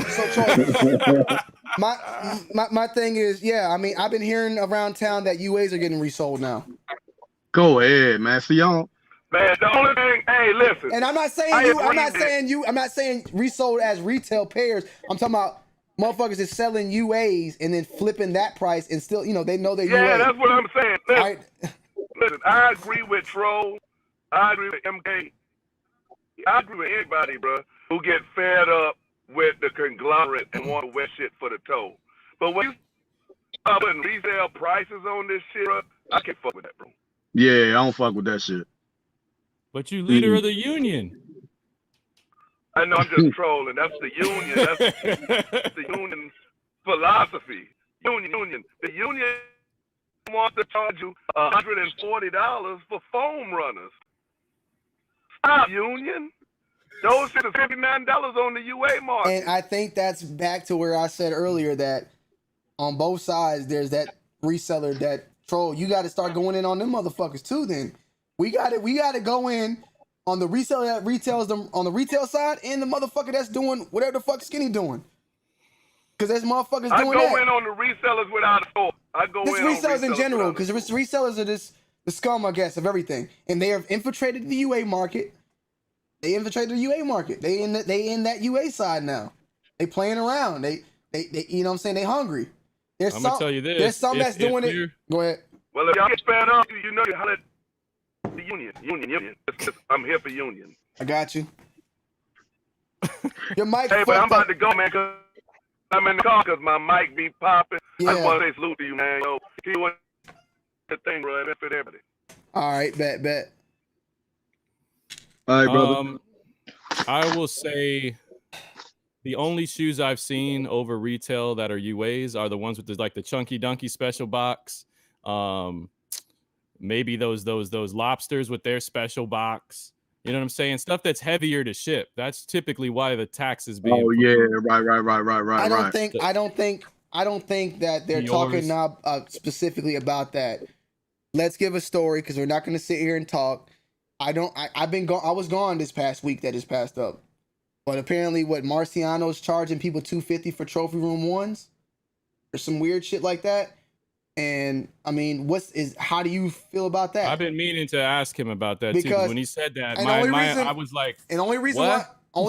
my thing is, yeah, I mean, I've been hearing around town that UAs are getting resold now. Go ahead, man. See y'all. Man, the only thing, hey, listen. And I'm not saying I'm not saying resold as retail pairs. I'm talking about motherfuckers is selling UAs and then flipping that price and still, they know they're UA. Yeah, that's what I'm saying. Listen, I agree with Troll. I agree with MK. I agree with anybody, bro, who get fed up with the conglomerate and want to wear shit for the toe. But when you start putting resale prices on this shit, bro, I can't fuck with that, bro. Yeah, I don't fuck with that shit. But you leader of the union. I know, I'm just trolling. That's the union. That's the union philosophy. Union. The union wants to charge you $140 for foam runners. Stop, union. Those shit is $59 on the UA market. And I think that's back to where I said earlier that on both sides there's that reseller, that Troll. You got to start going in on them motherfuckers too. Then we got to go in on the reseller that retails them on the retail side and the motherfucker that's doing whatever the fuck Skinny doing. Because there's motherfuckers doing that. I go in on the resellers without a store. I go this in resellers on in general, because resellers are the scum, I guess, of everything, and they have infiltrated the UA market. They infiltrated the UA market. They in that UA side now. They playing around. They you know what I'm saying? They hungry. I'm gonna tell you this. There's some that's doing it. Go ahead. Well, if y'all get fed up, you know you holler at the union. I'm here for union. I got you. Your mic. Hey, but I'm about to go, man. I'm in the car because my mic be popping. Yeah. I just want to say salute to you, man. Yo, the thing, bro. It fit everybody. All right, bet. All right, brother. I will say the only shoes I've seen over retail that are UAs are the ones with the chunky dunky special box. Maybe those lobsters with their special box. You know what I'm saying? Stuff that's heavier to ship. That's typically why the tax is being. Oh yeah, right. I don't think that they're talking now specifically about that. Let's give a story because we're not going to sit here and talk. I've been gone. I was gone this past week that is passed up, but apparently, what Marciano's charging people $250 for trophy room ones, or some weird shit like that. And I mean, how do you feel about that? I've been meaning to ask him about that too. When he said that, I was like, and the only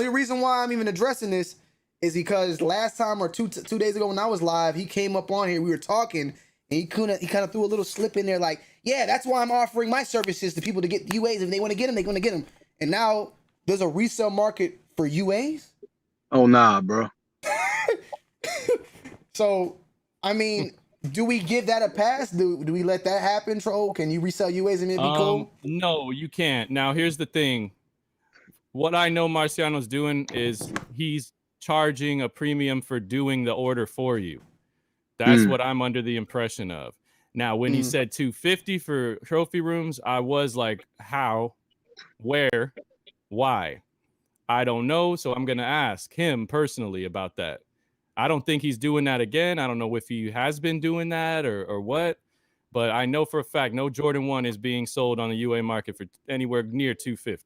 reason why I'm even addressing this is because last time or two days ago when I was live, he came up on here. We were talking, and he kind of threw a little slip in there, like, yeah, that's why I'm offering my services to people to get UAs. If they want to get them, they're going to get them. And now there's a resale market for UAs. Oh nah, bro. So, I mean. Do we give that a pass? Do we let that happen, Troll? Can you resell UAs and it be cool? No, you can't. Now, here's the thing. What I know Marciano's doing is he's charging a premium for doing the order for you. That's what I'm under the impression of. Now, when he said $250 for trophy rooms, I was like, how? Where? Why? I don't know, so I'm going to ask him personally about that. I don't think he's doing that again. I don't know if he has been doing that or what, but I know for a fact no Jordan 1 is being sold on the UA market for anywhere near $250.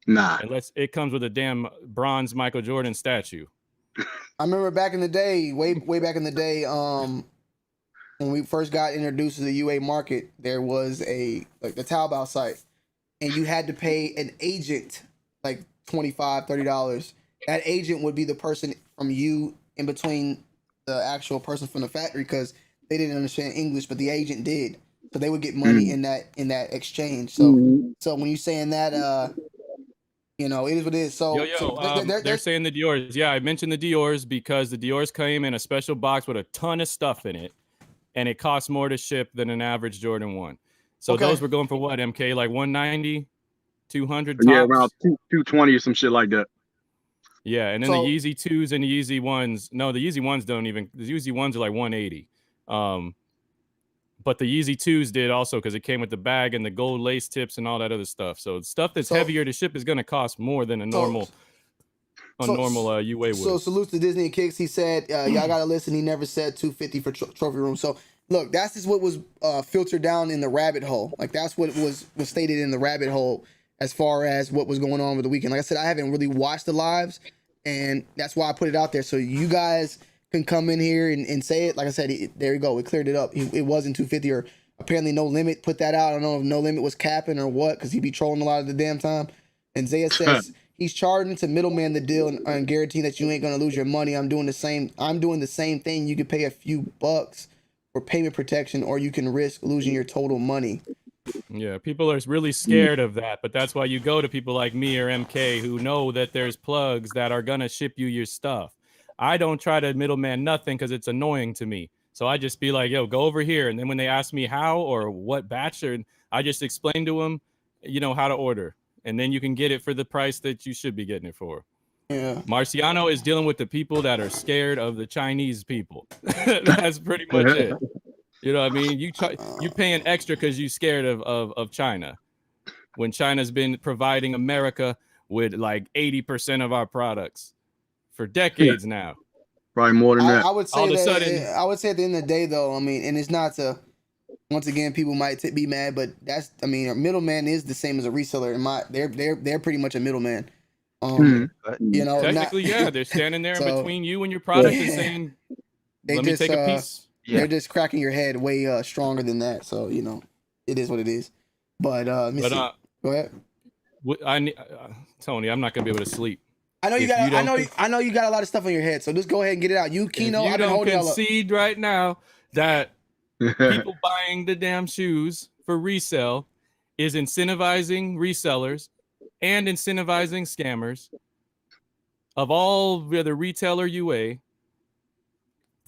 Nah. Unless it comes with a damn bronze Michael Jordan statue. I remember back in the day, way back in the day, when we first got introduced to the UA market, there was the Taobao site, and you had to pay an agent like $25, $30. That agent would be the person from you in between the actual person from the factory, because they didn't understand English, but the agent did, so they would get money in that exchange. So when you're saying that, it is what it is. So, they're saying the Dior's. Yeah, I mentioned the Dior's because the Dior's came in a special box with a ton of stuff in it, and it costs more to ship than an average Jordan 1. So those were going for what, MK? Like 190, 200 tops? Yeah, around 220 or some shit like that. Yeah, and then the Yeezy 2s and the Yeezy 1s. No, the Yeezy 1s don't even. The Yeezy 1s are like 180. But the Yeezy 2s did also, because it came with the bag and the gold lace tips and all that other stuff. So stuff that's heavier to ship is going to cost more than a normal UA would. So salute to Disney and Kicks. He said, y'all got to listen. He never said $250 for trophy room. So look, that's just what was filtered down in the rabbit hole. Like that's what was stated in the rabbit hole as far as what was going on with the weekend. Like I said, I haven't really watched the lives, and that's why I put it out there. So you guys can come in here and say it. Like I said, there you go. We cleared it up. It wasn't 250, or apparently No Limit put that out. I don't know if No Limit was capping or what, because he be trolling a lot of the damn time. And Zaya says he's charging to middleman the deal and guaranteeing that you ain't gonna lose your money. I'm doing the same thing. You can pay a few bucks for payment protection, or you can risk losing your total money. Yeah, people are really scared of that, but that's why you go to people like me or MK who know that there's plugs that are gonna ship you your stuff. I don't try to middleman nothing because it's annoying to me. So I just be like, yo, go over here. And then when they ask me how or what batch, I just explain to them, how to order. And then you can get it for the price that you should be getting it for. Yeah. Marciano is dealing with the people that are scared of the Chinese people. That's pretty much it. You know what I mean? You paying extra because you scared of China, when China's been providing America with like 80% of our products for decades now. Probably more than that. I would say at the end of the day, though, I mean, and it's not to, once again, people might be mad, but a middleman is the same as a reseller. They're pretty much a middleman. Technically, they're standing there in between you and your product and saying, "Let me take a piece." They're just cracking your head way stronger than that. So it is what it is. But let me see. Go ahead. Tony, I'm not gonna be able to sleep. I know you got. I know you got a lot of stuff on your head. So just go ahead and get it out. You, Kino, I've been holding y'all up. Concede right now that people buying the damn shoes for resale is incentivizing resellers and incentivizing scammers of all, whether retail or UA.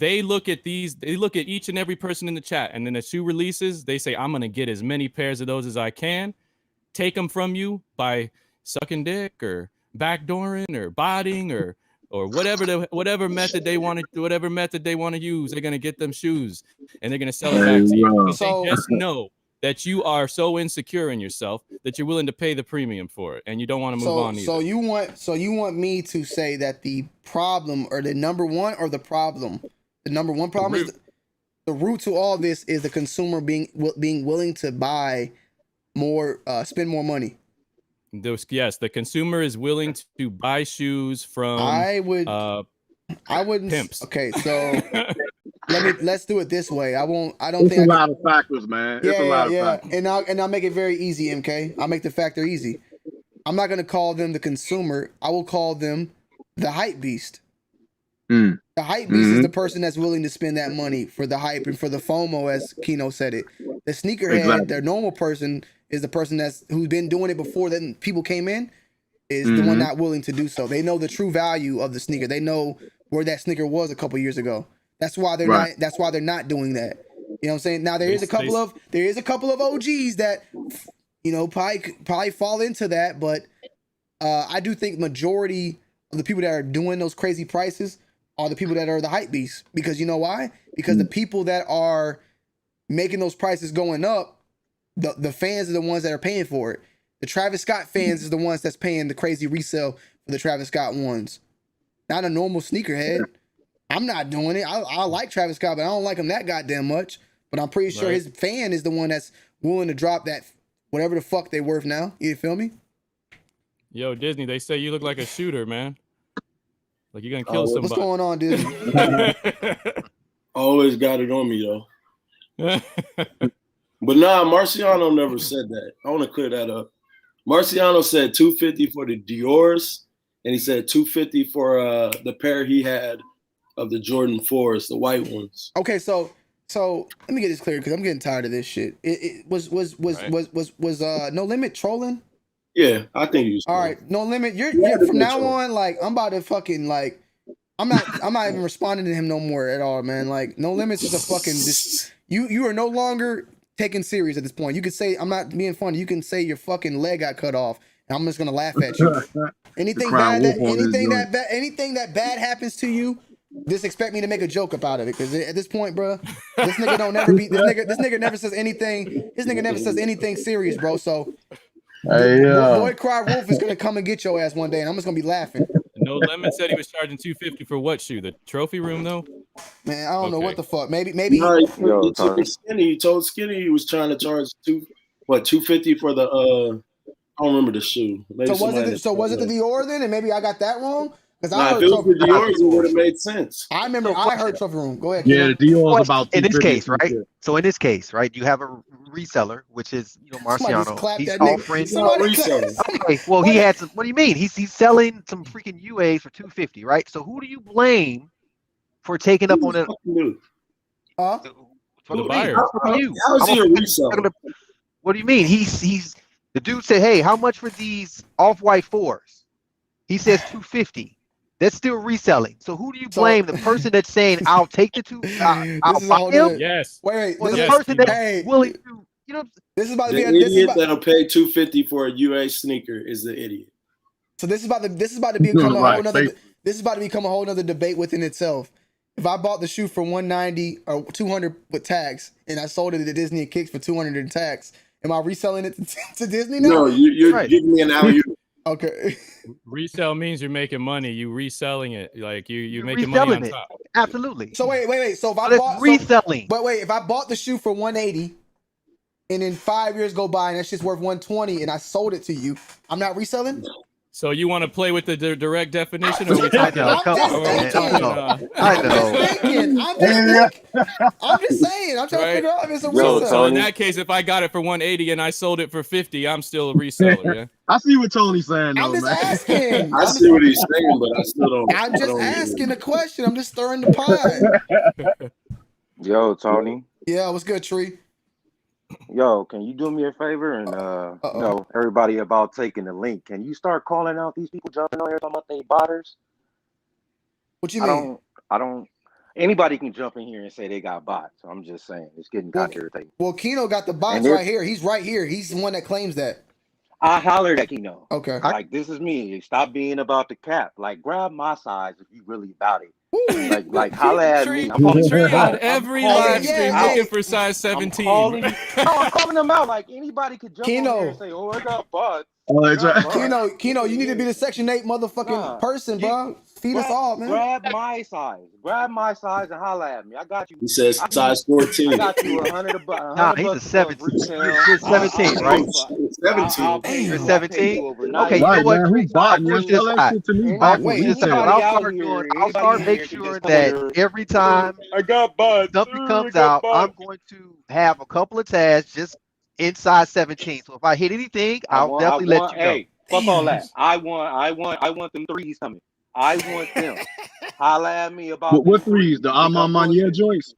they look at each and every person in the chat, and then as shoe releases, they say, I'm going to get as many pairs of those as I can, take them from you by sucking dick or backdooring or botting or whatever method they want to use. They're going to get them shoes and they're going to sell it back to you. But they just know that you are so insecure in yourself that you're willing to pay the premium for it, and you don't want to move on either. So you want me to say that the problem, or the number one, or the problem, the number one problem is the root to all this is the consumer being willing to buy more, spend more money. Yes, the consumer is willing to buy shoes from I wouldn't pimps. Okay, so let's do it this way. It's a lot of factors, man. It's a lot of factors. And I'll make it very easy, MK. I'll make the factor easy. I'm not gonna call them the consumer. I will call them the hype beast. The hype beast is the person that's willing to spend that money for the hype and for the FOMO, as Kino said it. The sneakerhead, the normal person, is the person who's been doing it before then people came in, is the one not willing to do so. They know the true value of the sneaker. They know where that sneaker was a couple years ago. That's why they're not. That's why they're not doing that. You know what I'm saying? Now there is a couple of OGs that, you know, probably fall into that, but I do think majority of the people that are doing those crazy prices are the people that are the hype beasts. Because you know why? Because the people that are making those prices going up, the fans are the ones that are paying for it. The Travis Scott fans is the ones that's paying the crazy resale for the Travis Scott ones. Not a normal sneakerhead. I'm not doing it. I like Travis Scott, but I don't like him that goddamn much. But I'm pretty sure his fan is the one that's willing to drop that whatever the fuck they worth now. You feel me? Yo, Disney, they say you look like a shooter, man. Like you're gonna kill somebody. What's going on, Disney? Always got it on me though. But nah, Marciano never said that. I want to clear that up. Marciano said $250 for the Dior's, and he said $250 for the pair he had of the Jordan 4s, the white ones. Okay, so let me get this clear because I'm getting tired of this shit. It was No Limit trolling? Yeah, I think he was. All right, No Limit. You're from now on, like, I'm about to fucking, like, I'm not even responding to him no more at all, man. Like, No Limits is a fucking you are no longer taken serious at this point. You could say, I'm not being funny, you can say your fucking leg got cut off, and I'm just gonna laugh at you. Anything that bad happens to you, just expect me to make a joke about it, because at this point, bro, this nigga don't never be this nigga never says anything. This nigga never says anything serious, bro. So Boy Cry Wolf is gonna come and get your ass one day, and I'm just gonna be laughing. No Limit said he was charging $250 for what shoe? The trophy room though? Man, I don't know what the fuck. Maybe. No, he told Skinny he was trying to charge $250 for the I don't remember the shoe. Maybe was it the Dior then? And maybe I got that wrong? Because I heard if it was the Dior, it would have made sense. I remember I heard trophy room. Go ahead. Yeah, the Dior is about in this case, right? So in this case, right, you have a reseller, which is Marciano. He's offering. Okay, well, he had some. What do you mean? He's selling some freaking UAs for $250, right? So who do you blame for taking up on it? For the buyer. How is he a reseller? What do you mean? He's the dude said, "Hey, how much for these off-white 4s?" He says $250. That's still reselling. So who do you blame? The person that's saying, "I'll take the I'll buy him." Yes. Wait. Or the person that's willing to, you know, this is about to the be idiot that'll pay $250 for a UA sneaker is the idiot. So this is about to become a whole nother. This is about to become a whole nother debate within itself. If I bought the shoe for $190 or $200 with tax, and I sold it to Disney and Kicks for $200 in tax, am I reselling it to Disney now? No, you're giving me an alley. Okay. Resell means you're making money. You reselling it, like you're making money on top. Absolutely. So wait. So if I bought reselling, but wait, if I bought the shoe for $180, and then 5 years go by and that shit's worth $120, and I sold it to you, I'm not reselling. So you want to play with the direct definition? Or I know. I'm just saying. I'm trying to figure out if it's a resale. So in that case, if I got it for $180 and I sold it for $50, I'm still a reseller. Yeah. I see what Tony's saying. I'm just asking. I see what he's saying, but I still don't. I'm just asking the question. I'm just stirring the pot. Yo, Tony. Yeah, what's good, Tree? Yo, can you do me a favor and everybody about taking the link? Can you start calling out these people jumping on here talking about they botters? What you mean? I don't Anybody can jump in here and say they got bots. So I'm just saying, it's getting kind of irritating. Well, Keno got the bots right here. He's right here. He's the one that claims that. I hollered at Keno. Okay. Like, this is me. Stop being about the cap. Like, grab my size if you really about it. Like holla at me. I'm calling Tree you on out. every live stream looking for size 17. I'm calling them out. Like, anybody could jump on here and say, oh, I got bots. Keno, you need to be the Section 8 motherfucking person, bro. Feed us all, man. Grab my size. Grab my size and holla at me. I got you. He says size 14. I got you 100 bucks. Nah, he's a 17. He's 17, right? 17. You're 17? Okay, you Right, know what? man, who's botting? Man, tell that shit to me. I'll start make sure that every time something comes out, I'm going to have a couple of tags just inside 17. So if I hit anything, I'll definitely let you know. Hey, fuck all that. I want them threes coming. I want them. Holla at me about what threes? The Armand Manier joints?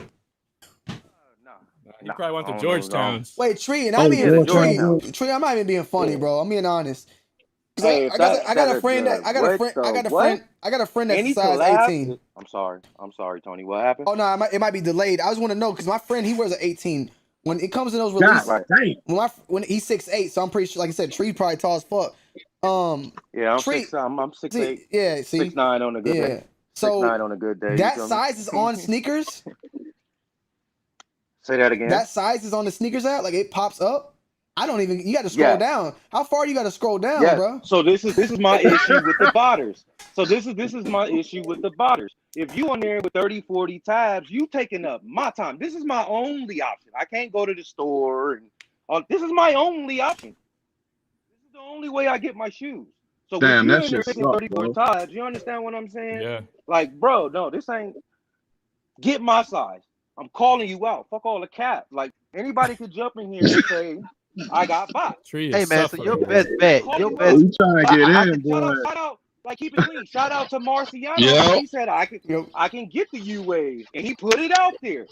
You probably want the Georgetowns. Wait, Tree, and I mean, Tree, I'm not even being funny, bro. I'm being honest. Hey, I got a friend that's size 18. I'm sorry, Tony. What happened? Oh no, it might be delayed. I just want to know because my friend he wears an 18. When it comes to those releases, when he's 6'8", so I'm pretty sure, like I said, Tree probably tall as fuck. Yeah, I'm 6'8". Yeah, see, 6'9" on a good day. So 6'9" on a good day. That size is on sneakers. Say that again. That size is on the sneakers app. Like it pops up. I don't even. You got to scroll down. How far you got to scroll down, bro? So this is my issue with the botters. So this is my issue with the botters. If you on there with 30, 40 tabs, you taking up my time. This is my only option. I can't go to the store and this is my only option. This is the only way I get my shoes. So damn, when that you're shit in there sucks, 34 bro. tabs, you understand what I'm saying? Yeah. Like, bro, no, this ain't. Get my size. I'm calling you out. Fuck all the cap. Like anybody could jump in here and say, I got bots. Hey man, so your best bet, your best. You trying to get in, boy? Shout out, like keep it clean. Shout out to Marciano. Yeah. He said I can get the UAs, and he put it out there.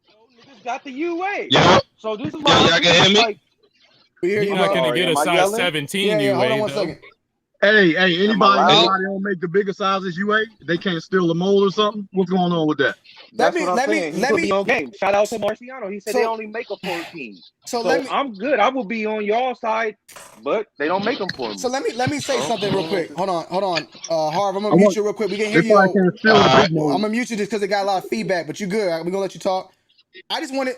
So niggas got the UA. Yeah. So this is why y'all can hear me? Like, You're not gonna get a size 17 UA. Hold on 1 second. Hey, anybody don't make the bigger sizes UA? They can't steal a mold or something? What's going on with that? Let me be on game. Shout out to Marciano. He said they only make a 14. So I'm good. I will be on y'all side, but they don't make them for me. So let me say something real quick. Hold on. Harv, I'm gonna mute you real quick. We can hear you. I'm gonna mute you just because it got a lot of feedback, but you good. We're gonna let you talk. I just wanted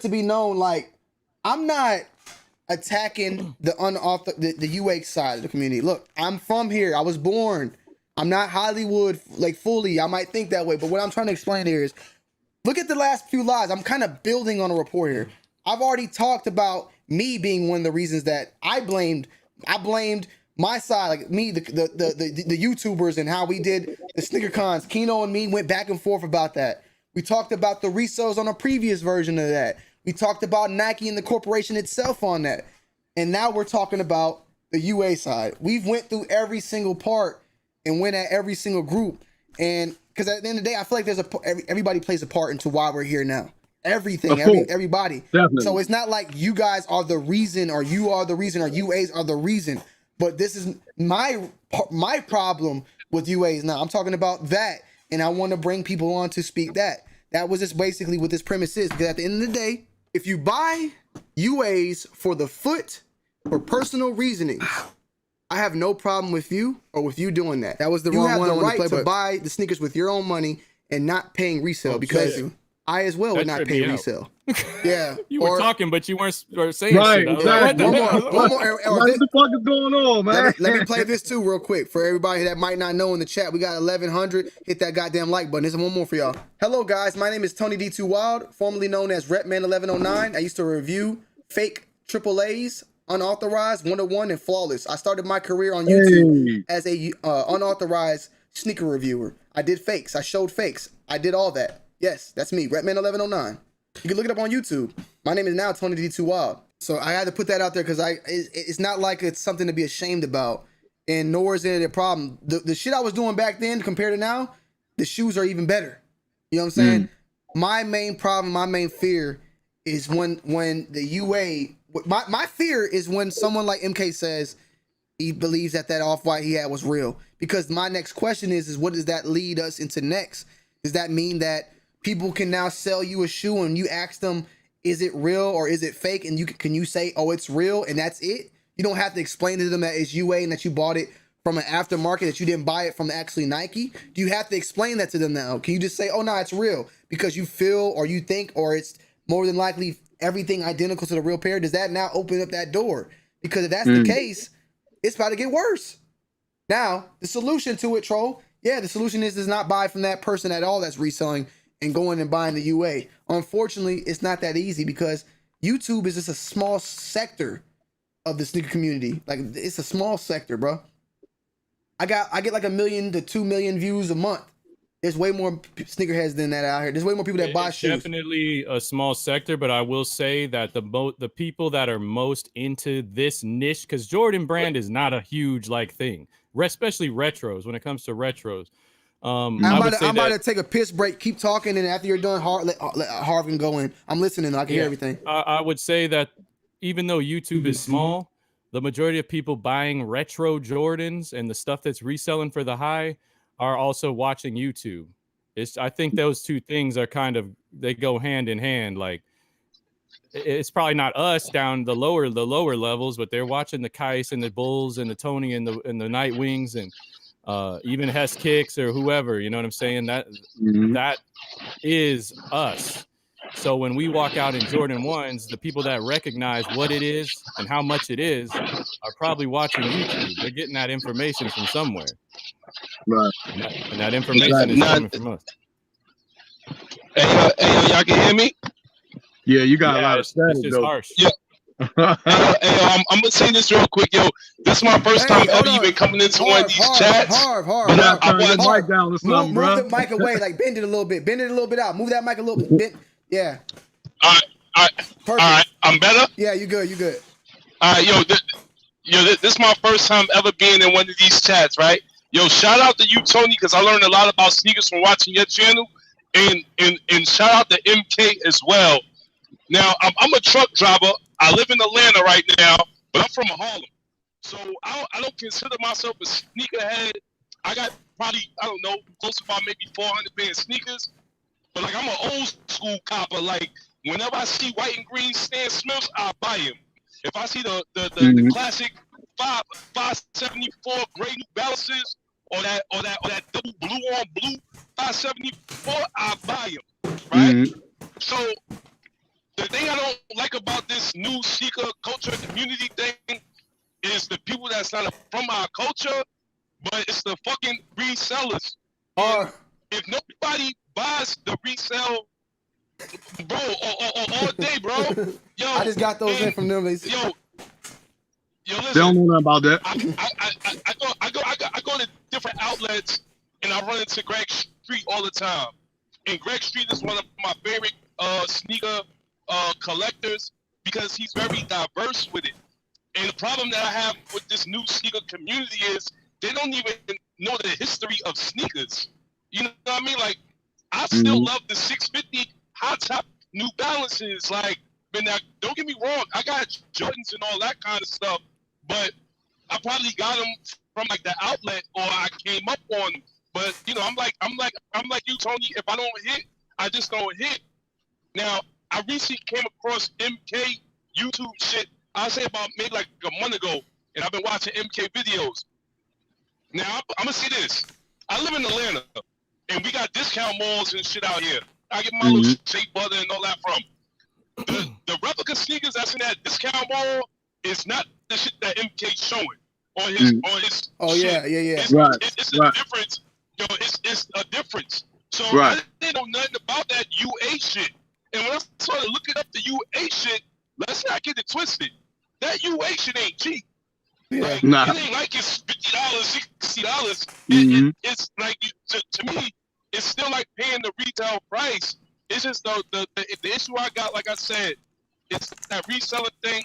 to be known, like, I'm not attacking the UA side of the community. Look, I'm from here. I was born. I'm not Hollywood, like, fully. I might think that way, but what I'm trying to explain here is, look at the last few lives. I'm kind of building on a rapport here. I've already talked about me being one of the reasons that I blamed my side, like me, the YouTubers, and how we did the sneaker cons. Keno and me went back and forth about that. We talked about the resells on a previous version of that. We talked about Nike and the corporation itself on that. And now we're talking about the UA side. We've went through every single part and went at every single group. And because at the end of the day, I feel like everybody plays a part into why we're here now. Everything, everybody. Definitely. So it's not like you guys are the reason, or you are the reason, or UAs are the reason. But this is my problem with UAs now. I'm talking about that, and I want to bring people on to speak that. That was just basically what this premise is. Because at the end of the day, if you buy UAs for the foot, for personal reasonings, I have no problem with you doing that. That was the wrong one. You have the right to buy the sneakers with your own money and not paying resale, because I as well would not pay resale. Yeah. You were talking, but you weren't saying right, shit. Exactly. One more. What the fuck is going on, man? Let me play this too real quick for everybody that might not know in the chat. We got 1,100. Hit that goddamn like button. There's one more for y'all. Hello guys, my name is Tony D2 Wild, formerly known as Repman1109. I used to review fake AAAs, Unauthorized, 101, and Flawless. I started my career on YouTube as a unauthorized sneaker reviewer. I did fakes. I showed fakes. I did all that. Yes, that's me, Repman1109. You can look it up on YouTube. My name is now Tony D2 Wild. So I had to put that out there because it's not like it's something to be ashamed about, and nor is it a problem. The shit I was doing back then compared to now, the shoes are even better. You know what I'm saying? My main problem, my main fear is when the UA. My fear is when someone like MK says he believes that Off-White he had was real. Because my next question is what does that lead us into next? Does that mean that people can now sell you a shoe and you ask them, is it real or is it fake? And can you say, oh, it's real, and that's it? You don't have to explain to them that it's UA and that you bought it from an aftermarket, that you didn't buy it from actually Nike. Do you have to explain that to them now? Can you just say, oh, no, it's real because you feel or you think, or it's more than likely everything identical to the real pair? Does that now open up that door? Because if that's the case, it's about to get worse. Now, the solution to it, Troll, yeah, the solution is to not buy from that person at all that's reselling and going and buying the UA. Unfortunately, it's not that easy because YouTube is just a small sector of the sneaker community. Like, it's a small sector, bro. I get like 1 million to 2 million views a month. There's way more sneakerheads than that out here. There's way more people that buy shoes. Definitely a small sector, but I will say that the people that are most into this niche, because Jordan Brand is not a huge thing, especially retros. When it comes to retros, I'm about to take a piss break. Keep talking, and after you're done, let Harvin go in. I'm listening. I can hear everything. I would say that even though YouTube is small, the majority of people buying retro Jordans and the stuff that's reselling for the high are also watching YouTube. I think those two things are they go hand in hand. Like, it's probably not us down the lower levels, but they're watching the Kais and the Bulls and the Tony and the Nightwings and even Hess Kicks or whoever, you know what I'm saying? That is us. So when we walk out in Jordan 1s, the people that recognize what it is and how much it is are probably watching YouTube. They're getting that information from somewhere. Right. And that information is coming from us. Hey, y'all can hear me? Yeah, you got a lot of static. It's just harsh. Yeah. I'm gonna say this real quick, yo. This is my first time ever even coming into one of these chats. Harv. Turn the mic down or something, bro. Move the mic away, like bend it a little bit. Bend it a little bit out. Move that mic a little bit. Yeah. All right. Perfect. All right. I'm better. Yeah, you good. All right, yo. This is my first time ever being in one of these chats, right? Yo, shout out to you, Tony, because I learned a lot about sneakers from watching your channel, and shout out to MK as well. Now, I'm a truck driver. I live in Atlanta right now, but I'm from Harlem, so I don't consider myself a sneakerhead. I got probably, I don't know, close to about maybe 400 pair of sneakers, but like, I'm an old school copper. Like, whenever I see white and green Stan Smiths, I buy them. If I see the classic 574 gray New Balances or that double blue on blue 574, I buy them, right? So the thing I don't like about this new sneaker culture community thing is the people that's not from our culture, but it's the fucking resellers. If nobody buys the resale, bro, all day, bro. Yo, I just got those in from them. Yo, listen. They don't know nothing about that. I go to different outlets and I run into Greg Street all the time. And Greg Street is one of my favorite sneaker collectors because he's very diverse with it. And the problem that I have with this new sneaker community is they don't even know the history of sneakers. You know what I mean? Like, I still love the 650 high top New Balances. Like, but now, don't get me wrong, I got Jordans and all that kind of stuff, but I probably got them from like the outlet or I came up on them. But you know, I'm like you, Tony. If I don't hit, I just don't hit. Now, I recently came across MK YouTube shit. I'll say about maybe like a month ago, and I've been watching MK videos. Now, I'm gonna see this. I live in Atlanta, and we got discount malls and shit out here. I get my little shea butter and all that from. The replica sneakers that's in that discount mall is not the shit that MK's showing on his. Oh shit. yeah. It's a difference. Yo, it's a difference. So I didn't know nothing about that UA shit. And when I started looking up the UA shit, let's not get it twisted. That UA shit ain't cheap. Yeah. Like, it ain't like it's $50, $60. It's like, to me, it's still like paying the retail price. It's just the issue I got, like I said, it's that reselling thing.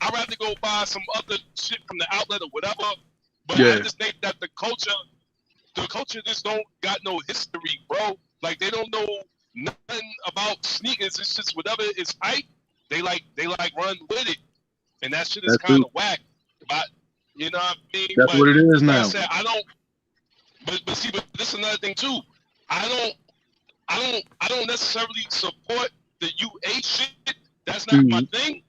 I'd rather go buy some other shit from the outlet or whatever. But I just think that the culture just don't got no history, bro. Like, they don't know nothing about sneakers. It's just whatever is hype, they like run with it. And that shit is kind of whack. But you know what I mean? That's what it is now. Like I said, I don't. But see, but this is another thing too. I don't I don't necessarily support the UA shit. That's not my thing.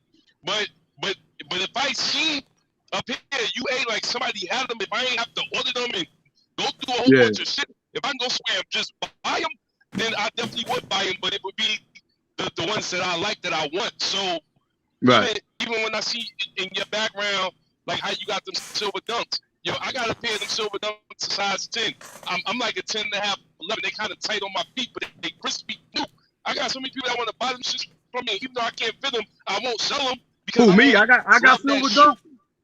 But if I see up here UA like somebody had them, if I ain't have to order them and go through a whole bunch of shit, if I can go somewhere and just buy them, then I definitely would buy them. But it would be the ones that I like that I want. So even when I see in your background like how you got them silver dunks, yo, I got a pair of them silver dunks a size 10. I'm like a 10 and a half, 11. They kind of tight on my feet, but they crispy. No, I got so many people that want to buy them shit from me. Even though I can't fit them, I won't sell them. Because Who, me? I got silver dunks.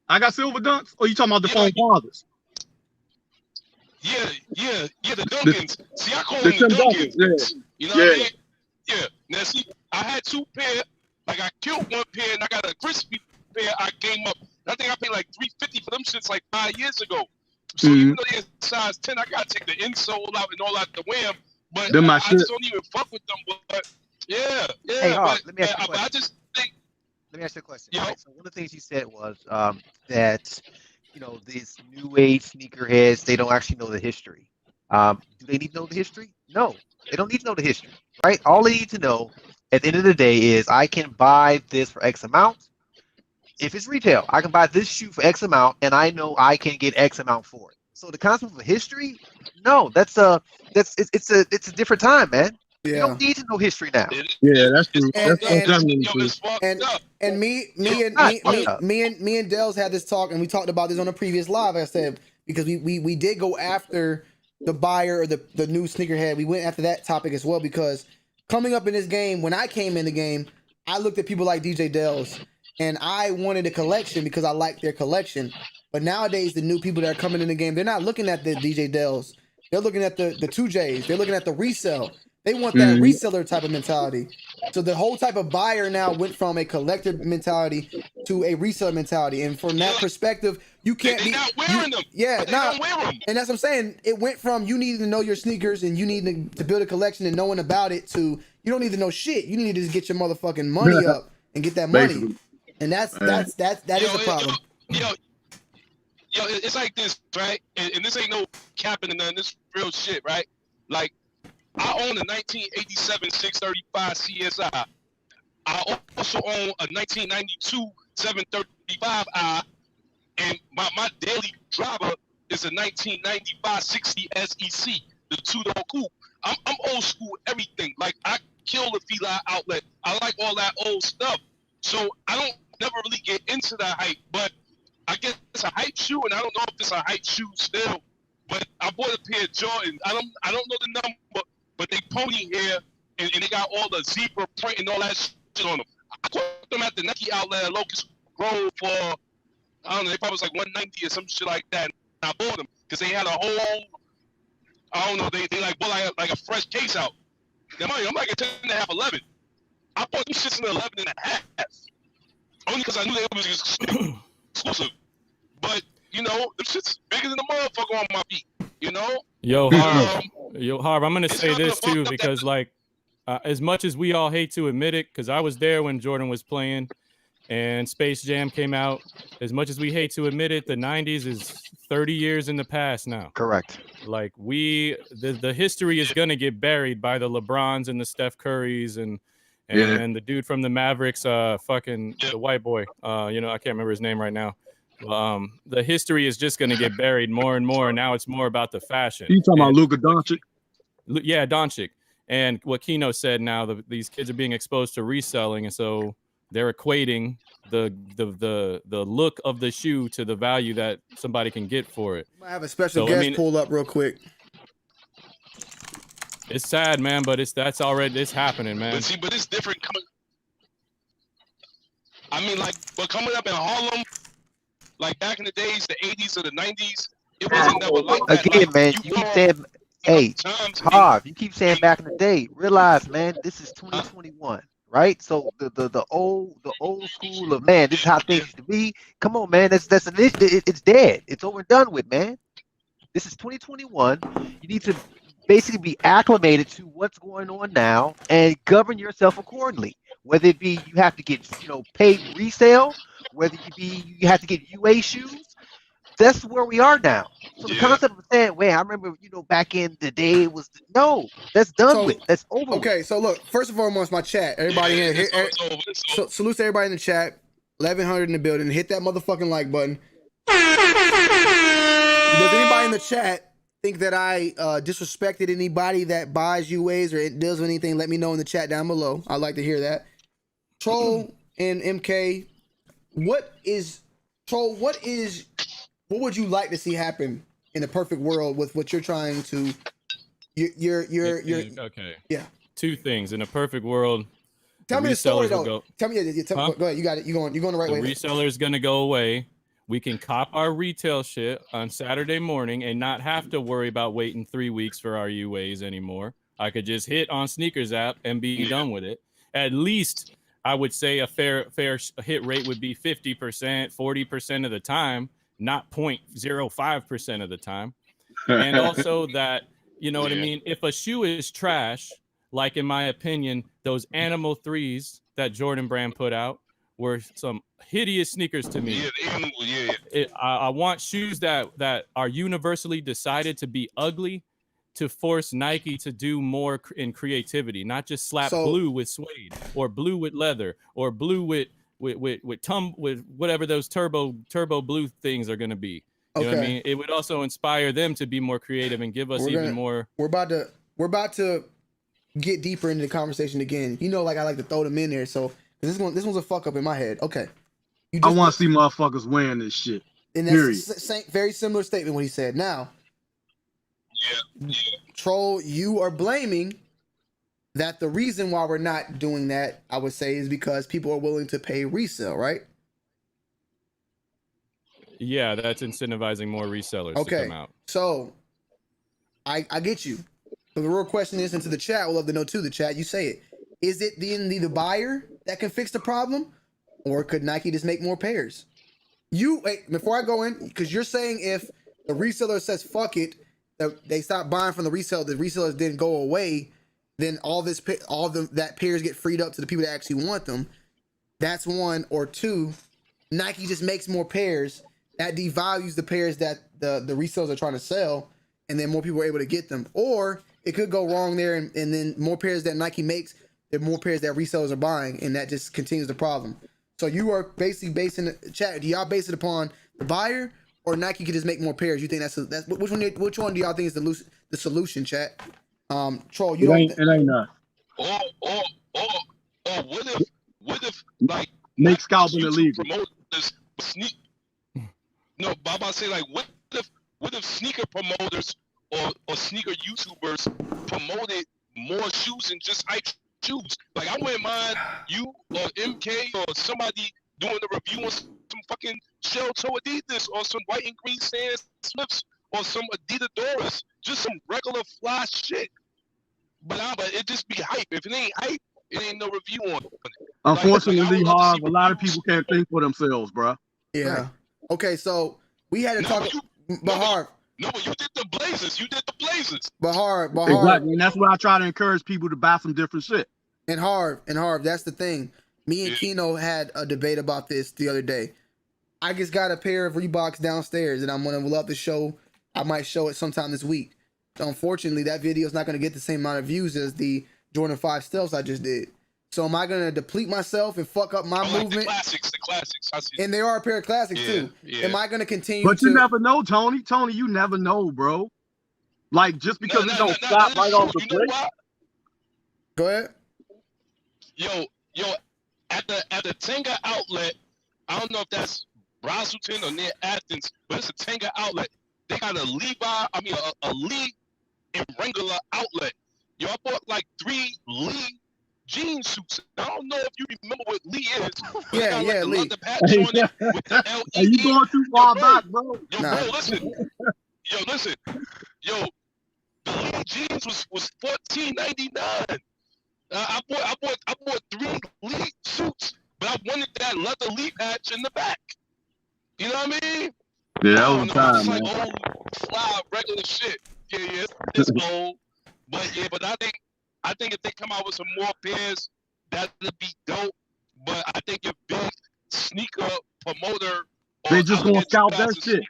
I got silver dunks. Or you talking about the phone fathers? Yeah, the Dunkins. See, I call them the Dunkins. Yeah. You know what I mean? Yeah. Now, see, I had 2 pair. Like, I killed 1 pair, and I got a crispy pair. I came up. I think I paid like $350 for them shits like 5 years ago. So even though they're size 10, I gotta take the insole out and all out the wham. But I just don't even fuck with them. But yeah. Hey, but, let me ask you a question. I just think. Let me ask you a question. Right? So one of the things you said was that these new age sneakerheads, they don't actually know the history. Do they need to know the history? No, they don't need to know the history. Right? All they need to know at the end of the day is I can buy this for X amount. If it's retail, I can buy this shoe for X amount, and I know I can get X amount for it. So the concept of history, no, it's a different time, man. Yeah. You don't need to know history now. Yeah, that's true. And me and Dels had this talk, and we talked about this on a previous live. I said because we did go after the buyer or the new sneakerhead. We went after that topic as well because coming up in this game, when I came in the game, I looked at people like DJ Dels. And I wanted a collection because I liked their collection. But nowadays, the new people that are coming in the game, they're not looking at the DJ Dels. They're looking at the 2Js. They're looking at the resale. They want that reseller type of mentality. So the whole type of buyer now went from a collector mentality to a reseller mentality. And from that perspective, you can't be not wearing them. Yeah, don't wear them. And that's what I'm saying. It went from you needing to know your sneakers and you need to build a collection and knowing about it to you don't need to know shit. You need to just get your motherfucking money up and get that money. Basically. And that is a problem. Yo, it's like this, right? And this ain't no capping and nothing. This real shit, right? Like, I own a 1987 635 CSI. I also own a 1992 735i, and my daily driver is a 1995 60 SEC, the two-door coupe. I'm old school everything. Like, I kill the Fila outlet. I like all that old stuff. So I don't never really get into that hype, but I guess it's a hype shoe, and I don't know if it's a hype shoe still. But I bought a pair of Jordans. I don't know the number, but they pony hair, and they got all the zebra print and all that shit on them. I bought them at the Nike outlet at Locust Grove for I don't know, they probably was like $190 or some shit like that. And I bought them because they had a whole I don't know, they like bought like a fresh case out. Now, I'm like a 10 and a half, 11. I bought them shits in the 11 and a half. Only because I knew they was exclusive. But, them shit's bigger than the motherfucker on my feet, Yo, Harv, I'm going to say this too, because as much as we all hate to admit it, because I was there when Jordan was playing and Space Jam came out, as much as we hate to admit it, the 90s is 30 years in the past now. Correct. Like the history is going to get buried by the LeBrons and the Steph Currys and the dude from the Mavericks, the white boy, I can't remember his name right now. The history is just going to get buried more and more. And now it's more about the fashion. You talking about Luka Doncic? Yeah, Doncic. And what Kino said now, these kids are being exposed to reselling. And so they're equating the look of the shoe to the value that somebody can get for it. I have a special guest pull up real quick. It's sad, man, but it's happening, man. But it's different coming. I mean, but coming up in Harlem, like back in the days, the 80s or the 90s, it wasn't never like that. Again, man, you keep saying, hey, Harv, you keep saying back in the day. Realize, man, this is 2021, right? So the old school of man, this is how things used to be. Come on, man, it's dead. It's over and done with, man. This is 2021. You need to basically be acclimated to what's going on now and govern yourself accordingly. Whether it be you have to get paid resale, whether you have to get UA shoes, that's where we are now. So the concept of saying, "Wait, I remember, back in the day it was no, that's done with. That's over." Okay, so look, first and foremost, my chat, everybody here, so salute to everybody in the chat. 1,100 in the building. Hit that motherfucking like button. Does anybody in the chat think that I disrespected anybody that buys UAs or does anything? Let me know in the chat down below. I'd like to hear that. Troll and MK, what would you like to see happen in a perfect world with what you're trying to? You're okay. Yeah. Two things in a perfect world. Tell me the story though. Go ahead. Go ahead. You got it. You're going the right way. The reseller's gonna go away. We can cop our retail shit on Saturday morning and not have to worry about waiting 3 weeks for our UAs anymore. I could just hit on Sneakers app and be done with it. At least I would say a fair hit rate would be 50%, 40% of the time, not 0.05% of the time. And also that, you know what I mean? If a shoe is trash, like in my opinion, those Animal 3s that Jordan Brand put out were some hideous sneakers to me. I want shoes that are universally decided to be ugly to force Nike to do more in creativity, not just slap blue with suede or blue with leather or blue with whatever those turbo blue things are going to be. You know what I mean? It would also inspire them to be more creative and give us more. We're about to get deeper into the conversation again. Like I like to throw them in there. So this one's a fuck up in my head. Okay. I want to see motherfuckers wearing this shit. And that's very similar statement what he said. Now, Troll, you are blaming that the reason why we're not doing that, I would say, is because people are willing to pay resale, right? Yeah, that's incentivizing more resellers to come out. So I get you. But the real question is, into the chat, we'll love to know too, the chat, you say it. Is it the buyer that can fix the problem? Or could Nike just make more pairs? Wait, before I go in, because you're saying if the reseller says fuck it, they stop buying from the resellers didn't go away, then that pairs get freed up to the people that actually want them. That's one. Or two, Nike just makes more pairs that devalues the pairs that the resellers are trying to sell, and then more people are able to get them. Or it could go wrong there, and then more pairs that Nike makes, there are more pairs that resellers are buying, and that just continues the problem. So you are basically basing the chat. Do y'all base it upon the buyer, or Nike could just make more pairs? You think that's which one do y'all think is the solution, chat? Troll, you it ain't none. Or what if like make scalping illegal? No, but I say like what if sneaker promoters or sneaker YouTubers promoted more shoes than just hype shoes? Like I wouldn't mind you or MK or somebody doing a review on some fucking shell toe Adidas or some white and green Stan Smiths or some Adidas Doris, just some regular fly shit. But it just be hype. If it ain't hype, it ain't no review on it. Unfortunately, Harv, a lot of people can't think for themselves, bro. Yeah. Right. Okay, so we had to talk. Harv. No, but you did the Blazers. But Harv. Exactly, and that's why I try to encourage people to buy some different shit. And Harv, that's the thing. Me and Keno had a debate about this the other day. I just got a pair of Reeboks downstairs, and I'm gonna love to show. I might show it sometime this week. Unfortunately, that video is not going to get the same amount of views as the Jordan 5 stealths I just did. So am I going to deplete myself and fuck up my movement? The classics. And they are a pair of classics too. Yeah. Am I going to continue? But you never know, Tony. Tony, you never know, bro. Like just because it don't stop right off the plate. Go ahead. Yo, at the Tenga outlet, I don't know if that's Brazelton or near Athens, but it's a Tenga outlet. They got a Lee and Wrangler outlet. Yo, I bought like 3 Lee jean suits. I don't know if you remember what Lee is. Yeah, Lee. Are you going too far back, bro? Bro, listen. Yo, the Lee jeans was $14.99. I bought 3 Lee suits, but I wanted that leather Lee patch in the back. You know what I mean? Yeah, that was time, it's man. Like old, fly, regular shit. Yeah, it's old. But I think if they come out with some more pairs, that'd be dope. But I think if big sneaker promoter or they just gonna scalp that shit.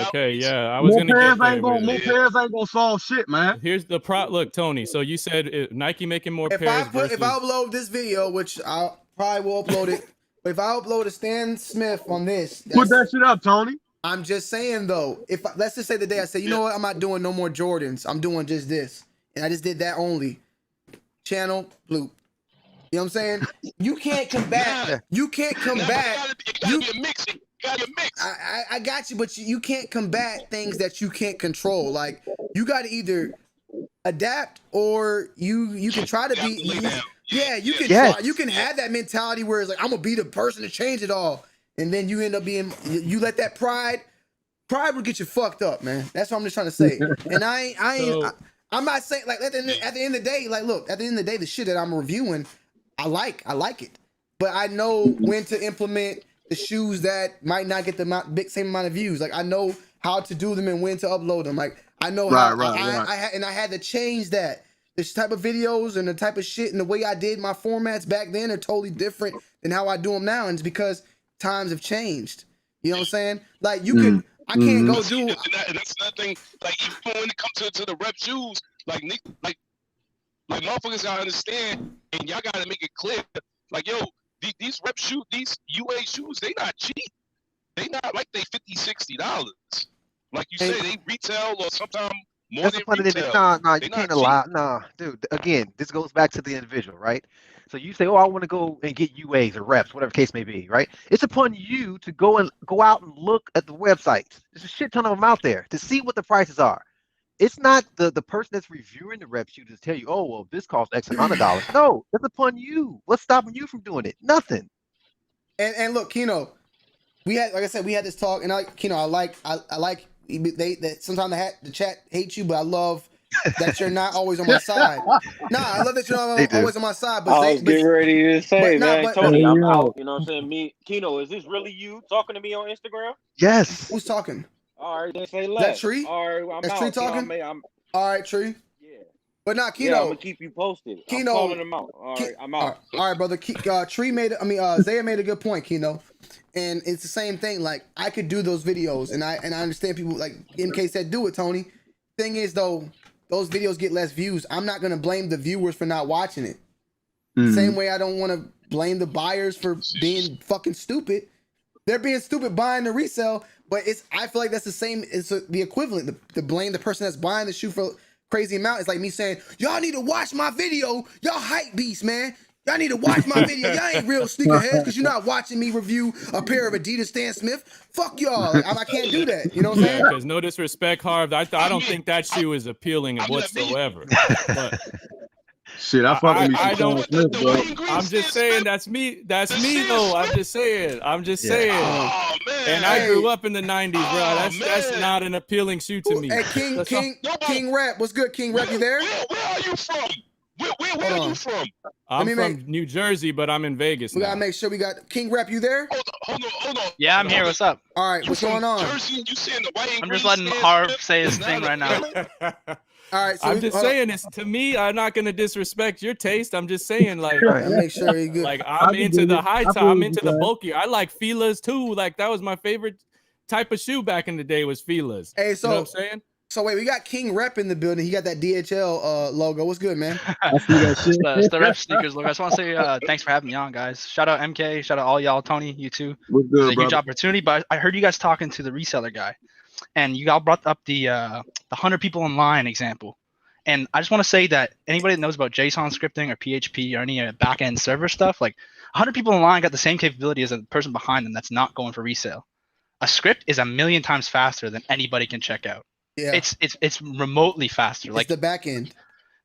Okay, yeah, I was gonna get there. More pairs ain't gonna solve shit, man. Here's the look, Tony. So you said Nike making more pairs versus. If I upload this video, which I probably will upload it, but if I upload a Stan Smith on this, put that shit up, Tony. I'm just saying though, if let's just say the day I say, you know what, I'm not doing no more Jordans, I'm doing just this, and I just did that only. Channel bloop. You know what I'm saying? You can't combat. You can't combat. I got you, but you can't combat things that you can't control. Like you got to either adapt or you can try to be. You can try. You can have that mentality where it's like I'm gonna be the person to change it all, and then you end up being. You let that pride will get you fucked up, man. That's what I'm just trying to say. And I'm not saying like at the end of the day, like look, at the end of the day, the shit that I'm reviewing. I like it, but I know when to implement the shoes that might not get the same amount of views. Like I know how to do them and when to upload them. Like I know how I had to change that. This type of videos and the type of shit and the way I did my formats back then are totally different than how I do them now. And it's because times have changed. You know what I'm saying? Like you can, I can't go do. And that's another thing. Like even when it comes to the rep shoes, like motherfuckers gotta understand, and y'all gotta make it clear. Like, yo, these rep shoes, these UA shoes, they not cheap. They not like they $50-$60. Like you say, they retail or sometimes more than retail. Nah, you can't allow. Nah, dude. Again, this goes back to the individual, right? So you say, oh, I want to go and get UAs or reps, whatever the case may be, right? It's upon you to go out and look at the websites. There's a shit ton of them out there to see what the prices are. It's not the person that's reviewing the rep shoe to tell you, oh, well, this costs X amount of dollars. No, it's upon you. What's stopping you from doing it? Nothing. And look, Kino, we had, like I said, we had this talk, and Kino, I like sometimes the chat hates you, but I love that you're not always on my side. Nah, I love that you're not always on my side. But I was getting ready to say, man, Tony, I'm out. You know what I'm saying? Me, Kino, is this really you talking to me on Instagram? Yes. Who's talking? All right, then say Is less. that Tree? All right, I'm That's out. Tree talking? All right, Tree. Yeah. But not Kino. Yeah, I'm gonna keep you posted. Kino, I'm calling him out. All right, I'm out. All right, brother. Tree Zaya made a good point, Kino, and it's the same thing. Like I could do those videos, and I understand people like MK said, do it, Tony. Thing is though, those videos get less views. I'm not gonna blame the viewers for not watching it. Same way I don't want to blame the buyers for being fucking stupid. They're being stupid buying the resale, but I feel like that's the same. It's the equivalent. To blame the person that's buying the shoe for crazy amount. It's like me saying, y'all need to watch my video. Y'all hype beasts, man. Y'all need to watch my video. Y'all ain't real sneakerheads because you're not watching me review a pair of Adidas Stan Smith. Fuck y'all. Like, I can't do that. You know what I'm saying? Because no disrespect, Harv. I don't think that shoe is appealing whatsoever. But shit, I fucking I don't. I'm just saying that's me. That's me though. I'm just saying. Oh, man. And I grew up in the '90s, bro. That's not an appealing shoe to me. Hey, King Rep, what's good, King Rep? You there? Where are you from? Where are you from? I'm from New Jersey, but I'm in Vegas. We gotta make sure we got King Rep. You there? Hold on. Yeah, I'm here. What's up? All right, what's going on? Jersey, you saying the white and I'm just green letting Stan Harv Smith say his is thing not right now. All right, so I'm just saying this to me. I'm not gonna disrespect your taste. I'm just saying, like, make sure you're good. Like, I'm into the high top. I'm into the bulkier. I like Fila's too. Like, that was my favorite type of shoe back in the day. Was Fila's. Hey, so you know what I'm saying? So wait, we got King Rep in the building. He got that DHL logo. What's good, man? It's the Rep Sneakers logo. I just want to say thanks for having me on, guys. Shout out MK. Shout out all y'all, Tony, you too. What's good, it's a huge opportunity. But I heard you guys talking to the reseller guy, and you all brought up the 100 people in line example. And I just want to say that anybody that knows about JSON scripting or PHP or any back-end server stuff, like 100 people in line got the same capability as the person behind them that's not going for resale. A script is 1,000,000 times faster than anybody can check out. Yeah. It's remotely faster. Like the back end.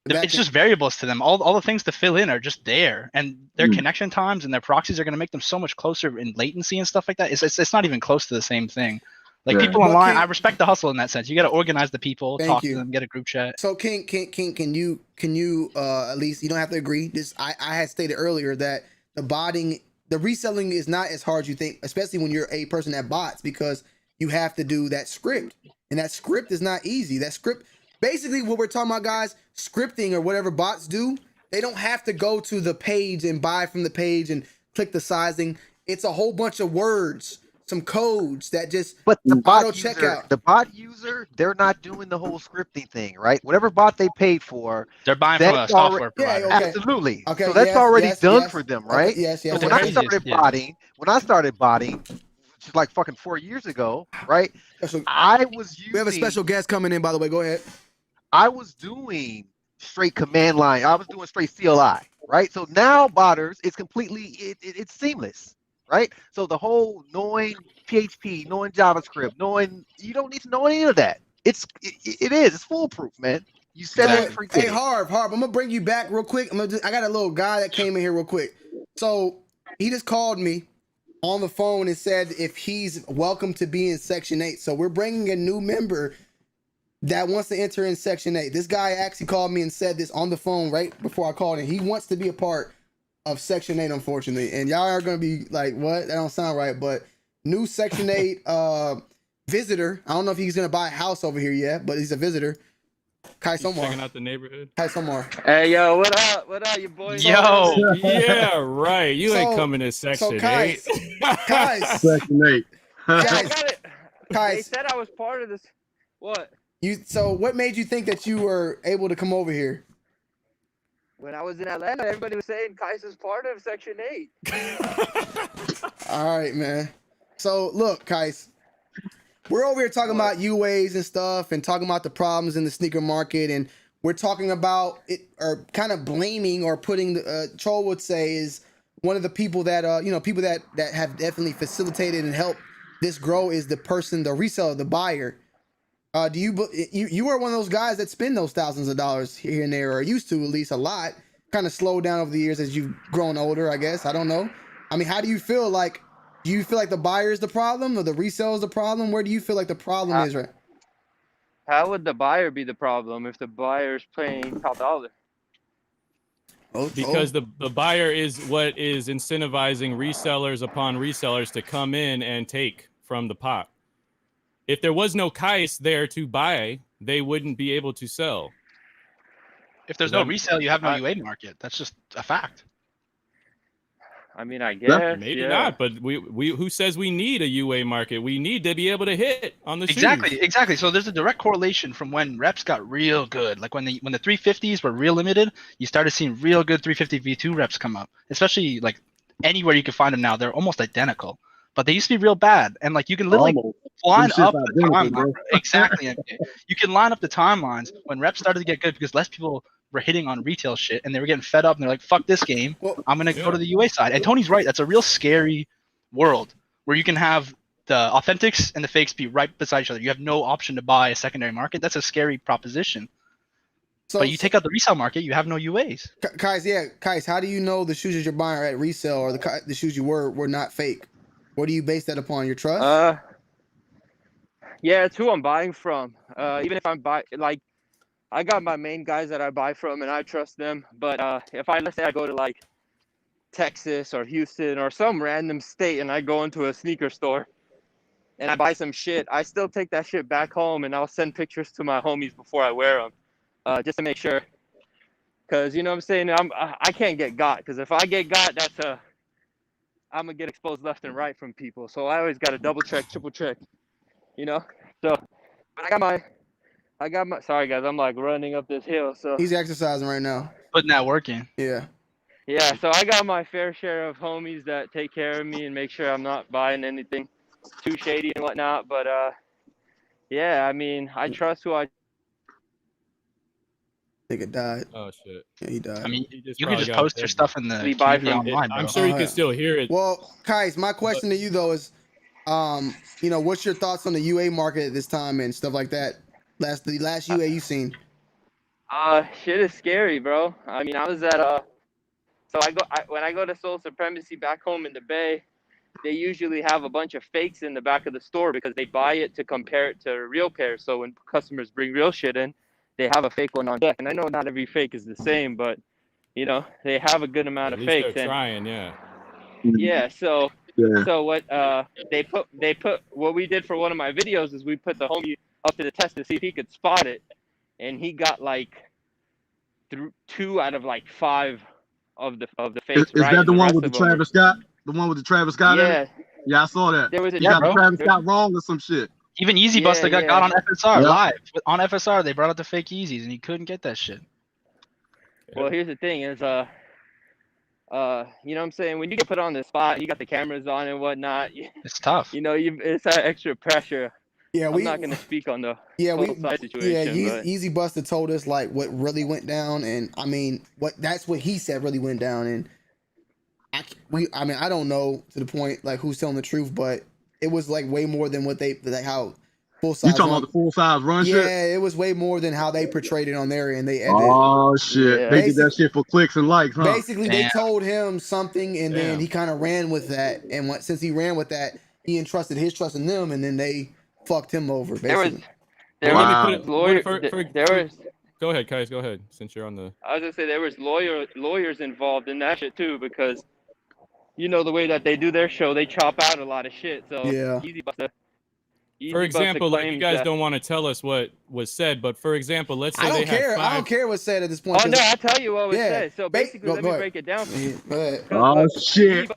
It's just variables to them. All the things to fill in are just there, and their connection times and their proxies are going to make them so much closer in latency and stuff like that. It's not even close to the same thing. Like people online, I respect the hustle in that sense. You got to organize the people, talk to them, get a group chat. So King, can you at least, you don't have to agree. I had stated earlier that the reselling is not as hard as you think, especially when you're a person that bots, because you have to do that script. And that script is not easy. That script, basically what we're talking about, guys, scripting or whatever bots do, they don't have to go to the page and buy from the page and click the sizing. It's a whole bunch of words. some codes that just But the auto bot user, checkout. they're not doing the whole scripting thing, right? Whatever bot they paid for, they're buying from a software provider. Yeah, okay. Absolutely. Okay, So that's yes, already yes, done yes. for them, Okay, right? yes, yes. So okay. when I started botting, which is like fucking 4 years ago, right? I was using. We have a special guest coming in, by the way. Go ahead. I was doing straight command line. I was doing straight CLI, right? So now botters, it's completely, it's seamless, right? So the whole knowing PHP, knowing JavaScript, you don't need to know any of that. It's foolproof, man. You set it and forget Hey, it. Harv, I'm gonna bring you back real quick. I got a little guy that came in here real quick. So he just called me on the phone and said if he's welcome to be in Section 8. So we're bringing a new member that wants to enter in Section 8. This guy actually called me and said this on the phone right before I called him. He wants to be a part of Section 8, unfortunately. And y'all are going to be like, what? That don't sound right. But new Section 8 visitor. I don't know if he's going to buy a house over here yet, but he's a visitor. Kai Somar. Checking out the neighborhood. Kai Somar. Hey, yo, what up? What up, you boys? Yo, yeah, right. You ain't coming to Section 8. Kais. Section 8. They said I was part of this. What? So what made you think that you were able to come over here? When I was in Atlanta, everybody was saying Kais is part of Section 8. All right, man. So look, Kais, we're over here talking about UAs and stuff and talking about the problems in the sneaker market, and we're talking about it, or kind of blaming or putting the Troll would say is one of the people that people that have definitely facilitated and helped this grow is the reseller, the buyer. Do you are one of those guys that spend those thousands of dollars here and there, or used to at least a lot, kind of slowed down over the years as you've grown older, I guess. I don't know. I mean, how do you feel like? Do you feel like the buyer is the problem or the resale is the problem? Where do you feel like the problem is right? How would the buyer be the problem if the buyer's paying top dollar? Because the buyer is what is incentivizing resellers upon resellers to come in and take from the pot. If there was no Kais there to buy, they wouldn't be able to sell. If there's no resale, you have no UA market. That's just a fact. I mean, I guess maybe not, but we who says we need a UA market? We need to be able to hit on the shoes. Exactly. So there's a direct correlation from when reps got real good. Like when the 350s were real limited, you started seeing real good 350 V2 reps come up. Especially like anywhere you can find them now, they're almost identical. But they used to be real bad, and like you can literally line up the timeline. Exactly. You can line up the timelines when reps started to get good because less people were hitting on retail shit, and they were getting fed up, and they're like, "Fuck this game, I'm gonna go to the UA side." And Tony's right. That's a real scary world where you can have the authentics and the fakes be right beside each other. You have no option to buy a secondary market. That's a scary proposition. But you take out the resale market, you have no UAs. Kais, how do you know the shoes that you're buying are at resale or the shoes you were not fake? What do you base that upon? Your trust? Yeah, it's who I'm buying from. Even if I'm like, I got my main guys that I buy from, and I trust them. But let's say I go to like Texas or Houston or some random state, and I go into a sneaker store, and I buy some shit, I still take that shit back home, and I'll send pictures to my homies before I wear them, just to make sure. Cause you know what I'm saying, I can't get got. Cause if I get got, I'm gonna get exposed left and right from people. So I always gotta double check, triple check, you know? So, but I got my, sorry guys, I'm like running up this hill. So he's exercising right now. Putting that work in. Yeah. Yeah, so I got my fair share of homies that take care of me and make sure I'm not buying anything too shady and whatnot. But yeah, I mean, I trust who I. Nigga died. Oh shit. Yeah, he died. I mean, you can just post your stuff in the community online, bro. I'm sure you can still hear it. Well, Kais, my question to you though is, what's your thoughts on the UA market at this time and stuff like that? The last UA you've seen. Shit is scary, bro. I mean, I was at so when I go to Soul Supremacy back home in the Bay, they usually have a bunch of fakes in the back of the store because they buy it to compare it to real pairs. So when customers bring real shit in, they have a fake one on deck. And I know not every fake is the same, but you know, they have a good amount of fakes. They're trying, yeah. Yeah, so what they put what we did for one of my videos is we put the homie up to the test to see if he could spot it, and he got like 2 out of like 5 of the fakes. Is that the one with the Travis Scott? The one with the Travis Scott? Yeah, Yeah, I saw that. There was a You got bro. Travis Scott wrong or some shit. Even YeezyBuster got on FSR Yeah. live. On FSR, they brought out the fake Yeezys, and he couldn't get that shit. Well, here's the thing: is you know what I'm saying? When you get put on the spot, you got the cameras on and whatnot. It's tough. You know, it's that extra pressure. Yeah, I'm not gonna speak on the total side situation. Yeah, but YeezyBuster told us like what really went down, and I mean, that's what he said really went down, and I mean, I don't know to the point like who's telling the truth, but it was like way more than what they like how full size. You talking about the full size run shit? Yeah, it was way more than how they portrayed it on there, and they edited. Oh shit, they did that shit for clicks and likes, huh? Basically, they told him something, and then he kind of ran with that, and since he ran with that, he entrusted his trust in them, and then they fucked him over. Basically, there was Go ahead, guys. Go ahead. Since you're on the. I was gonna say there was lawyers involved in that shit too, because you know the way that they do their show, they chop out a lot of shit. So yeah. For example, like you guys don't want to tell us what was said, but for example, let's say they had 5. I don't care what's said at this point. Oh no, I'll tell you what was said. So basically, let me break it down for you. Oh shit.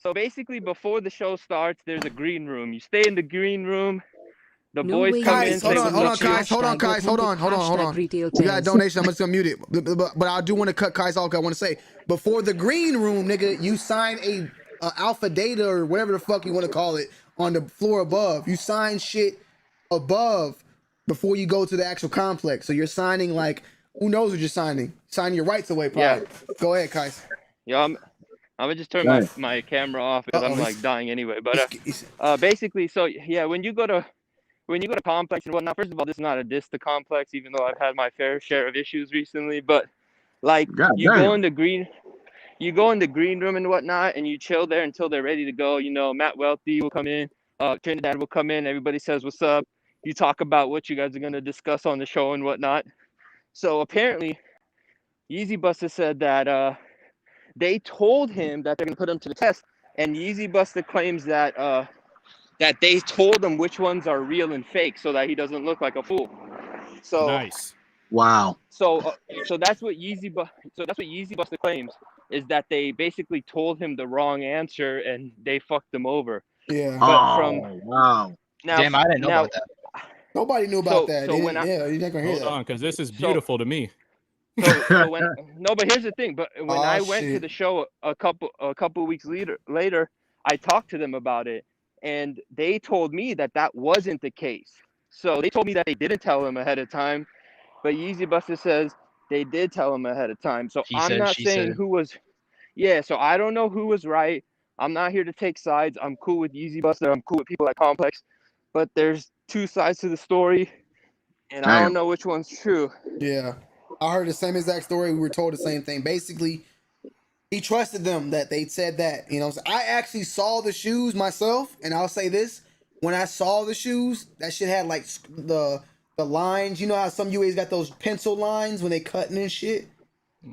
So basically, before the show starts, there's a green room. You stay in the green room. The No boys way come you in. can Hold on, Kais. Hold on. Retail We got a trends. donation. I'm just gonna mute it, but I do want to cut Kais off. I want to say before the green room, nigga, you sign a alpha data or whatever the fuck you want to call it on the floor above. You sign shit above before you go to the actual complex. So you're signing like who knows what you're signing? Signing your rights away, probably. Yeah. Go ahead, Kais. Yeah, I'm gonna just turn my camera off because I'm like dying anyway. But basically, so yeah, when you go to complex and whatnot, first of all, this is not a diss to complex, even though I've had my fair share of issues recently. But like you go in the green room and whatnot, and you chill there until they're ready to go. You know, Matt Wealthy will come in, Trinidad will come in. Everybody says what's up. You talk about what you guys are gonna discuss on the show and whatnot. So apparently, YeezyBuster said that they told him that they're gonna put him to the test, and YeezyBuster claims that that they told him which ones are real and fake, so that he doesn't look like a fool. So nice. Wow. So that's what YeezyBuster claims, is that they basically told him the wrong answer and they fucked him over. Yeah. But wow. Now, Damn, I didn't know about that. Nobody knew about that. So when you're not gonna hear Hold that. on, because this is beautiful to me. But here's the thing. But when I went to the show a couple weeks later, I talked to them about it, and they told me that wasn't the case. So they told me that they didn't tell him ahead of time, but YeezyBuster says they did tell him ahead of time. So I'm not saying who was. Yeah, so I don't know who was right. I'm not here to take sides. I'm cool with YeezyBuster. I'm cool with people at Complex, but there's two sides to the story, and I don't know which one's true. Yeah, I heard the same exact story. We were told the same thing. Basically, he trusted them that they said that. You know, so I actually saw the shoes myself, and I'll say this: when I saw the shoes, that shit had like the lines. You know how some UAs got those pencil lines when they cutting and shit.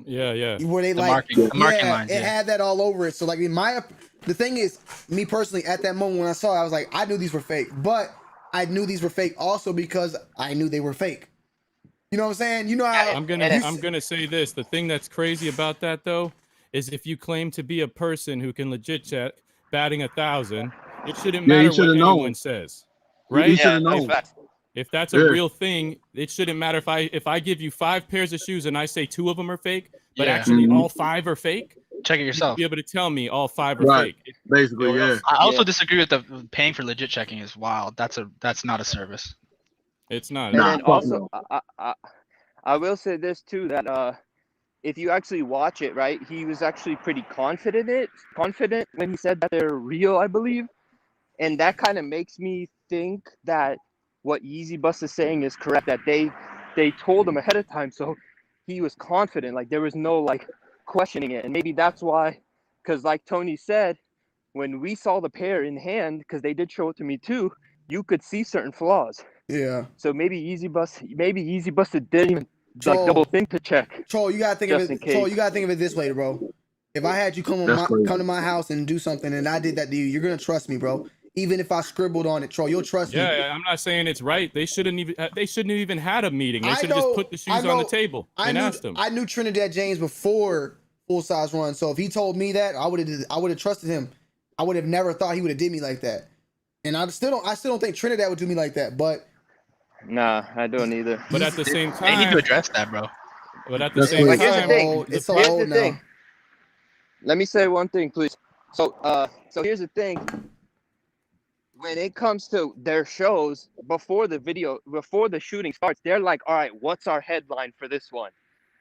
Yeah. Where they marking lines. It had that all over it. So like the thing is, me personally, at that moment when I saw it, I was like, I knew these were fake, but I knew these were fake also because I knew they were fake. You know what I'm saying? You know how I'm gonna say this. The thing that's crazy about that though is if you claim to be a person who can legit check batting 1,000, it shouldn't matter what anyone says, right? You should have known. If that's a real thing, it shouldn't matter if I give you 5 pairs of shoes and I say 2 of them are fake, but actually all 5 are fake. Check it yourself. You'll be able to tell me all 5 are fake. Basically, yeah. I also disagree with the paying for legit checking is wild. That's not a service. It's not. And then also, I will say this too, that if you actually watch it, right, he was actually pretty confident when he said that they're real, I believe, and that kind of makes me think that what YeezyBuster is saying is correct, that they told him ahead of time, so he was confident, like there was no like questioning it. And maybe that's why, because like Tony said, when we saw the pair in hand, because they did show it to me too, you could see certain flaws. Yeah. So maybe YeezyBuster didn't even like double think to check. Troll, you gotta think of it. Troll, you gotta think of it this way, bro. If I had you come to my house and do something and I did that to you, you're gonna trust me, bro. Even if I scribbled on it, Troll, you'll trust me. Yeah, I'm not saying it's right. They shouldn't have even had a meeting. They should have just put the shoes on the table and asked them. I knew Trinidad James before Full Size Run, so if he told me that, I would have trusted him. I would have never thought he would have did me like that. And I still don't think Trinidad would do me like that. But nah, I don't either. But at the same They need time, to address that, bro. But at the same But here's the time, thing. it's so Here's old the now. thing. Let me say one thing, please. So here's the thing. When it comes to their shows, before the shooting starts, they're like, all right, what's our headline for this one?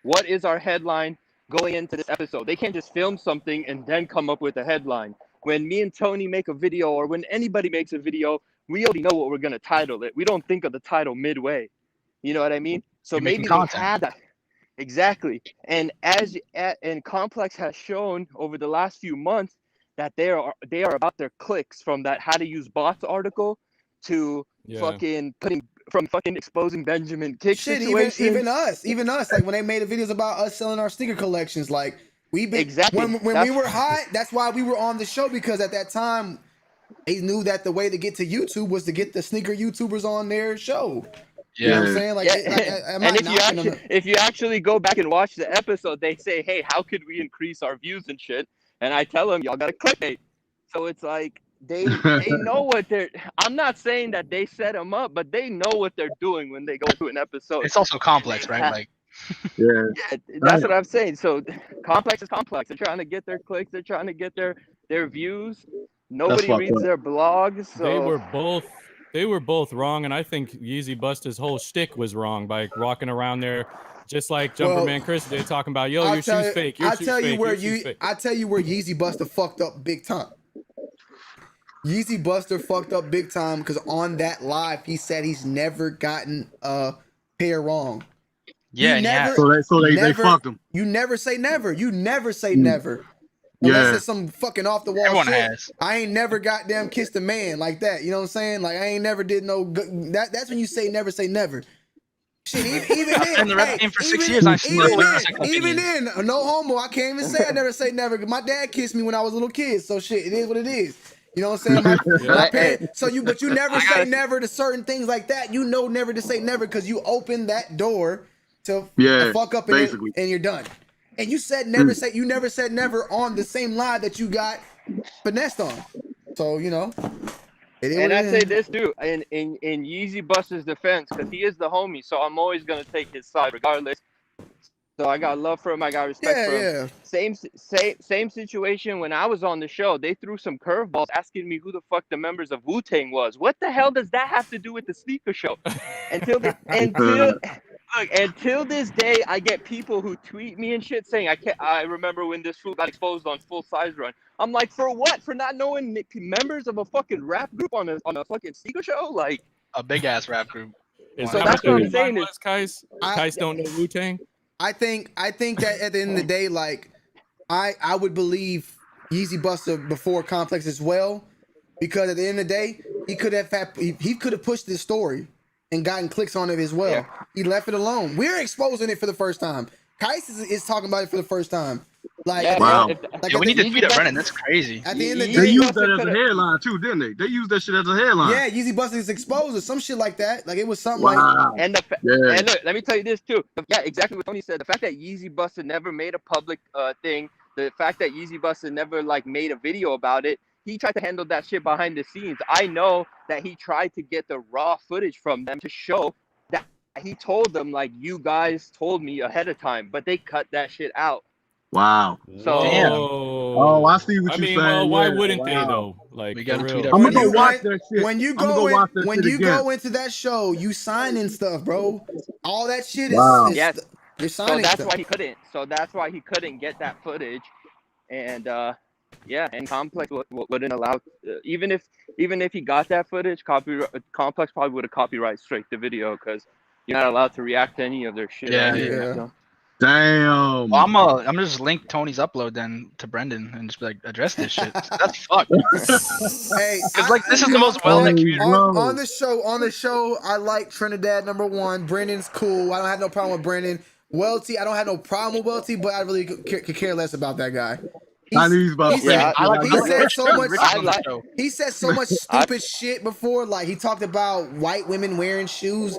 What is our headline going into this episode? They can't just film something and then come up with a headline. When me and Tony make a video, or when anybody makes a video, we already know what we're going to title it. We don't think of the title midway. You know what I mean? So maybe they had that. Exactly. And and Complex has shown over the last few months that they are about their clicks, from that how to use bots article to fucking exposing Benjamin Kick situations. Even us. Like when they made the videos about us selling our sneaker collections, like we've been when we were hot. That's why we were on the show, because at that time they knew that the way to get to YouTube was to get the sneaker YouTubers on their show. You know what I'm saying? Like, if you actually go back and watch the episode, they say, hey, how could we increase our views and shit? And I tell them, y'all got to clickbait. So it's like they know what they're. I'm not saying that they set them up, but they know what they're doing when they go to an episode. It's also complex, right? Like, yeah, that's what I'm saying. So complex is complex. They're trying to get their clicks. They're trying to get their views. Nobody reads their blogs. So they were both wrong, and I think YeezyBuster's whole shtick was wrong by walking around there. Just like Jumperman Chris did, talking about, yo, your shoe's fake. I tell you where YeezyBuster fucked up big time. YeezyBuster fucked up big time because on that live he said he's never gotten a pair wrong. Yeah, so they fucked him. You never say never. You never say never. Unless it's some fucking off the wall Everyone shit. has. I ain't never goddamn kissed a man like that. You know what I'm saying? Like I ain't never did no. That's when you say never. Shit, even then, in the rap game for 6 years, I even then, no homo. I can't even say I never say never. My dad kissed me when I was a little kid, so shit, it is what it is. You know what I'm saying? My parents, but you never say never to certain things like that. You know never to say never because you open that door to fuck up and you're done. And you said never say you never said never on the same lie that you got finessed on. So you know. And I say this too, in YeezyBuster's defense, because he is the homie, so I'm always gonna take his side regardless. So I got love for him, I got respect for him. Same situation when I was on the show. They threw some curveballs asking me who the fuck the members of Wu-Tang was. What the hell does that have to do with the sneaker show? Until this day, I get people who tweet me and shit saying I remember when this fool got exposed on Full Size Run. I'm like, for what? For not knowing members of a fucking rap group on a fucking sneaker show? Like a big ass rap group. So that's what I'm saying. Kais don't know Wu-Tang. I think that at the end of the day, like I would believe YeezyBuster before Complex as well, because at the end of the day, he could have pushed this story and gotten clicks on it as well. Yeah. He left it alone. We're exposing it for the first time. Kais is talking about it for the first time. Like, wow. We need to tweet at Brennan. That's crazy. At the end of the day, they used that as a headline too, didn't they? They used that shit as a headline. Yeah, YeezyBuster is exposed or some shit like that. Like it was something like. And look, let me tell you this too. Yeah, exactly what Tony said. The fact that YeezyBuster never made a public thing, the fact that YeezyBuster never like made a video about it, he tried to handle that shit behind the scenes. I know that he tried to get the raw footage from them to show that he told them like, you guys told me ahead of time, but they cut that shit out. Wow. So oh, I see what you're saying. Well, why wouldn't they though? Like, we gotta tweet I'm gonna go watch that shit. When you go into that show, you signing stuff, bro. All that shit is yes. You're signing so that's stuff. why he couldn't. So that's why he couldn't get that footage, and and Complex wouldn't allow. Even if he got that footage, Complex probably would have copyright strike the video because you're not allowed to react to any of their shit. Yeah. Damn. Well, I'm gonna just link Tony's upload then to Brendan and just be like, address this shit. That's fucked. Hey, because like this is the most well-known community. On the show, I like Trinidad #1. Brendan's cool. I don't have no problem with Brendan. Welty, I don't have no problem with Welty, but I really could care less about that guy. He said so much stupid shit before. Like he talked about white women wearing shoes.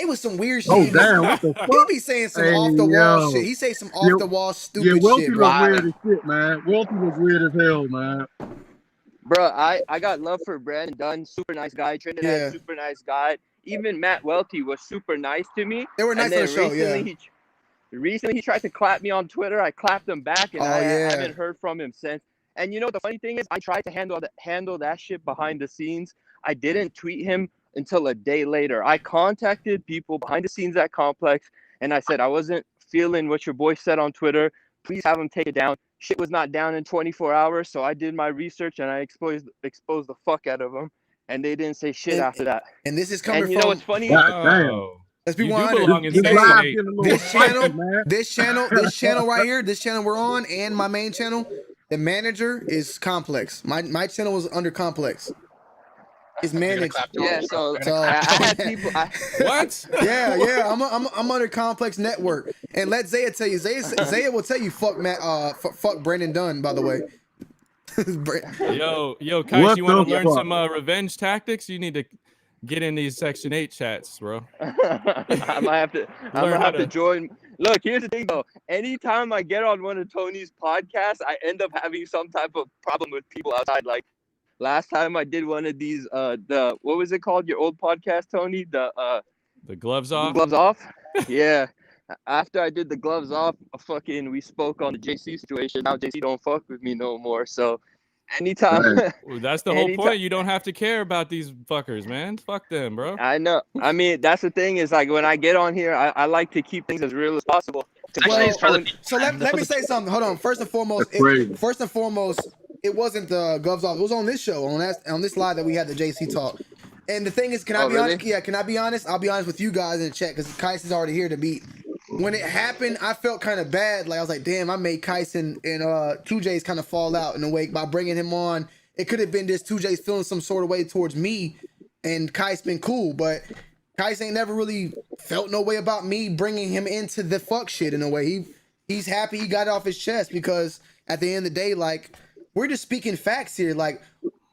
It was some weird shit. Oh damn! What the fuck? He be saying some off the wall shit. He say some off the wall stupid shit. Yeah, Welty was weird as shit, man. Welty was weird as hell, man. Bro, I got love for Brandon Dunn, super nice guy. Trinidad, super nice guy. Even Matt Welty was super nice to me. They were nice on the show, Recently, he tried to clap me on Twitter. I clapped him back, and I yeah. haven't heard from him since. And you know the funny thing is, I tried to handle that shit behind the scenes. I didn't tweet him until a day later. I contacted people behind the scenes at Complex, and I said I wasn't feeling what your boy said on Twitter. Please have him take it down. Shit was not down in 24 hours, so I did my research and I exposed the fuck out of them, and they didn't say shit after that. And this is coming and you from. know what's funny? Let's be You do 100. belong in This Section 8. this channel right here, this channel we're on, and my main channel, the manager is Complex. My channel was under Complex. It's managed. Yeah, so I had people. What? Yeah. I'm under Complex Network, and let Zaya tell you. Zaya will tell you. Fuck Brandon Dunn. By the way. Yo, Kais, you want to learn some revenge tactics? You need to get in these Section 8 chats, bro. I might have to. I'm gonna have to join. Look, here's the thing though. Anytime I get on one of Tony's podcasts, I end up having some type of problem with people outside. Like last time I did one of these, what was it called? Your old podcast, Tony? The gloves off. Gloves off. Yeah. After I did the gloves off, we spoke on the JC situation. Now JC don't fuck with me no more. So anytime. Well, that's the whole point. You don't have to care about these fuckers, man. Fuck them, bro. I know. I mean, that's the thing is like when I get on here, I like to keep things as real as possible. So let me say something. Hold on. First and foremost, it wasn't the gloves off. It was on this show, on this live that we had the JC talk. And the thing is, can I be honest? Yeah, can I be honest? I'll be honest with you guys in the chat because Kais is already here to beat. When it happened, I felt kind of bad. Like I was like, damn, I made Kais and 2J's kind of fall out in a way by bringing him on. It could have been just 2J's feeling some sort of way towards me, and Kais been cool, but Kais ain't never really felt no way about me bringing him into the fuck shit in a way. He's happy he got it off his chest because at the end of the day, like we're just speaking facts here. Like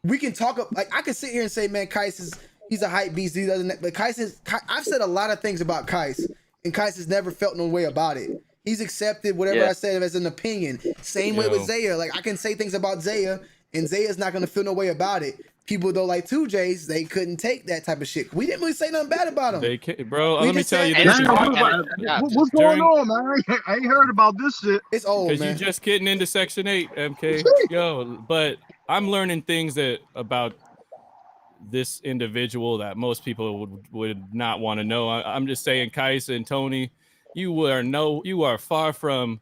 we can talk. Like I can sit here and say, man, Kais he's a hype beast. He doesn't. But I've said a lot of things about Kais. And Kais has never felt no way about it. He's accepted whatever I said as an opinion. Same way with Zaya. Like I can say things about Zaya, and Zaya's not gonna feel no way about it. People though like 2J's, they couldn't take that type of shit. We didn't really say nothing bad about him. Bro, let me tell you this. What's going on, man? I ain't heard about this shit. It's old, man. Because you just getting into Section 8, MK. Yo, but I'm learning things about this individual that most people would not want to know. I'm just saying, Kais and Tony, you are far from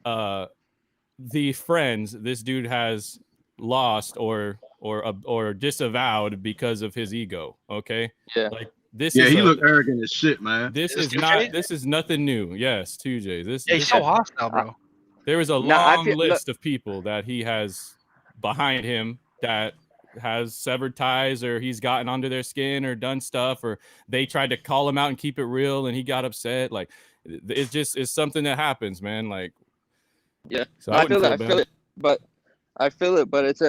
the friends this dude has lost or disavowed because of his ego. Okay. Yeah. Like this. Yeah, he looked arrogant as shit, man. This is nothing new. Yes, 2J. He's so hostile, bro. There is a long list of people that he has behind him that has severed ties, or he's gotten under their skin or done stuff, or they tried to call him out and keep it real and he got upset. Like it's something that happens, man. Like so I feel it, but it's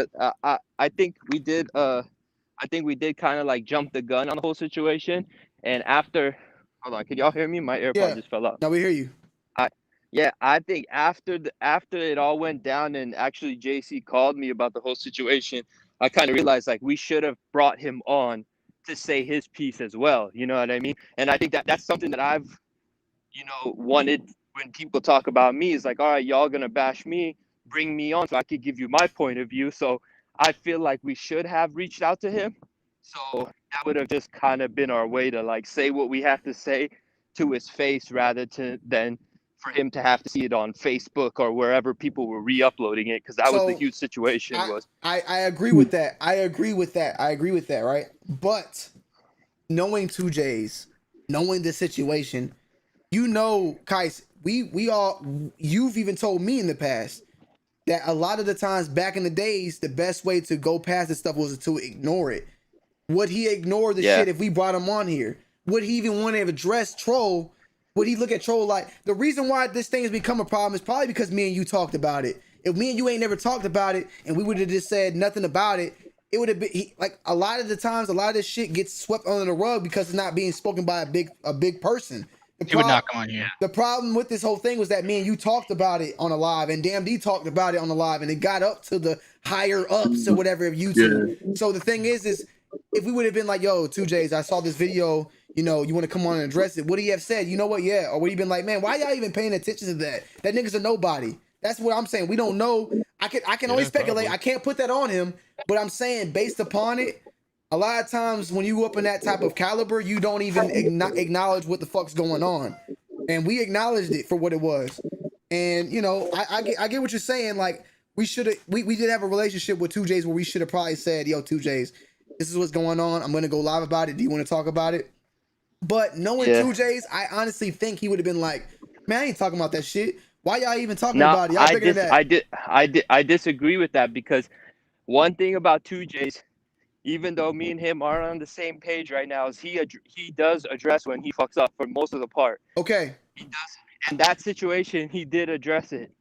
I think we did kind of like jump the gun on the whole situation. And after, hold on, can y'all hear me? My AirPod just fell out. No, we hear you. I think after it all went down and actually JC called me about the whole situation, I kind of realized like we should have brought him on to say his piece as well. You know what I mean? And I think that's something that I've, wanted when people talk about me is like, all right, y'all gonna bash me, bring me on so I could give you my point of view. So I feel like we should have reached out to him. So that would have just kind of been our way to like say what we have to say to his face rather than for him to have to see it on Facebook or wherever people were re-uploading it, because that was the huge situation. I agree with that. I agree with that, right? But knowing 2J's, knowing the situation, Kais, you've even told me in the past that a lot of the times back in the days, the best way to go past this stuff was to ignore it. Would he ignore the shit if we brought him on here? Would he even want to address Troll? Would he look at Troll like, the reason why this thing has become a problem is probably because me and you talked about it. If me and you ain't never talked about it and we would have just said nothing about it, it would have been like a lot of the times, a lot of this shit gets swept under the rug because it's not being spoken by a big person. He would not come on here. The problem with this whole thing was that me and you talked about it on a live, and DMD talked about it on the live, and it got up to the higher ups or whatever of YouTube. Yeah. So the thing is if we would have been like, yo, 2Js, I saw this video, you know, you want to come on and address it, would he have said, you know what, yeah? Or would he been like, man, why y'all even paying attention to that? That nigga's a nobody. That's what I'm saying. We don't know. I can only speculate. Probably. I can't put that on him, but I'm saying based upon it, a lot of times when you up in that type of caliber, you don't even acknowledge what the fuck's going on. And we acknowledged it for what it was. And, you know, I get what you're saying. Like, we did have a relationship with 2Js where we should have probably said, yo, 2Js, this is what's going on. I'm going to go live about it. Do you want to talk about it? But knowing 2Js, I honestly think he would have been like, man, I ain't talking about that shit. Why y'all even talking about it? Y'all bigger than that. I disagree with that, because one thing about 2Js, even though me and him are on the same page right now, is he does address when he fucks up for most of the part. Okay. He does. In that situation, he did address it.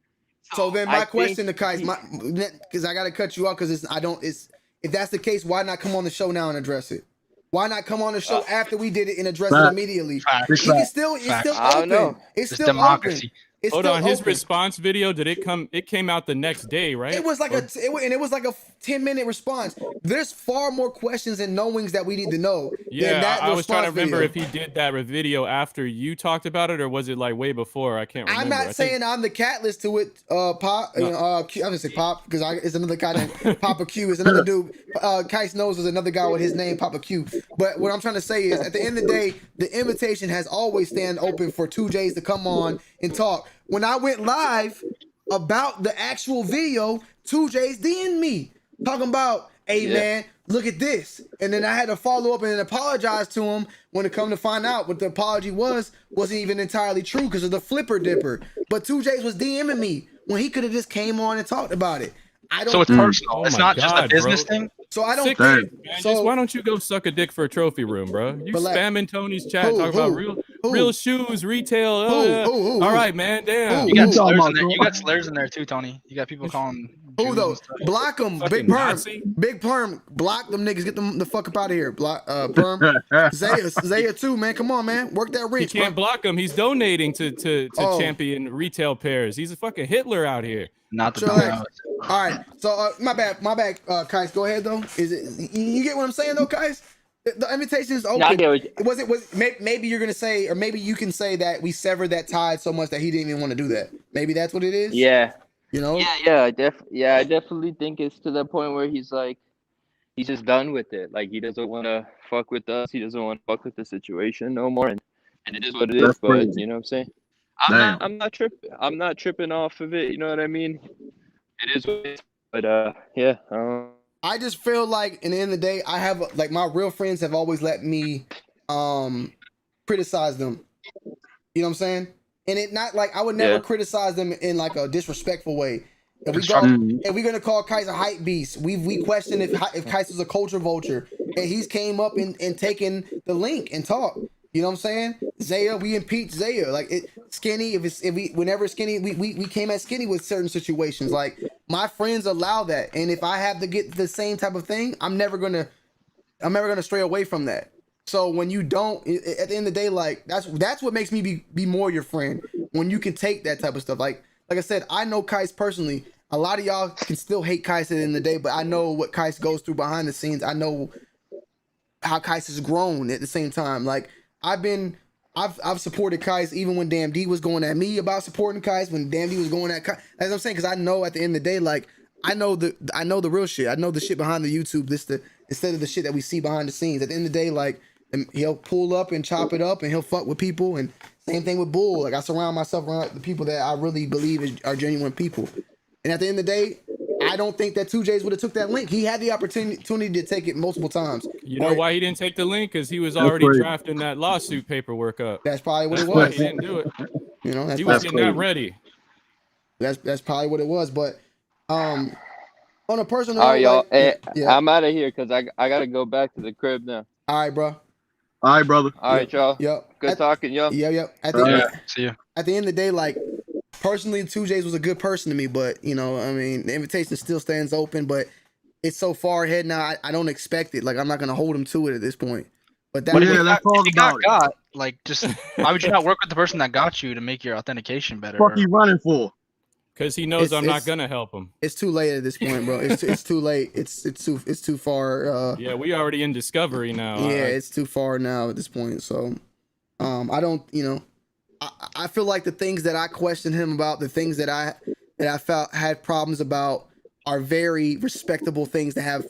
So then my question to Kais, because I got to cut you off, because if that's the case, why not come on the show now and address it? Why not come on the show after we did it and address it immediately? It's still open. I don't know. It's still democracy. Open. It's Hold on, his open. response video, it came out the next day, right? It was like a 10-minute response. There's far more questions and knowings that we need to know. Yeah, I was trying to remember if he did that video after you talked about it, or was it like way before? I can't remember. I'm not saying I'm the catalyst to it, Pop. No. I'm gonna say Pop because it's another guy named Papa Q. Is another dude. Kais knows there's another guy with his name Papa Q. But what I'm trying to say is, at the end of the day, the invitation has always stand open for 2Js to come on and talk. When I went live about the actual video, 2Js DM'd me talking about, hey man, look at this. And then I had to follow up and apologize to him when it come to find out what the apology wasn't even entirely true because of the flipper dipper. But 2Js was DMing me when he could have just came on and talked about it. So it's personal. It's not just a business thing. So I don't think. Man, just why don't you go suck a dick for a trophy room, bro? You spamming Tony's chat talking about real shoes, retail. All right, man. Damn. You got slurs in there. You got slurs in there too, Tony. You got people calling. Who though? Block them. Big Perm. Big Perm. Block them niggas. Get them the fuck up out of here. Block Perm. Zaya too, man. Come on, man. Work that reach. He can't block him. He's donating to champion retail pairs. He's a fucking Hitler out here. Not the all right. So my bad, Kais. Go ahead though. Is it you get what I'm saying though, Kais? The invitation is open. Maybe you're gonna say, or maybe you can say that we severed that tie so much that he didn't even want to do that. Maybe that's what it is. Yeah. You know. I definitely think it's to the point where he's like, he's just done with it. Like he doesn't want to fuck with us. He doesn't want to fuck with the situation no more. And it is what it is. But you know what I'm saying. I'm not tripping. I'm not tripping off of it. You know what I mean? It is what it is. But yeah. I just feel like, in the end of the day, I have like my real friends have always let me criticize them. You know what I'm saying? And it not like I would never criticize them in like a disrespectful way. If we're gonna call Kais a hype beast, we question if Kais is a culture vulture, and he's came up and taken the link and talked. You know what I'm saying? Zaya, we impeach Zaya. Like Skinny, whenever Skinny, we came at Skinny with certain situations. Like my friends allow that, and if I have to get the same type of thing, I'm never gonna stray away from that. So when you don't, at the end of the day, like that's what makes me be more your friend. When you can take that type of stuff. Like I said, I know Kais personally. A lot of y'all can still hate Kais at the end of the day, but I know what Kais goes through behind the scenes. I know how Kais has grown at the same time. Like I've supported Kais even when Damn D was going at me about supporting Kais, when Damn D was going at Kais. As I'm saying, because I know at the end of the day, like I know the real shit. I know the shit behind the YouTube. Instead of the shit that we see behind the scenes. At the end of the day, like he'll pull up and chop it up, and he'll fuck with people. And same thing with Bull. Like I surround myself around the people that I really believe are genuine people. And at the end of the day, I don't think that 2Js would have took that link. He had the opportunity to take it multiple times. You know why he didn't take the link? Because he was already drafting that lawsuit paperwork up. That's probably what it was. He didn't do it. You know, he was getting that ready. That's probably what it was. But on a personal all right, y'all. Like, I'm out of here because I gotta go back to the crib now. All right, bro. All right, brother. All right, y'all. Yep. Good talking, y'all. Yep. See ya. At the end of the day, like personally, 2Js was a good person to me, but you know, I mean, the invitation still stands open, but it's so far ahead now. I don't expect it. Like I'm not gonna hold him to it at this point. But that he got Like, just why would you not work with the person that got you to make your authentication better? Fuck you running for? Because he knows I'm not gonna help him. It's too late at this point, bro. It's too late. It's too far. Yeah, we already in discovery now. Yeah, it's too far now at this point. So, I don't. I feel like the things that I questioned him about, the things that I felt had problems about, are very respectable things to have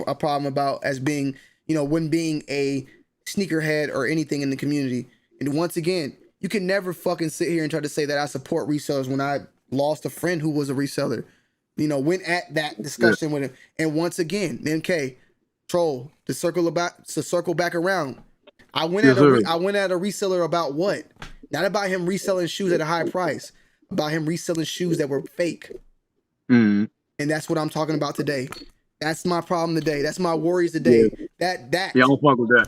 a problem about as being, when being a sneakerhead or anything in the community. And once again, you can never fucking sit here and try to say that I support resellers when I lost a friend who was a reseller. Went at that discussion with him. And once again, MK, troll, to circle back around. I went at a reseller about what? Not about him reselling shoes at a high price, about him reselling shoes that were fake. Mm-hmm. And that's what I'm talking about today. That's my problem today. That's my worries today. Yeah. That I don't fuck with that.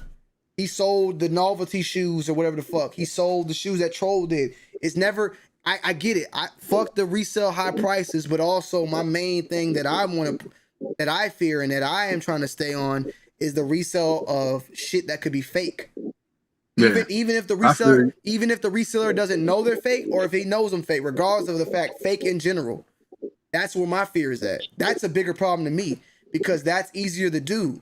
He sold the novelty shoes or whatever the fuck. He sold the shoes that Troll did. It's never. I get it. I fuck the resale high prices, but also my main thing that I fear and that I am trying to stay on is the resale of shit that could be fake. Yeah. Even if the reseller doesn't know they're fake, or if he knows them fake, regardless of the fact, fake in general. That's where my fear is at. That's a bigger problem to me because that's easier to do.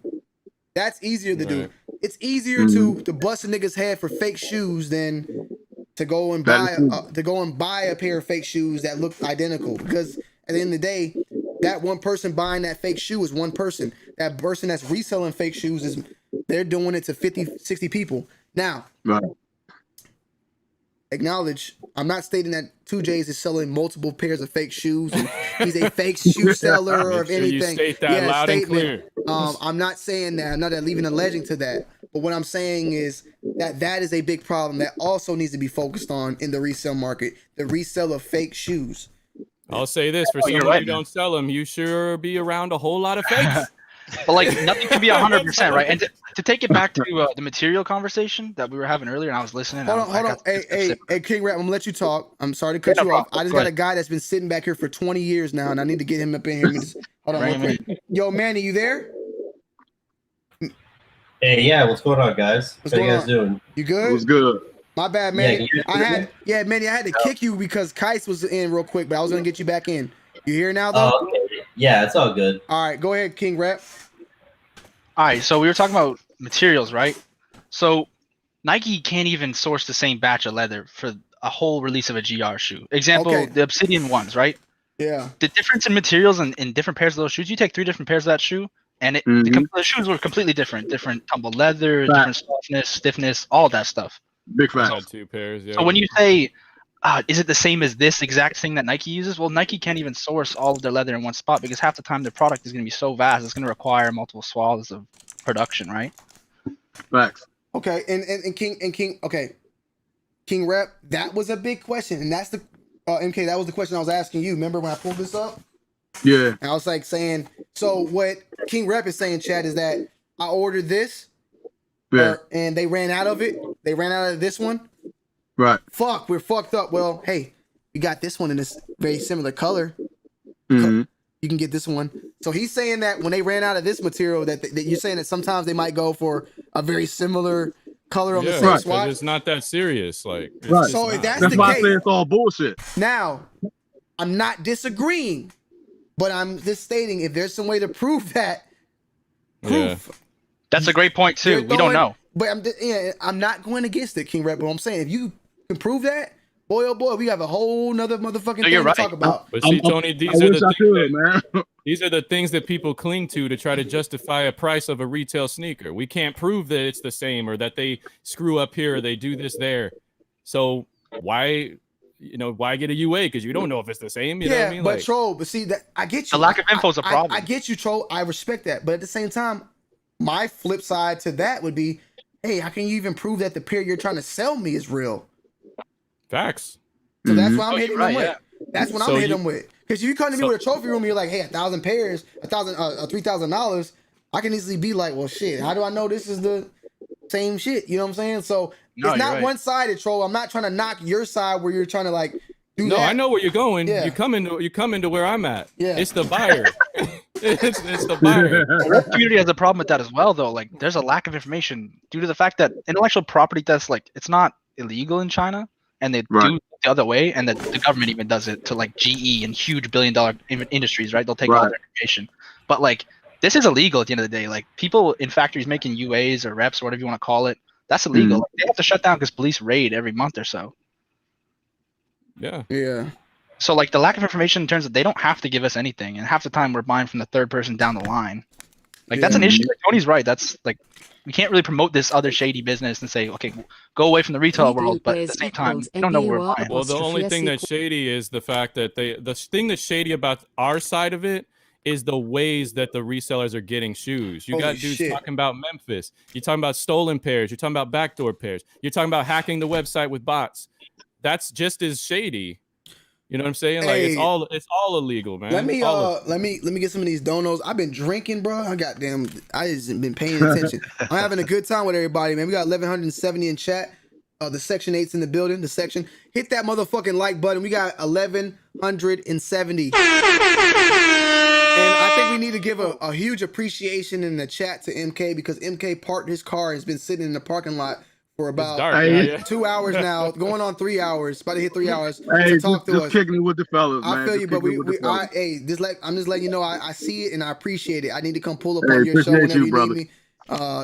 It's easier to bust a nigga's head for fake shoes than to go and buy a pair of fake shoes that look identical. Because at the end of the day, that one person buying that fake shoe is one person. That person that's reselling fake shoes they're doing it to 50, 60 people. Now, acknowledge, I'm not stating that 2J's is selling multiple pairs of fake shoes and he's a fake shoe seller or anything. You state that loud and clear. I'm not saying that. I'm not leaving a legend to that. But what I'm saying is that is a big problem that also needs to be focused on in the resale market. The resale of fake shoes. I'll say this, for someone who don't sell them, you sure be around a whole lot of fakes. But like nothing can be 100%, right? And to take it back to the material conversation that we were having earlier, and I was listening. Hold on. Hey, King Rap, I'm gonna let you talk. I'm sorry to cut you off. I just got a guy that's been sitting back here for 20 years now, and I need to get him up in here. Hold on, real quick. Yo, Manny, you there? Hey, yeah, what's going on, guys? How you guys doing? You good? It was good. My bad, Manny. Manny, I had to kick you because Kais was in real quick, but I was gonna get you back in. You here now, though? Oh, okay. Yeah, it's all good. All right, go ahead, King Rap. All right, so we were talking about materials, right? So Nike can't even source the same batch of leather for a whole release of a GR shoe. Example, the Obsidian ones, right? Yeah. The difference in materials in different pairs of those shoes, you take 3 different pairs of that shoe, and the shoes were completely different. Different tumbled leather, different softness, stiffness, all that stuff. Big facts. 2 pairs, yeah. So when you say, is it the same as this exact thing that Nike uses? Well, Nike can't even source all of their leather in one spot because half the time their product is going to be so vast, it's going to require multiple swaths of production, right? Facts. Okay, and King. Okay, King Rep. That was a big question, and that's the MK. That was the question I was asking you. Remember when I pulled this up? Yeah. And I was like saying, so what King Rep is saying, Chad, is that I ordered this, and they ran out of it. They ran out of this one. Right. Fuck, we're fucked up. Well, hey, we got this one in this very similar color. Mm-hmm. You can get this one. So he's saying that when they ran out of this material, that you're saying that sometimes they might go for a very similar color on the same swatch. It's not that serious. Like, so if that's why case, I say it's all bullshit. Now, I'm not disagreeing, but I'm just stating if there's some way to prove that. That's a great point too. We don't know. But I'm not going against it, King Rep. But I'm saying if you can prove that, boy, oh boy, we have a whole nother motherfucking thing to talk about. But see, Tony, these are the things that people cling to try to justify a price of a retail sneaker. We can't prove that it's the same or that they screw up here or they do this there. So why get a UA? Because you don't know if it's the same. You know what I mean? But Troll, but see that I get you. The lack of info is a problem. I get you, Troll. I respect that, but at the same time, my flip side to that would be, hey, how can you even prove that the pair you're trying to sell me is real? Facts. So that's what I'm hitting them with. That's what I'm hitting them with. Because if you come to me with a trophy room, and you're like, hey, 1,000 pairs, $3,000. I can easily be like, well, shit. How do I know this is the same shit? You know what I'm saying? So it's not one-sided, Troll. I'm not trying to knock your side where you're trying to like do that. I know where you're going. Yeah. You come into where I'm at. Yeah. It's the buyer. It's the buyer. The community has a problem with that as well, though. Like, there's a lack of information due to the fact that intellectual property thefts, like, it's not illegal in China, and they do it the other way, and that the government even does it to like GE and huge billion-dollar industries, right? They'll take all their information, but like, this is illegal at the end of the day. Like, people in factories making UAs or reps or whatever you want to call it, that's illegal. Like, they have to shut down because police raid every month or so. Yeah. Yeah. So like the lack of information in terms of they don't have to give us anything, and half the time we're buying from the third person down the line. Like that's an issue. Like, Tony's right. That's like we can't really promote this other shady business and say, okay, go away from the retail world, but at the same time, we don't know where we're buying. Well, the only thing that's shady is the fact that the thing that's shady about our side of it is the ways that the resellers are getting shoes. You got dudes talking about Memphis. You're talking about stolen pairs. You're talking about backdoor pairs. You're talking about hacking the website with bots. That's just as shady. You know what I'm saying? Like it's all illegal, man. Let me get some of these donos. I've been drinking, bro. I just been paying attention. I'm having a good time with everybody, man. We got 1170 in chat. The section 8's in the building. The section, hit that motherfucking like button. We got 1170. And I think we need to give a huge appreciation in the chat to MK because MK parked his car and has been sitting in the parking lot for about 2 hours now, going on 3 hours, about to hit 3 hours to talk to us. Just kicking it with the fellas, man. I feel you, but I'm just letting you know I see it and I appreciate it. I need to come pull up on your show whenever you need me.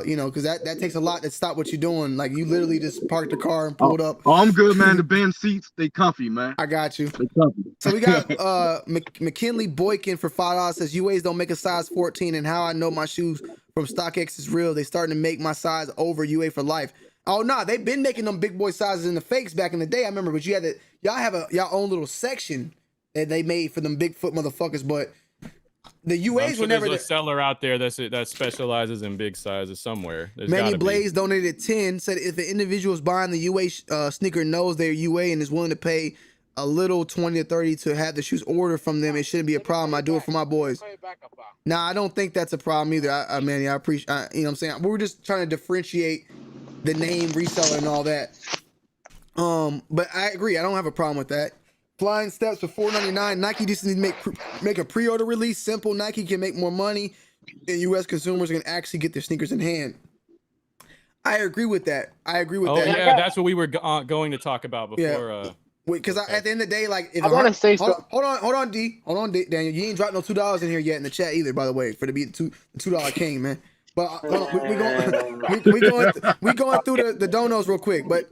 You know, because that takes a lot to stop what you're doing. Like you literally just parked the car and pulled up. Oh, I'm good, man. The Benz seats, they comfy, man. I got you. They comfy. So we got McKinley Boykin for $5 says UAs don't make a size 14, and how I know my shoes from StockX is real. They starting to make my size over UA for life. Oh no, they've been making them big boy sizes in the fakes back in the day. I remember, but you had y'all have y'all own little section that they made for them Bigfoot motherfuckers. But the UAs were never. There's a seller out there that specializes in big sizes somewhere. Manny Blaze donated 10. Said if the individual is buying the UA sneaker knows they're UA and is willing to pay a little 20 to 30 to have the shoes ordered from them, it shouldn't be a problem. I do it for my boys. Nah, I don't think that's a problem either. I appreciate. You know what I'm saying? We were just trying to differentiate the name reseller and all that. But I agree. I don't have a problem with that. Flying Steps for $4.99. Nike just need to make a pre-order release. Simple. Nike can make more money, and U.S. consumers can actually get their sneakers in hand. I agree with that. that. Yeah, that's what we were going to talk about before. Yeah. Because at the end of the day, like, if I want to say so. Hold on, Daniel. You ain't dropped no $2 in here yet in the chat either, by the way, for to be the $2 king, man. But we going through the donos real quick. But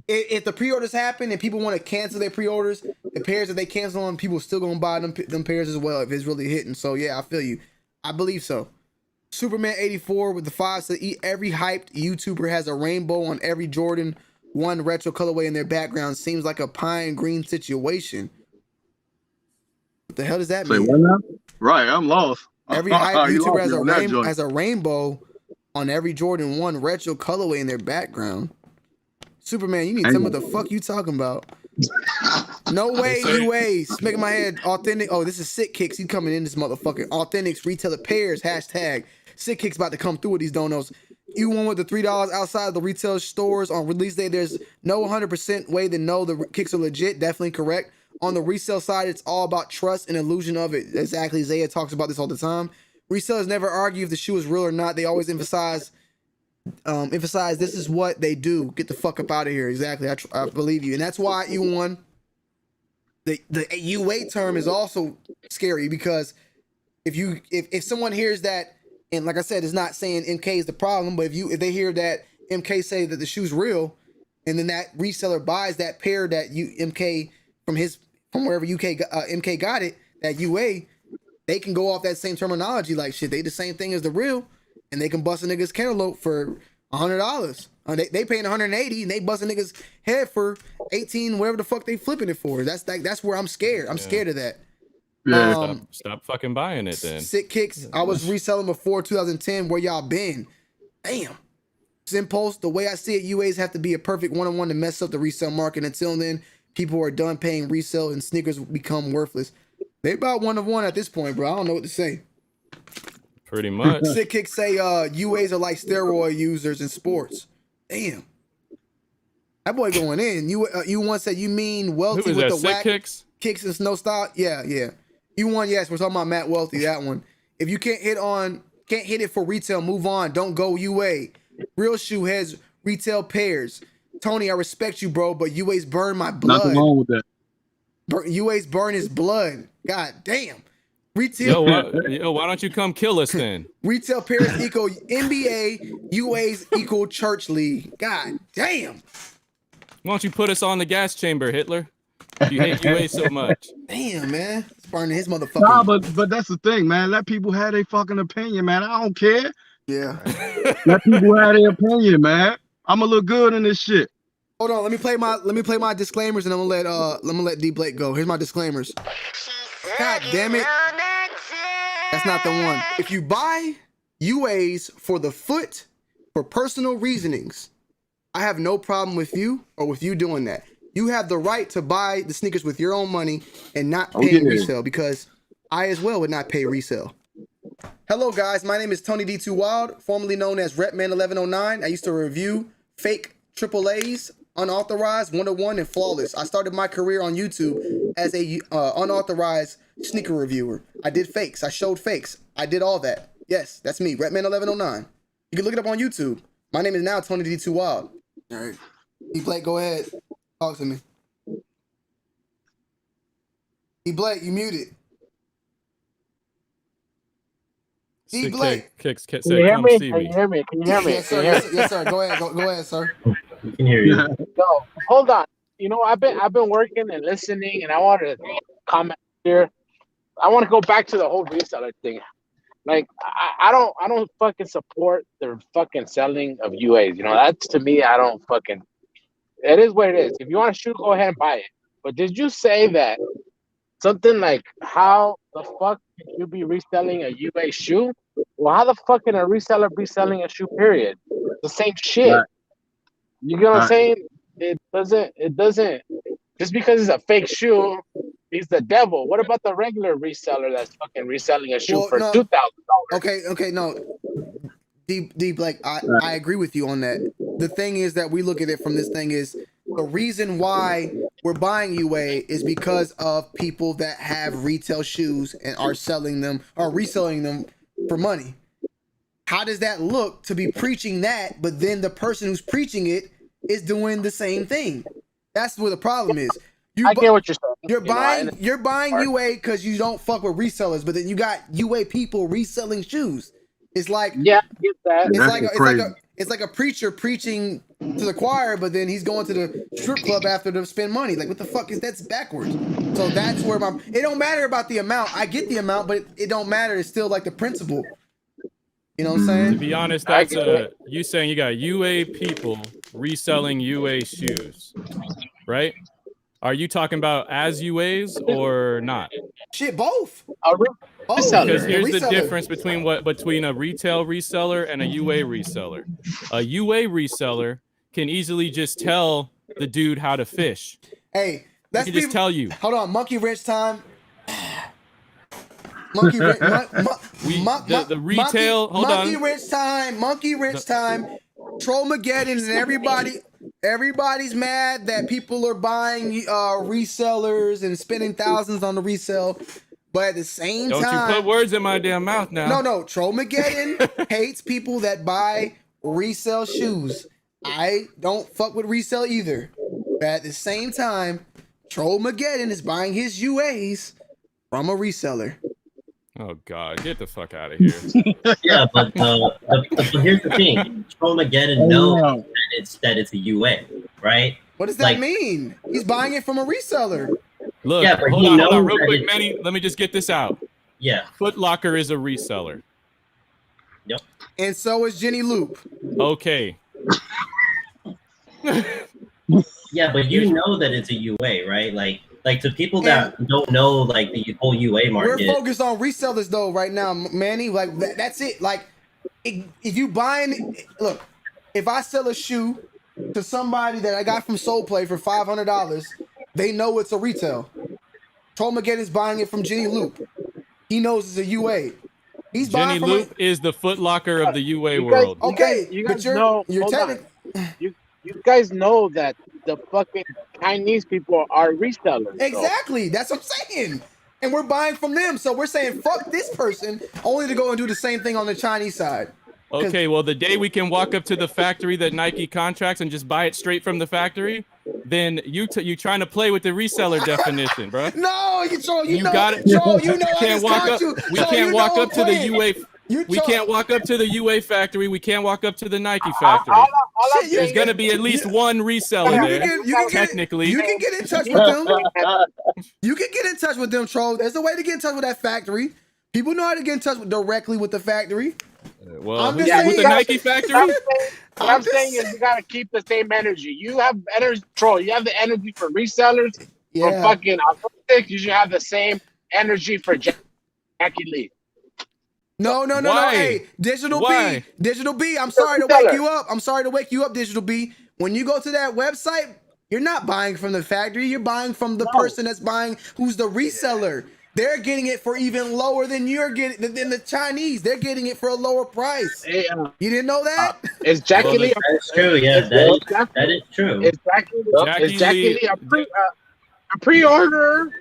if the pre-orders happen and people want to cancel their pre-orders, the pairs that they cancel on, people still gonna buy them pairs as well if it's really hitting. So yeah, I feel you. I believe so. Superman 84 with the 5 said every hyped YouTuber has a rainbow on every Jordan 1 retro colorway in their background. Seems like a pine green situation. What the hell does that mean? What now? Right, I'm lost. Every hype YouTuber has a rainbow on every Jordan 1 retro colorway in their background. Superman, you need to tell me what the fuck you talking about. No way, UAs. Making my head authentic. Oh, this is Sick Kicks. He coming in this motherfucker. Authentics retailer pairs. Hashtag Sick Kicks about to come through with these donos. You want with the $3 outside of the retail stores on release day. There's no 100% way to know the kicks are legit. Definitely correct. On the resale side, it's all about trust and illusion of it. Exactly. Zaya talks about this all the time. Resellers never argue if the shoe is real or not. They always emphasize this is what they do. Get the fuck up out of here. Exactly. I believe you. And that's why E1, the UA term is also scary because if someone hears that, and like I said, it's not saying MK is the problem, but if they hear that MK say that the shoe's real, and then that reseller buys that pair that MK from wherever MK got it, that UA, they can go off that same terminology like shit. They the same thing as the real, and they can bust a nigga's cantaloupe for $100. They paying $180 and they bust a nigga's head for $18, whatever the fuck they flipping it for. That's where I'm scared. I'm scared of that. Yeah, stop fucking buying it then. Sick Kicks. I was reselling before 2010. Where y'all been? Damn. Simpost, the way I see it, UAs have to be a perfect one-on-one to mess up the resale market. Until then, people are done paying resale and sneakers become worthless. They about one-of-one at this point, bro. I don't know what to say. Pretty much. Sick Kicks say UAs are like steroid users in sports. Damn. That boy going in. You once said you mean Wealthy with the whack kicks and snow style? Yeah. You won, yes. We're talking about Matt Wealthy, that one. If you can't hit it for retail, move on. Don't go UA. Real shoe has retail pairs. Tony, I respect you, bro, but UA's burn my blood. Nothing wrong with that. UA's burn his blood. God damn. Retail. Why don't you come kill us then? Retail pairs equal NBA. UA's equal church league. God damn. Why don't you put us on the gas chamber, Hitler? You hate UA so much. Damn, man. It's burning his motherfucking. Nah, but that's the thing, man. Let people have their fucking opinion, man. I don't care. Yeah. Let people have their opinion, man. I'ma look good in this shit. Hold on, let me play my disclaimers, and I'm gonna let D Blake go. Here's my disclaimers. God damn it. That's not the one. If you buy UAs for the foot for personal reasonings, I have no problem with you doing that. You have the right to buy the sneakers with your own money and not pay resale, because I as well would not pay resale. Hello guys, my name is Tony D2 Wild, formerly known as Repman1109. I used to review fake AAAs, unauthorized, 101, and flawless. I started my career on YouTube as a unauthorized sneaker reviewer. I did fakes, I showed fakes, I did all that. Yes, that's me, Repman1109. You can look it up on YouTube. My name is now Tony D2 Wild. All right, D Blake, go ahead. Talk to me. D Blake, you muted. D Blake. Can you hear me? Can you hear me? Can you hear me? Yes, sir. Yes, sir. Go ahead. Go ahead, sir. We can hear you. No, hold on. You know, I've been working and listening, and I want to comment here. I want to go back to the whole reseller thing. Like, I don't fucking support their fucking selling of UAs. You know, that's, to me, I don't fucking. It is what it is. If you want a shoe, go ahead and buy it. But did you say that something like, how the fuck can you be reselling a UA shoe? Well, how the fuck can a reseller be selling a shoe, period? The same shit. Right. You get what I'm saying? It doesn't, just because it's a fake shoe, he's the devil. What about the regular reseller that's fucking reselling a shoe for $2,000? Okay, no. D Blake, I agree with you on that. The thing is that we look at it from this thing is the reason why we're buying UA is because of people that have retail shoes and are selling them or reselling them for money. How does that look to be preaching that, but then the person who's preaching it is doing the same thing? That's where the problem is. I get what you're saying. You're buying UA because you don't fuck with resellers, but then you got UA people reselling shoes. It's like, yeah, I get that. It's like a preacher preaching to the choir, but then he's going to the strip club after to spend money. Like, what the fuck is that's backwards? So that's where it don't matter about the amount. I get the amount, but it don't matter. It's still like the principle. You know what I'm saying? To be honest, that's you saying you got UA people reselling UA shoes, right? Are you talking about as UAs or not? Shit, both. Because here's the difference between a retail reseller and a UA reseller. A UA reseller can easily just tell the dude how to fish. Hey, he can just tell you. Hold on, monkey wrench time. Monkey wrench. The retail. Monkey wrench time. Trollmageddon and everybody's mad that people are buying resellers and spending thousands on the resale. But at the same time, don't you put words in my damn mouth now. No, Trollmageddon hates people that buy resale shoes. I don't fuck with resale either. But at the same time, Trollmageddon is buying his UAs from a reseller. Oh God, get the fuck out of here. Yeah, but here's the thing. Trollmageddon knows that it's a UA, right? What does that mean? He's buying it from a reseller. Look, yeah, but hold on real quick, Manny. Let me just get this out. Yeah. Foot Locker is a reseller. Yep. And so is Jenny Loop. Okay. Yeah, but you know that it's a UA, right? Like to people that don't know like the whole UA market. We're focused on resellers though right now, Manny. Like that's it. Like if you buying, look, if I sell a shoe to somebody that I got from Soul Play for $500, they know it's a retail. Trollmageddon's buying it from Jenny Loop. He knows it's a UA. He's Jenny Loop is the Foot Locker of the UA world. Okay, you guys know. You guys know that the fucking Chinese people are resellers. Exactly. That's what I'm saying. and we're buying from them. So we're saying fuck this person, only to go and do the same thing on the Chinese side. Okay, well, the day we can walk up to the factory that Nike contracts and just buy it straight from the factory, then you trying to play with the reseller definition, bro. No, you got it. Joel, you know We can't walk up. We can't walk up to the UA. We can't walk up to the UA factory. We can't walk up to the Nike factory. There's gonna be at least one reseller there. Technically, you can get in touch with them. You can get in touch with them, Troll. There's a way to get in touch with that factory. People know how to get in touch directly with the factory. Well, with the Nike factory. What I'm saying is you gotta keep the same energy. You have energy, Troll. You have the energy for resellers. For fucking authentics, you should have the same energy for Jackie Lee. No. Hey, Digital B. I'm sorry to wake you up. I'm sorry to wake you up, Digital B. When you go to that website, you're not buying from the factory. You're buying from the person that's buying, who's the reseller. They're getting it for even lower than you're getting than the Chinese. They're getting it for a lower price. Hey, you didn't know that? Is Jackie Lee? That's true. Yeah, that is true. Is Jackie Lee a pre-order?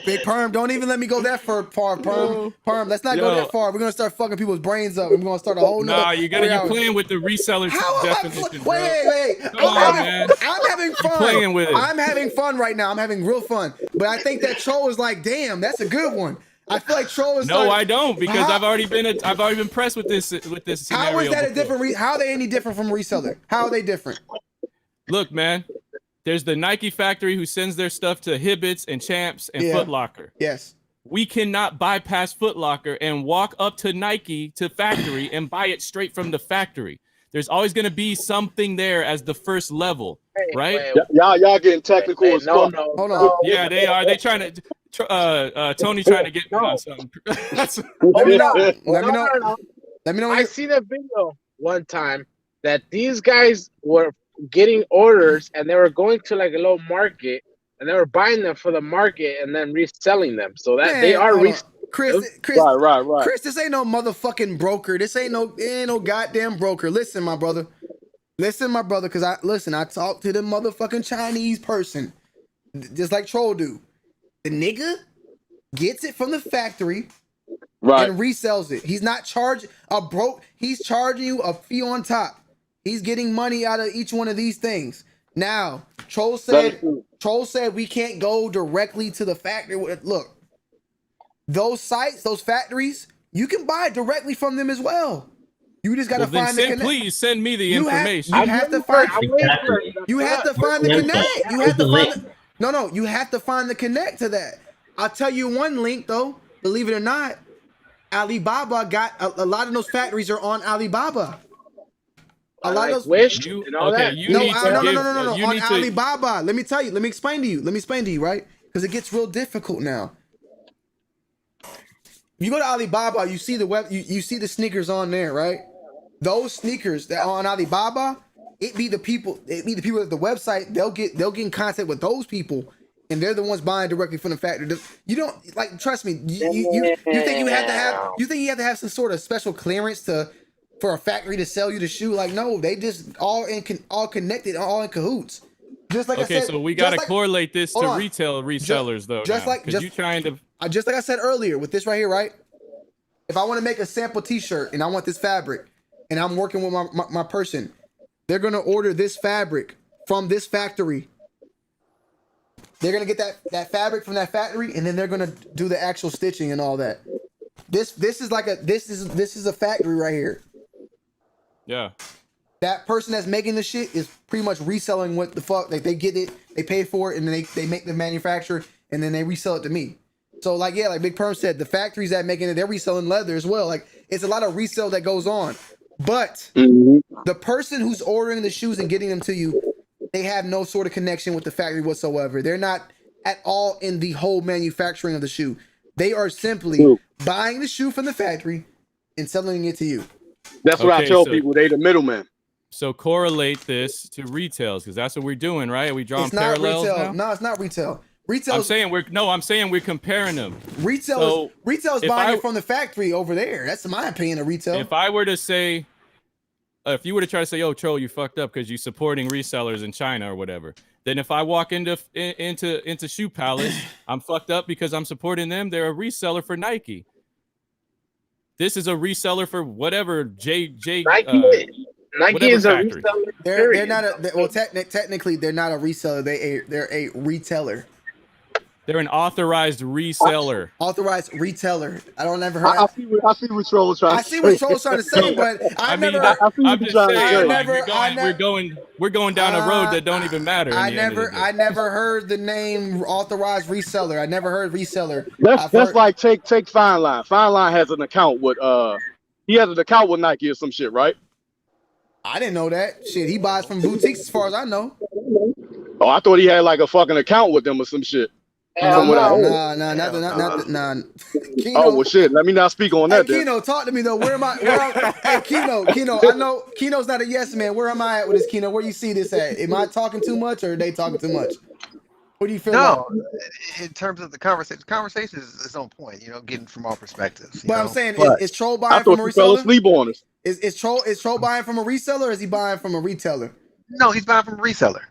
Big Perm, don't even let me go that far, Perm. Let's not go that far. We're gonna start fucking people's brains up. We're gonna start a whole nother. Nah, you're playing with the reseller definition. Wait. I'm having fun. Playing with it. I'm having fun right now. I'm having real fun. But I think that Troll is like, damn, that's a good one. I feel like Troll is. No, I don't, because I've already been pressed with this scenario. How is that a different? How are they any different from a reseller? How are they different? Look, man. There's the Nike factory who sends their stuff to Hibbets and Champs and Foot Locker. Yes. We cannot bypass Foot Locker and walk up to Nike to factory and buy it straight from the factory. There's always going to be something there as the first level, right? Y'all getting technical as fuck. No. Hold on. Yeah, they are. They trying to. Tony trying to get me on something. Let me know. I seen a video one time that these guys were getting orders and they were going to like a little market and they were buying them for the market and then reselling them. So that they are Chris, right. Chris, this ain't no motherfucking broker. This ain't no goddamn broker. Listen, my brother, because I talked to the motherfucking Chinese person, just like Troll do. The nigga gets it from the factory, and resells it. He's not charging he's charging you a fee on top. He's getting money out of each one of these things. Now, Troll said we can't go directly to the factory. Look, those sites, those factories, you can buy directly from them as well. You just gotta find the connect. Please send me the information. You have to find the connect. You have to find you have to find the connect to that. I'll tell you one link though. Believe it or not, Alibaba got a lot of those factories are on Alibaba. A lot of those Wish and all that. No. On Alibaba. Let me explain to you, right? Because it gets real difficult now. You go to Alibaba, you see the you see the sneakers on there, right? Those sneakers that are on Alibaba, it be the people at the website, they'll get in contact with those people, and they're the ones buying directly from the factory. You don't like trust me, you think you have to have some sort of special clearance for a factory to sell you the shoe? Like, no, they just all connected, all in cahoots. Just like I said, so we gotta correlate this to retail resellers though. Just like I said earlier with this right here, right? If I want to make a sample T-shirt and I want this fabric, and I'm working with my person, they're gonna order this fabric from this factory. They're gonna get that fabric from that factory, and then they're gonna do the actual stitching and all that. This is a factory right here. Yeah. That person that's making the shit is pretty much reselling what the fuck. Like, they get it, they pay for it, and then they make the manufacturer, and then they resell it to me. So like Big Perm said, the factories that making it, they're reselling leather as well. Like, it's a lot of resale that goes on. But the person who's ordering the shoes and getting them to you, they have no sort of connection with the factory whatsoever. They're not at all in the whole manufacturing of the shoe. They are simply buying the shoe from the factory and selling it to you. That's what I tell people. They the middleman. So correlate this to retails, because that's what we're doing, right? Are we drawing parallels now? No, it's not retail. Retail. I'm saying we're comparing them. Retail is buying it from the factory over there. That's my opinion of retail. If I were to say, if you were to try to say, "Yo, Troll, you fucked up because you're supporting resellers in China or whatever," then if I walk into Shoe Palace, I'm fucked up because I'm supporting them. They're a reseller for Nike. This is a reseller for whatever Nike is a reseller. They're not a well. Technically, they're not a reseller. They're a retailer. They're an authorized reseller. Authorized retailer. I don't ever I heard. I see what Troll was trying to say. I see what Troll's trying to say, but I'm just saying, we're going down a road that don't even matter. I never heard the name authorized reseller. I never heard reseller. That's like take Fine Line. Fine Line has an account with he has an account with Nike or some shit, right? I didn't know that. Shit, he buys from boutiques as far as I know. Oh, I thought he had like a fucking account with them or some shit. Nah. Oh well, shit. Let me not speak on that. Keno, talk to me though. Where am I? Hey, Keno. I know Keno's not a yes man. Where am I at with this, Keno? Where you see this at? Am I talking too much or are they talking too much? What do you feel? No, in terms of the conversation is on point. You know, getting from all perspectives. But I'm saying, is Troll I buying thought from a you fell reseller? asleep on us. Is Troll buying from a reseller or is he buying from a retailer? No, he's buying from a reseller.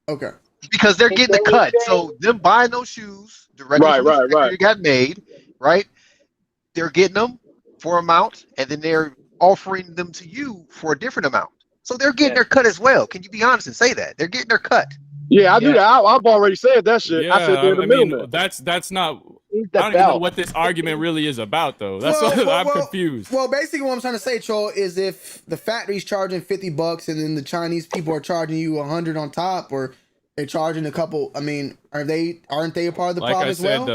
Okay. Because they're getting a cut. So them buying those shoes directly from the factory got made, right? They're getting them for amount, and then they're offering them to you for a different amount. So they're getting their cut as well. Can you be honest and say that? They're getting their cut. Yeah, I do that. I've already said that shit. Yeah, I said they're the middleman. That's not. I don't even know what this argument really is about, though. That's I'm confused. Well, basically, what I'm trying to say, Troll, is if the factory's charging $50 and then the Chinese people are charging you $100 on top, or they're charging a couple. I mean, aren't they a part of the problem as well? Like I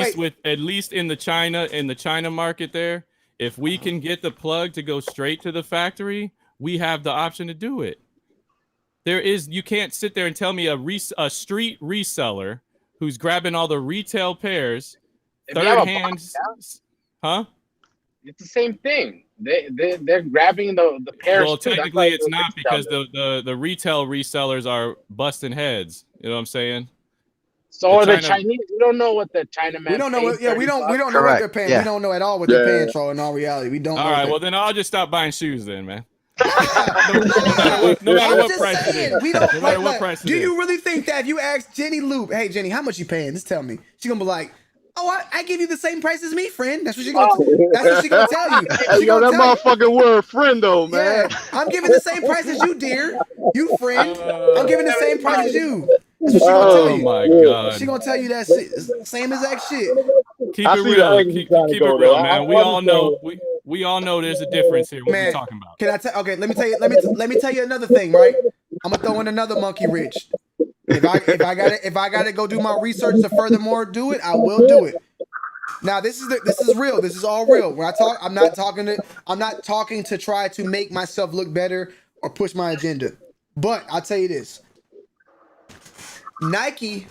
said, though, at least in the China market, there, if we can get the plug to go straight to the factory, we have the option to do it. You can't sit there and tell me a street reseller who's grabbing all the retail pairs, third hands, huh? It's the same thing. They're grabbing the pairs. Well, too. technically, it's not because the retail resellers are busting heads. You know what I'm saying? So are the Chinese? We don't know what the Chinaman. We don't know. We don't know what they're paying. Yeah. We don't know at all what they're paying, Troll. In all reality, we don't. All right. Well, then I'll just stop buying shoes, then, man. No matter what price it is. No matter what price it is. Do you really think that if you ask Jenny Loop, hey Jenny, how much you paying? Just tell me. She's gonna be like, oh, I give you the same price as me, friend. That's what she's gonna. That's what she's gonna tell you. That motherfucking word, friend, though, man. Yeah, I'm giving the same price as you, dear. You friend. I'm giving the same price as you. That's what she's gonna tell you. Oh my god. She's gonna tell you that same exact shit. Keep it real. Keep it real, man. We all know. We all know there's a difference here. What are you talking about? Can I tell? Okay, let me tell you. Let me tell you another thing, right? I'm gonna throw in another monkey wrench. If I gotta go do my research to furthermore do it, I will do it. Now this is real. This is all real. When I talk, I'm not talking to try to make myself look better or push my agenda. But I'll tell you this: Nike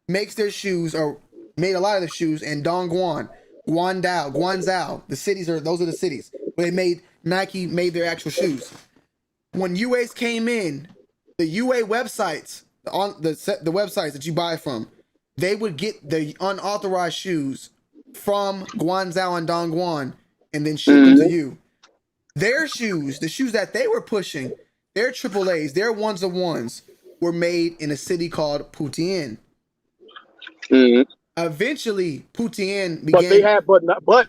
makes their shoes, or made a lot of the shoes in Dongguan, Guangzhou. Those are the cities where Nike made their actual shoes. When UAs came in, the UA websites, on the websites that you buy from, they would get the unauthorized shoes from Guangzhou and Dongguan and then ship them to you. Their shoes, the shoes that they were pushing, their AAAs, their ones of ones, were made in a city called Putian. Eventually, Putian began.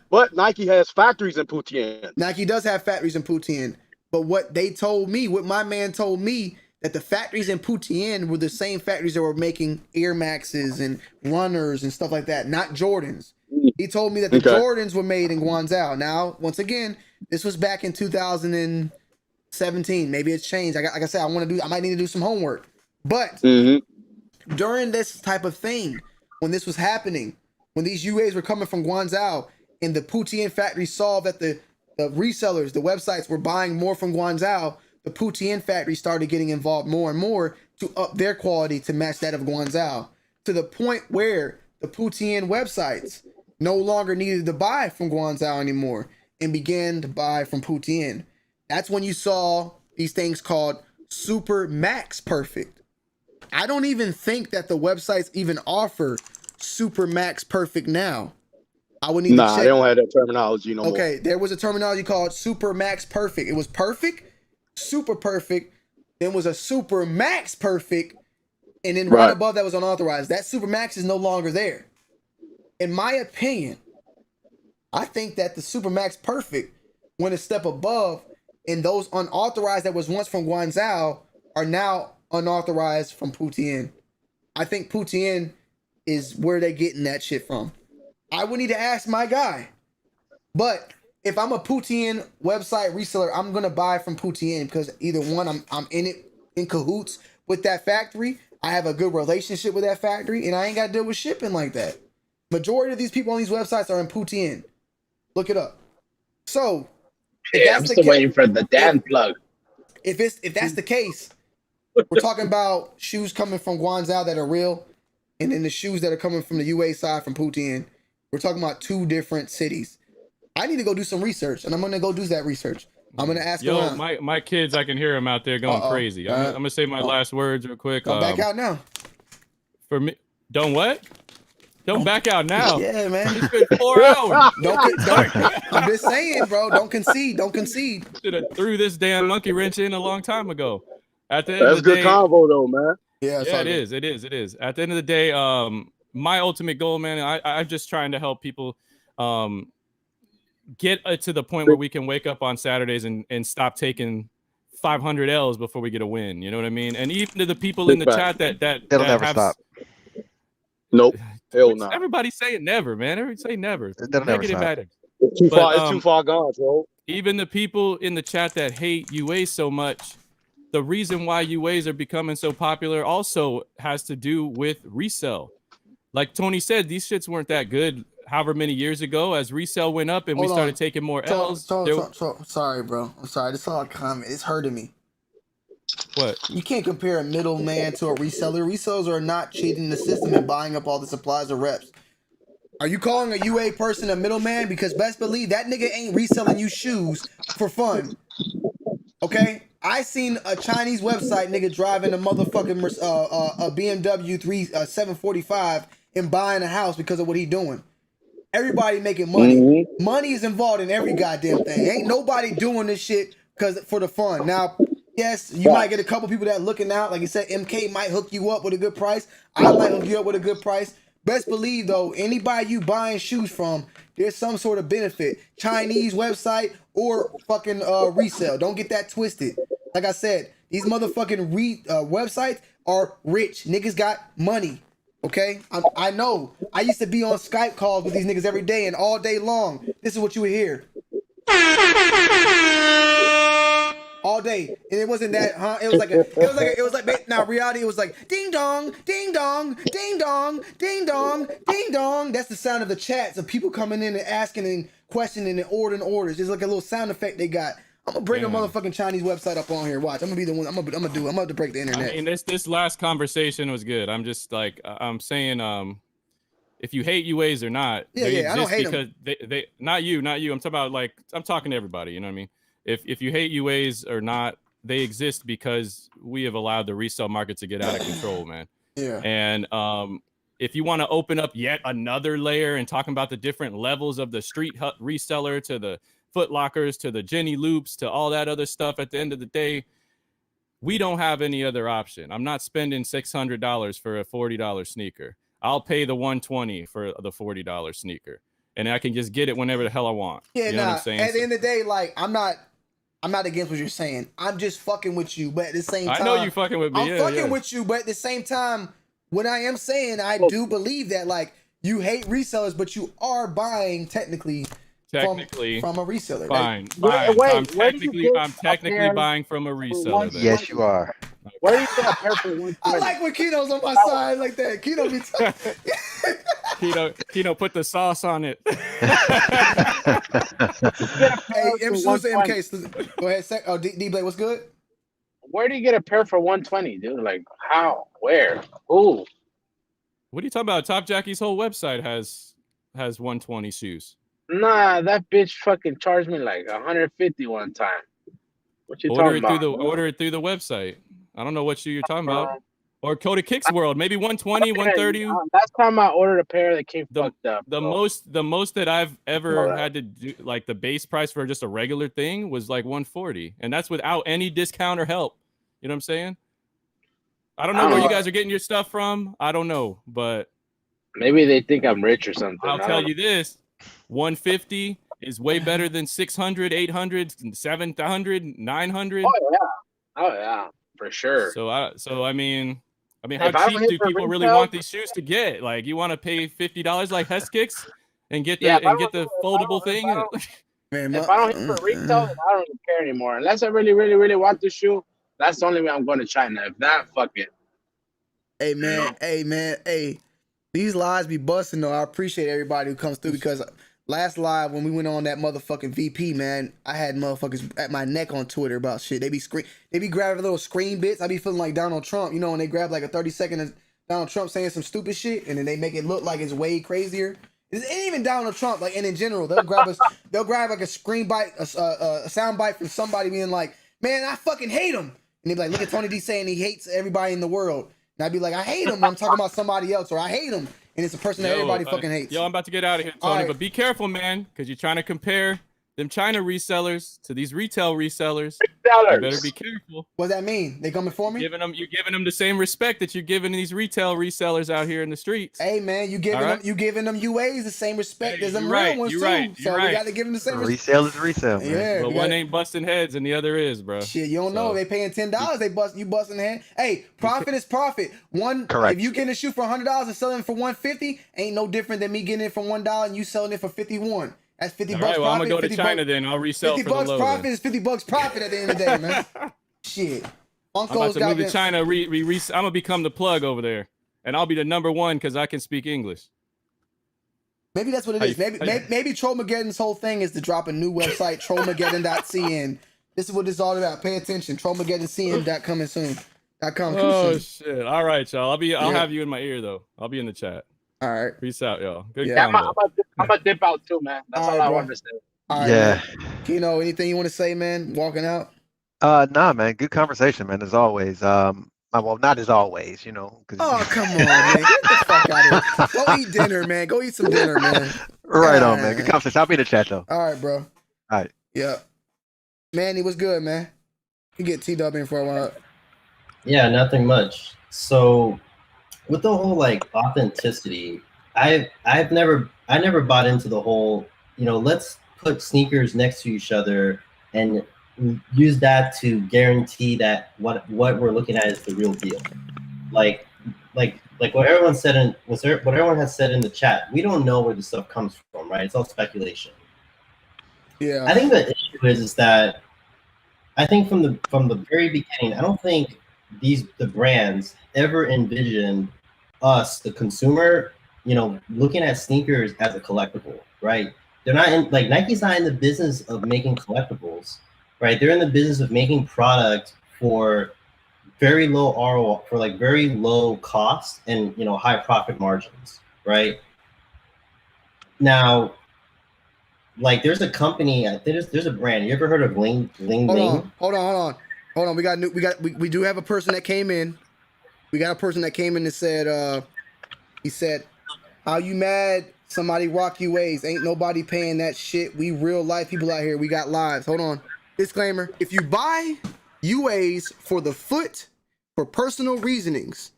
But Nike has factories in Putian. Nike does have factories in Putian. But what my man told me, that the factories in Putian were the same factories that were making Air Maxes and runners and stuff like that, not Jordans. He told me that the Jordans were made in Guangzhou. Now, once again, this was back in 2017. Maybe it's changed. Like I said, I might need to do some homework. But during this type of thing, when this was happening, when these UAs were coming from Guangzhou and the Putian factory saw that the resellers, the websites were buying more from Guangzhou, the Putian factory started getting involved more and more to up their quality to match that of Guangzhou, to the point where the Putian websites no longer needed to buy from Guangzhou anymore and began to buy from Putian. That's when you saw these things called Super Max Perfect. I don't even think that the websites even offer Super Max Perfect now. I would need to check. They don't have that terminology no more. Okay, there was a terminology called Super Max Perfect. It was perfect, super perfect, then was a Super Max Perfect, And then right above that was unauthorized. That Supermax is no longer there. In my opinion, I think that the Supermax Perfect went a step above, and those unauthorized that was once from Guangzhou are now unauthorized from Putien. I think Putien is where they're getting that shit from. I would need to ask my guy. But if I'm a Putien website reseller, I'm gonna buy from Putien because either one, I'm in it in cahoots with that factory. I have a good relationship with that factory, and I ain't got to deal with shipping like that. Majority of these people on these websites are in Putien. Look it up. So, yeah, I'm still waiting for the damn plug. If that's the case, we're talking about shoes coming from Guangzhou that are real, and then the shoes that are coming from the UA side from Putien. We're talking about two different cities. I need to go do some research, and I'm gonna go do that research. I'm gonna ask around. my kids, I can hear them out there going crazy. I'm gonna say my last words real quick. Don't back out now. For me, don't what? Don't back out now. Yeah, man. It's been 4 hours. I'm just saying, bro. Don't concede. Don't concede. Should have threw this damn monkey wrench in a long time ago. At the end That's of the good day, combo though, man. Yeah, it is. It is. At the end of the day, my ultimate goal, man, I'm just trying to help people get to the point where we can wake up on Saturdays and stop taking 500 L's before we get a win. You know what I mean? And even to the people in the chat that'll never stop. Nope. Hell no. Everybody say it never, man. Everybody say never. That'll never stop. It's too far. It's too far gone, bro. Even the people in the chat that hate UA so much, the reason why UAs are becoming so popular also has to do with resell. Like Tony said, these shits weren't that good however many years ago. As resell went up and we started taking more L's. Sorry, bro. I'm sorry. I just saw a comment. It's hurting me. What? You can't compare a middleman to a reseller. Resellers are not cheating the system and buying up all the supplies or reps. Are you calling a UA person a middleman? Because best believe that nigga ain't reselling you shoes for fun. Okay? I seen a Chinese website nigga driving a motherfucking a BMW 745 and buying a house because of what he doing. Everybody making money. Mm-hmm. Money is involved in every goddamn thing. Ain't nobody doing this shit because for the fun. Now, yes, you might get a couple people that looking out. Like you said, MK might hook you up with a good price. I might hook you up with a good price. Best believe though, anybody you buying shoes from, there's some sort of benefit. Chinese website or fucking resale. Don't get that twisted. Like I said, these motherfucking websites are rich. Niggas got money. Okay? I know. I used to be on Skype calls with these niggas every day and all day long. This is what you would hear. All day, and it wasn't that, huh? It was like. Now reality, it was like ding dong, ding dong, ding dong, ding dong, ding dong. That's the sound of the chats of people coming in and asking and questioning and ordering orders. It's like a little sound effect they got. I'm gonna bring a motherfucking Chinese website up on here. Watch, I'm gonna be the one. I'm gonna have to break the internet. I mean, this last conversation was good. I'm just like I'm saying, if you hate UAs or not, yeah, I don't hate them. Because they not you. I'm talking about I'm talking to everybody. You know what I mean? If you hate UAs or not, they exist because we have allowed the resale market to get out of control, man. Yeah. And if you want to open up yet another layer and talking about the different levels of the street reseller to the Foot Lockers to the Jenny Loops to all that other stuff, at the end of the day, we don't have any other option. I'm not spending $600 for a $40 sneaker. I'll pay the $120 for the $40 sneaker, and I can just get it whenever the hell I want. Yeah, you know what I'm saying? At the end of the day, like I'm not against what you're saying. I'm just fucking with you, but at the same time, I know you fucking with me. I'm fucking with you, but at the same time, what I am saying, I do believe that like you hate resellers, but you are buying technically from a reseller. Fine. Wait, I'm technically buying from a reseller. Yes, you are. Where are you gonna pair for 120? I like when Keno's on my side like that. Keno be Keno put the sauce on it. Hey, salute to MK. Go ahead. Oh, D-Blade, what's good? Where do you get a pair for 120, dude? Like how? Where? Who? What are you talking about? Top Jackie's whole website has 120 shoes. Nah, that bitch fucking charged me like 150 one time. What you talking about? Order it through the website. I don't know what shoe you're talking about. Or go to Kicks World, maybe 120, 130. Last time I ordered a pair that came fucked up. The most that I've ever had to do, like the base price for just a regular thing was like 140, and that's without any discount or help. You know what I'm saying? I don't know where you guys are getting your stuff from. I don't know, but maybe they think I'm rich or something. I'll tell you this: 150 is way better than 600, 800, 700, 900. Oh yeah, for sure. So I mean, If how I don't cheap hit do for people really retail- want these shoes to get? Like, you want to pay $50 like Hess Kicks and get the Yeah, if I foldable thing? Man, If I don't hit for retail, then I don't even care anymore. Unless I really, really, really want the shoe, that's the only way I'm going to China. If not, fuck it. Hey man, hey. These lives be busting though. I appreciate everybody who comes through because last live when we went on that motherfucking VP, man, I had motherfuckers at my neck on Twitter about shit. They be grabbing little screen bits. I be feeling like Donald Trump, you know, when they grab like a 30-second of Donald Trump saying some stupid shit and then they make it look like it's way crazier. It ain't even Donald Trump, like, and in general, they'll grab like a screen bite, a sound bite from somebody being like, man, I fucking hate him. And they be like, look at Tony D saying he hates everybody in the world. And I'd be like, I hate him. I'm talking about somebody else, or I hate him. And it's a person that everybody fucking hates. Yo, I'm about to get out of here, Tony, but be careful, man, because you're trying to compare them China resellers to these retail resellers. You better be careful. What does that mean? They coming for me? You're giving them the same respect that you're giving these retail resellers out here in the streets. Hey man, you giving them UAs the same respect as them right, real ones you're too. right, So you're we right. got to give them the same respect. Resale is resale, man. Yeah, but one ain't busting heads and the other is, bro. Shit, you don't know. They paying $10. You busting head. Hey, profit is profit. Correct. If you getting a shoe for $100 and selling it for $150, ain't no different than me getting it for $1 and you selling it for $51. That's $50 All bucks. right, well, I'm profit, gonna go to China then. I'll resell 50 for the bucks low. profit then. is $50 profit at the end of the day, man. Shit. I'm about to move to China. I'm gonna become the plug over there, and I'll be the #1 because I can speak English. Maybe that's what it is. Maybe Trollmageddon's whole thing is to drop a new website, trollmageddon.cn. This is what this is all about. Pay attention. Trollmageddon.cn coming soon. Oh shit! All right, y'all. I'll have you in my ear though. I'll be in the chat. All right. Peace out, y'all. Good Yeah, I'm combo. gonna dip out too, man. That's all I wanted to say. All right, Yeah. man. Kino, anything you want to say, man? Walking out? Nah, man. Good conversation, man. As always. Well, not as always, you know. Oh, come on, man. Get the fuck out of here. Go eat dinner, man. Go eat some dinner, man. Right on, man. Good conversation. I'll be in the chat though. All right, bro. All right. Yeah. Manny, what's good, man? You get T-Dub in for a while. Yeah, nothing much. So with the whole like authenticity, I never bought into the whole, you know, let's put sneakers next to each other and use that to guarantee that what we're looking at is the real deal. Like what everyone said what everyone has said in the chat, we don't know where the stuff comes from, right? It's all speculation. Yeah. I think the issue is that I think from the very beginning, I don't think the brands ever envisioned us, the consumer, you know, looking at sneakers as a collectible, right? They're not in, like, Nike's not in the business of making collectibles, right? They're in the business of making product for very low ROI, for like very low cost and, you know, high profit margins, right? Now, like, there's a company, there's a brand. You ever heard of Ling Ling? Hold on. We do have a person that came in. We got a person that came in and said, he said, how you mad? Somebody rock UAs. Ain't nobody paying that shit. We real life people out here. We got lives. Hold on. Disclaimer. If you buy UAs for the foot for personal reasonings,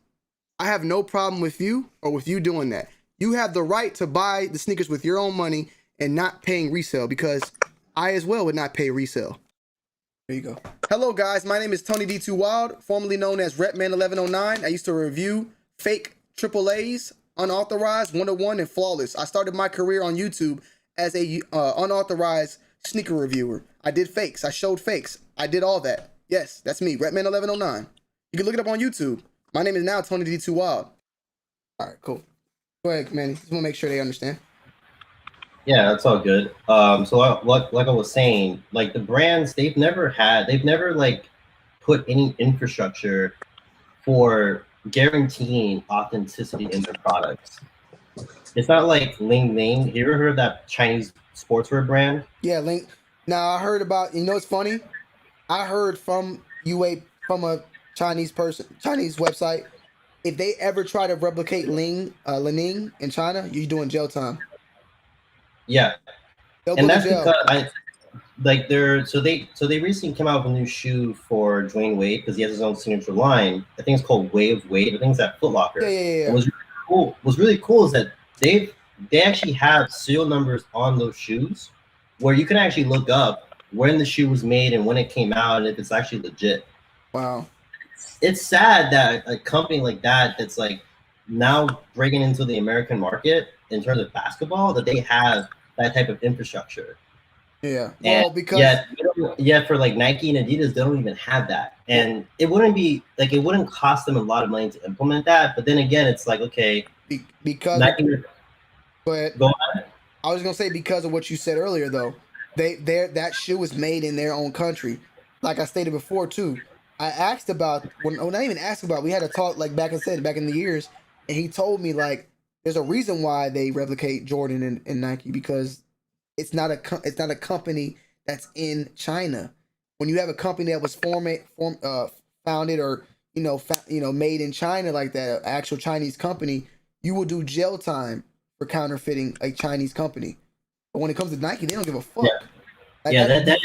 I have no problem with you or with you doing that. You have the right to buy the sneakers with your own money and not paying resale, because I as well would not pay resale. There you go. Hello guys, my name is Tony D2 Wild, formerly known as Repman1109. I used to review fake AAAs, Unauthorized, 101, and Flawless. I started my career on YouTube as a unauthorized sneaker reviewer. I did fakes, I showed fakes, I did all that. Yes, that's me, Repman1109. You can look it up on YouTube. My name is now Tony D2 Wild. All right, cool. Go ahead, man. Just want to make sure they understand. Yeah, that's all good. So like I was saying, like the brands, they've never like put any infrastructure for guaranteeing authenticity in their products. It's not like Ling Ling. You ever heard of that Chinese sportswear brand? Yeah, Ling. Now I heard about, you know, it's funny. I heard from from a Chinese website. If they ever try to replicate Lining in China, you're doing jail time. Yeah, They'll and go that's to jail. because like they recently came out with a new shoe for Dwayne Wade because he has his own signature line. I think it's called Way of Wade. I think it's at Foot Locker. Yeah. And what's really cool is that they actually have serial numbers on those shoes where you can actually look up when the shoe was made and when it came out and if it's actually legit. Wow. It's sad that a company like that's like now breaking into the American market in terms of basketball, that they have that type of infrastructure. Yeah. Well, because yet for like Nike and Adidas, they don't even have that. And it wouldn't cost them a lot of money to implement that. But then again, it's like, okay, because Nike, but go ahead. I was gonna say because of what you said earlier though, that shoe was made in their own country. Like I stated before too. I asked about not even asked about, we had a talk like back in the years, and he told me like there's a reason why they replicate Jordan and Nike because it's not a company that's in China. When you have a company that was founded or made in China like that, an actual Chinese company, you will do jail time for counterfeiting a Chinese company. But when it comes to Nike, they don't give a fuck. That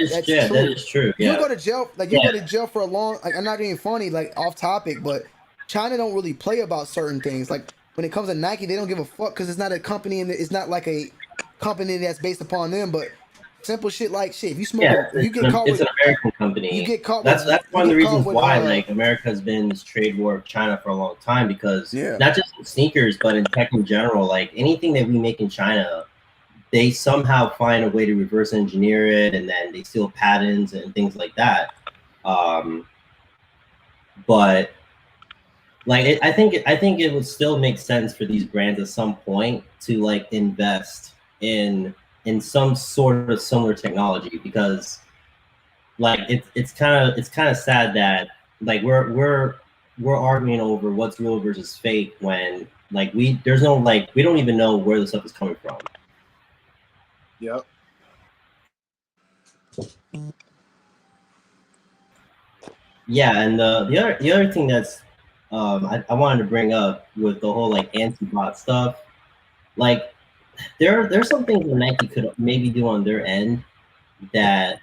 is true. You go to jail, you go to jail for a long. Like, I'm not being funny, like off topic, but China don't really play about certain things. Like when it comes to Nike, they don't give a fuck because it's not a company and it's not like a company that's based upon them. But simple shit like shit. If you smoke, you get caught with an American company. You get caught. That's one of the reasons why like America has been in this trade war with China for a long time because not just in sneakers but in tech in general. Like anything that we make in China, they somehow find a way to reverse engineer it, and then they steal patents and things like that. But like I think it would still make sense for these brands at some point to like invest in some sort of similar technology because like it's kind of sad that like we're arguing over what's real versus fake when like we don't even know where the stuff is coming from. Yep. Yeah, and the other thing that's I wanted to bring up with the whole like anti-bot stuff, like there's some things that Nike could maybe do on their end that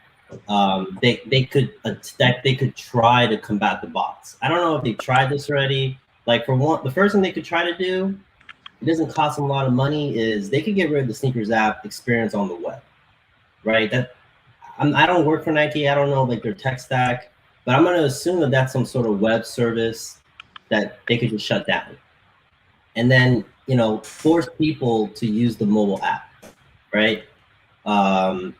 they could try to combat the bots. I don't know if they've tried this already. Like for one, the first thing they could try to do, it doesn't cost them a lot of money, is they could get rid of the sneakers app experience on the web, right? I don't work for Nike. I don't know like their tech stack, but I'm going to assume that that's some sort of web service that they could just shut down, and then force people to use the mobile app, right? Like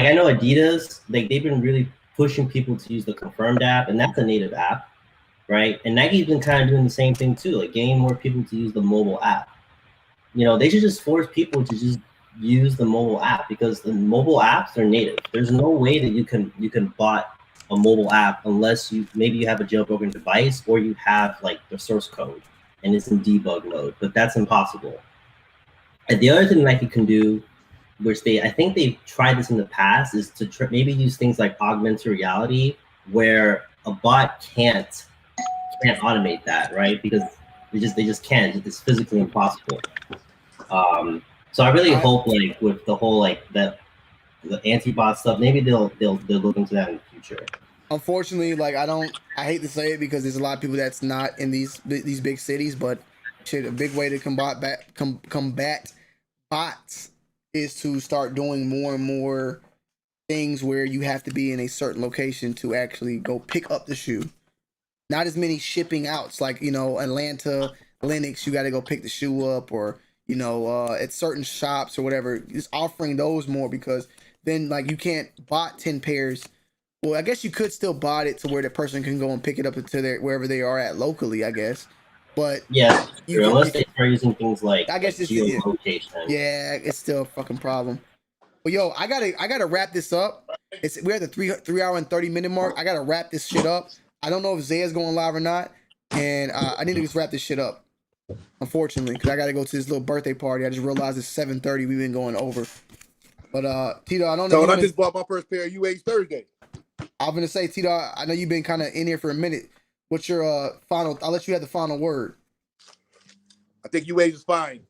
I know Adidas, like they've been really pushing people to use the Confirmed app, and that's a native app. Right, and Nike's been kind of doing the same thing too, like getting more people to use the mobile app. They should just force people to just use the mobile app because the mobile apps are native. There's no way that you can bot a mobile app unless maybe you have a jailbroken device or you have like the source code and it's in debug mode, but that's impossible. And the other thing Nike can do, which I think they've tried this in the past, is to maybe use things like augmented reality where a bot can't automate that, right? Because they just can't. It's physically impossible. So I really hope like with the whole like the anti-bot stuff, maybe they'll look into that in the future. Unfortunately, like I hate to say it because there's a lot of people that's not in these big cities, but shit, a big way to combat bots is to start doing more and more things where you have to be in a certain location to actually go pick up the shoe. Not as many shipping outs like Atlanta, Lenox, you got to go pick the shoe up, or at certain shops or whatever. Just offering those more because then like you can't bot 10 pairs. Well, I guess you could still bot it to where the person can go and pick it up to wherever they are at locally, I guess. But yeah, unless they start using things like I guess it's geolocation. Yeah, it's still a fucking problem. But yo, I gotta wrap this up. We're at the 3 hour and 30 minute mark. I gotta wrap this shit up. I don't know if Zaya's going live or not, and I need to just wrap this shit up. Unfortunately, because I gotta go to this little birthday party. I just realized it's 7:30. We've been going over. But Tito, I don't know. So I just bought my first pair of UAs Thursday. I'm gonna say, Tito, I know you've been kind of in here for a minute. What's your final? I'll let you have the final word. I think UAs is fine,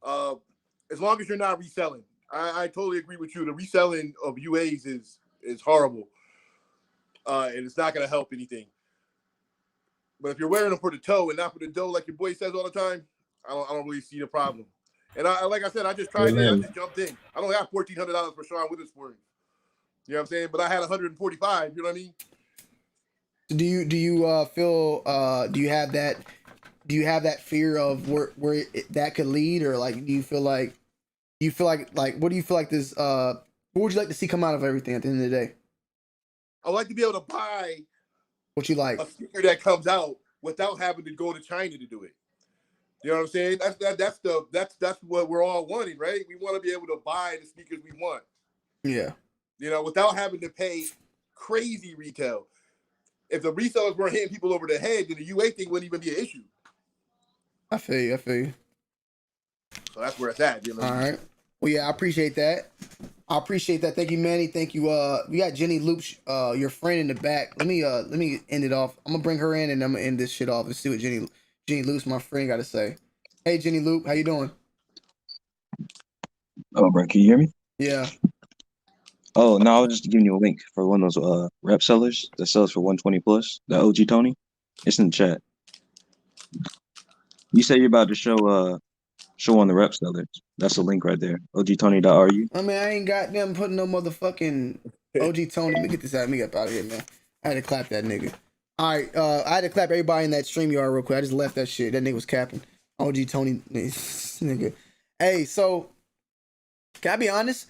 as long as you're not reselling. I totally agree with you. The reselling of UAs is horrible, and it's not going to help anything. But if you're wearing them for the toe and not for the dough, like your boy says all the time, I don't really see the problem. And like I said, I just tried it. I just jumped in. I don't have $1,400 for Sean Witherspoon. You know what I'm saying? But I had 145. You know what I mean? Do you feel do you have that fear of where that could lead, or like do you feel like what do you feel like this what would you like to see come out of everything at the end of the day? I'd like to be able to buy what you like a sneaker that comes out without having to go to China to do it. You know what I'm saying? That's what we're all wanting, right? We want to be able to buy the sneakers we want. Yeah. You know, without having to pay crazy retail. If the resellers weren't hitting people over the head, then the UA thing wouldn't even be an issue. I feel you. So that's where it's at. You know? All right. Well, yeah, I appreciate that. Thank you, Manny. Thank you. We got Jenny Loops, your friend in the back. Let me end it off. I'm gonna bring her in and I'm gonna end this shit off and see what Jenny Loops, my friend, got to say. Hey, Jenny Loop, how you doing? Oh, bro, can you hear me? Yeah. Oh, no, I was just giving you a link for one of those rep sellers that sells for 120 plus. The OG Tony. It's in the chat. You say you're about to show on the rep sellers. That's the link right there. OGTony.ru. I mean, I ain't got them putting no motherfucking OG Tony. Let me get this out. Let me get out of here, man. I had to clap that nigga. All right, I had to clap everybody in that StreamYard real quick. I just left that shit. That nigga was capping. OG Tony, nigga. Hey, so can I be honest?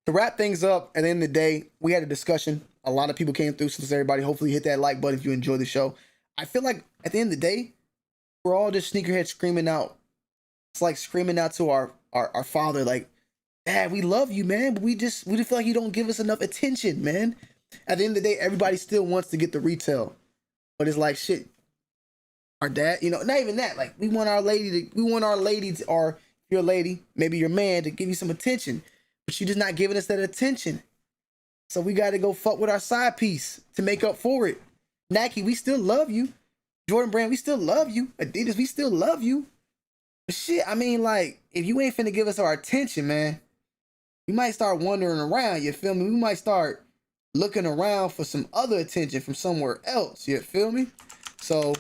To wrap things up, at the end of the day, we had a discussion. A lot of people came through, so everybody hopefully hit that like button if you enjoy the show. I feel like at the end of the day, we're all just sneakerheads screaming out. It's like screaming out to our father, like, Dad, we love you, man, but we just feel like you don't give us enough attention, man. At the end of the day, everybody still wants to get the retail, but it's like shit. Our dad, you know, not even that. Like we want our lady, or if you're a lady, maybe your man, to give you some attention. But she's just not giving us that attention. So we got to go fuck with our side piece to make up for it. Nike, we still love you. Jordan Brand, we still love you. Adidas, we still love you. But shit, I mean, like, if you ain't finna give us our attention, man, we might start wandering around, you feel me? We might start looking around for some other attention from somewhere else, you feel me? So,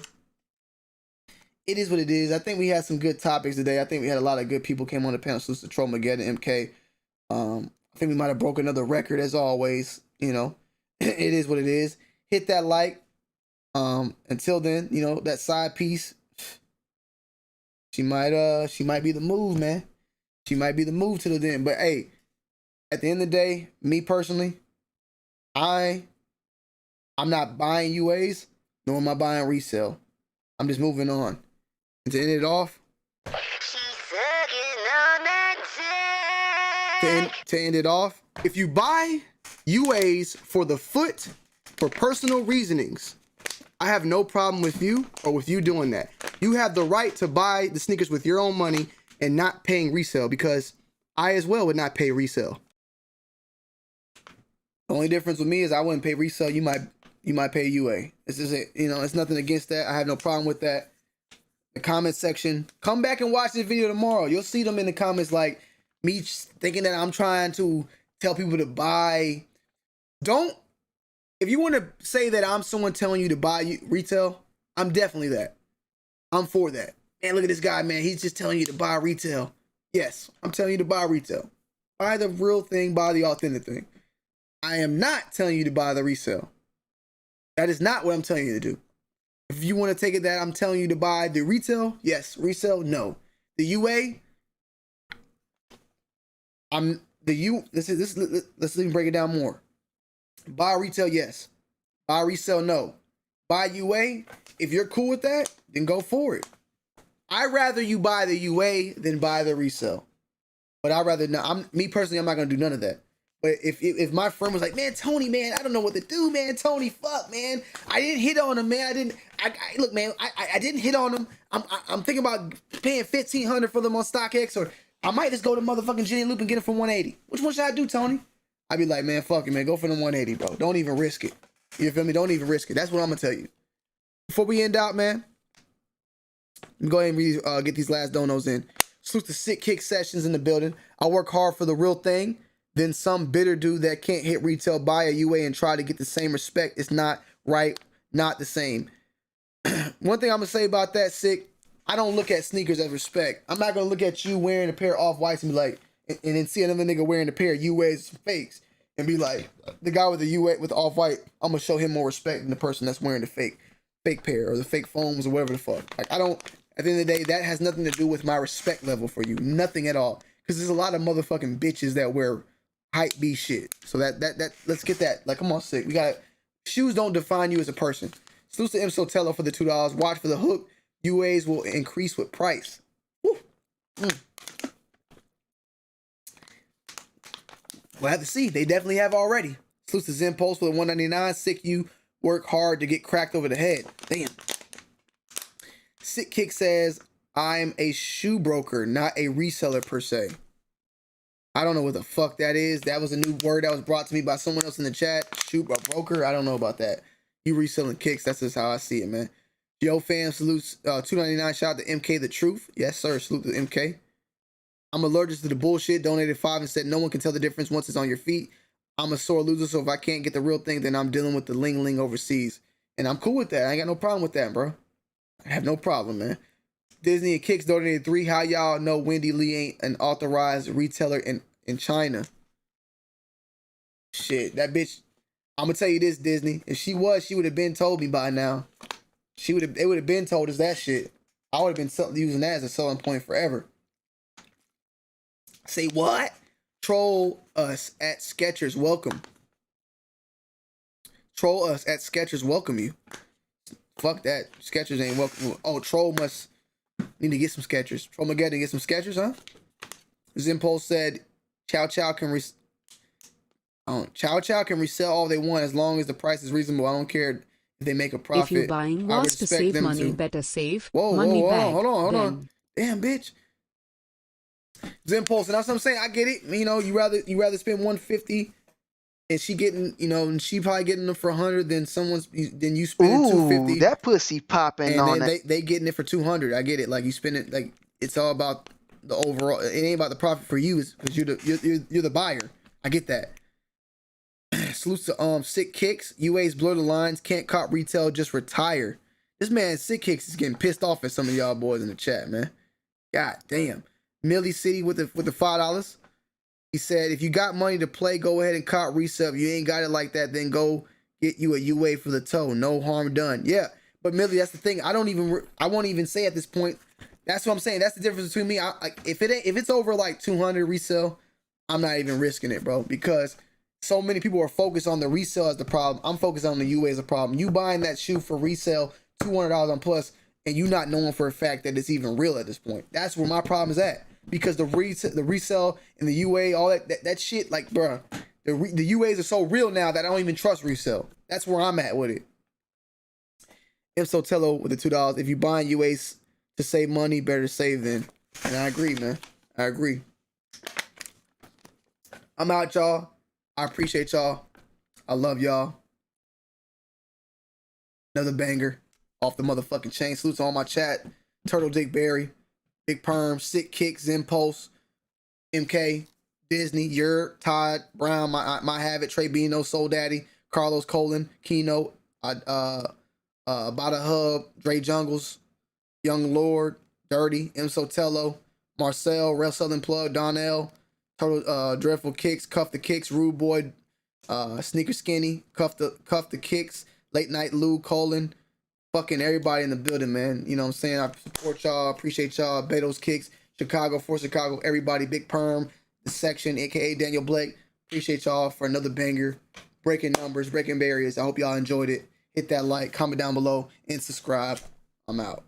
it is what it is. I think we had some good topics today. I think we had a lot of good people came on the panel. So, Troll Mageddon, MK. I think we might have broken another record as always. You know, it is what it is. Hit that like. Until then, you know, that side piece, she might be the move, man. She might be the move to the den. But hey, at the end of the day, me personally, I'm not buying UAs, nor am I buying resale. I'm just moving on. And to end it off, to end it off, if you buy UAs for the foot for personal reasonings, I have no problem with you doing that. You have the right to buy the sneakers with your own money and not paying resale, because I as well would not pay resale. The only difference with me is I wouldn't pay resale. You might pay UA. This is it. You know, it's nothing against that. I have no problem with that. The comment section. Come back and watch this video tomorrow. You'll see them in the comments, like me thinking that I'm trying to tell people to buy. If you want to say that I'm someone telling you to buy retail, I'm definitely that. I'm for that. Man, look at this guy, man. He's just telling you to buy retail. Yes, I'm telling you to buy retail. Buy the real thing, buy the authentic thing. I am not telling you to buy the resale. That is not what I'm telling you to do. If you want to take it that I'm telling you to buy the retail, yes. Resale, no. The UA, let's even break it down more. Buy retail, yes. Buy resale, no. Buy UA, if you're cool with that, then go for it. I'd rather you buy the UA than buy the resale. But I'd rather not. Me personally, I'm not going to do none of that. But if my friend was like, man, Tony, man, I don't know what to do, man. Tony, fuck, man. I didn't hit on him, man. Look, man, I didn't hit on him. I'm thinking about paying $1,500 for them on StockX, or I might just go to motherfucking Jenny Loop and get it for $180. Which one should I do, Tony? I'd be like, man, fuck it, man. Go for them $180, bro. Don't even risk it. You feel me? Don't even risk it. That's what I'm going to tell you. Before we end out, man, let me go ahead and get these last donos in. Salute to Sick Kick Sessions in the building. I work hard for the real thing. Then some bitter dude that can't hit retail buy a UA and try to get the same respect. It's not right, not the same. One thing I'm gonna say about that, Sick, I don't look at sneakers as respect. I'm not gonna look at you wearing a pair of Off-Whites and be like, and then see another nigga wearing a pair of UAs fakes and be like, the guy with the UA with the Off-White, I'm gonna show him more respect than the person that's wearing the fake pair or the fake foams or whatever the fuck. Like, I don't, at the end of the day, that has nothing to do with my respect level for you. Nothing at all. Because there's a lot of motherfucking bitches that wear hype B shit. So that let's get that. Like, come on, Sick. We got shoes don't define you as a person. Salute to M. Sotelo for the $2. Watch for the hook. UAs will increase with price. Woo. We'll have to see. They definitely have already. Salute to Zen Post for the $1.99. Sick, you work hard to get cracked over the head. Damn. Sick Kick says, I'm a shoe broker, not a reseller per se. I don't know what the fuck that is. That was a new word that was brought to me by someone else in the chat. Shoe broker? I don't know about that. You reselling kicks. That's just how I see it, man. Yo fam, salutes $2.99. Shout out to MK the Truth. Yes, sir. Salute to MK. I'm allergic to the bullshit. Donated 5 and said no one can tell the difference once it's on your feet. I'm a sore loser, so if I can't get the real thing, then I'm dealing with the ling overseas. And I'm cool with that. I ain't got no problem with that, bro. I have no problem, man. Disney and Kicks donated 3. How y'all know Wendy Lee ain't an authorized retailer in China? Shit, that bitch. I'm gonna tell you this, Disney. If she was, she would have been told me by now. They would have been told us that shit. I would have been using that as a selling point forever. Say what? Troll us at Skechers. Welcome. Troll us at Skechers. Welcome you. Fuck that. Skechers ain't welcome. Oh, Troll must need to get some Skechers. Troll McGee to get some Skechers, huh? Zimpulse said, Chow Chow can resell all they want as long as the price is reasonable. I don't care if they make a profit. If you're buying was to save money, better save money back. Hold on. Damn, bitch. Zimpulse, and that's what I'm saying. I get it. You know, you rather spend $150 and she getting, you know, and she probably getting them for $100 than you spending $250. That pussy popping and on then it. They getting it for $200. I get it. Like, you spend it, like, it's all about the overall. It ain't about the profit for you, because you're the buyer. I get that. Salutes to Sick Kicks. UAs blur the lines. Can't cop retail. Just retire. This man Sick Kicks is getting pissed off at some of y'all boys in the chat, man. God damn. Millie City with the $5. He said, if you got money to play, go ahead and cop resub. If you ain't got it like that, then go get you a UA for the toe. No harm done. Yeah, but Millie, that's the thing. I won't even say at this point. That's what I'm saying. That's the difference between me. If it's over like 200 resale, I'm not even risking it, bro, because so many people are focused on the resale as the problem. I'm focused on the UA as a problem. You buying that shoe for resale, $200 on plus, and you not knowing for a fact that it's even real at this point. That's where my problem is at. Because the resale and the UA, all that shit, like, bro, the UAs are so real now that I don't even trust resale. That's where I'm at with it. M. Sotelo with the $2. If you buying UAs to save money, better save then. And I agree, man. I agree. I'm out, y'all. I appreciate y'all. I love y'all. Another banger off the motherfucking chain. Salutes to all my chat. Turtle Dick Berry, Big Perm, Sick Kicks, Impulse, MK, Disney, Yurt, Todd, Brown, my Have It, Trey Bino, Soul Daddy, Carlos Colin, Keno, Bada Hub, Dre Jungles, Young Lord, Dirty, M. Sotelo, Marcel, Rel Southern Plug, Donnell, Total Dreadful Kicks, Cuff the Kicks, Rude Boy, Sneaker Skinny, Cuff the Kicks, Late Night Lou, Colin, fucking everybody in the building, man. You know what I'm saying? I support y'all, appreciate y'all. Beto's Kicks, Chicago, for Chicago, everybody, Big Perm, The Section, aka Daniel Blake. Appreciate y'all for another banger. Breaking numbers, breaking barriers. I hope y'all enjoyed it. Hit that like, comment down below, and subscribe. I'm out.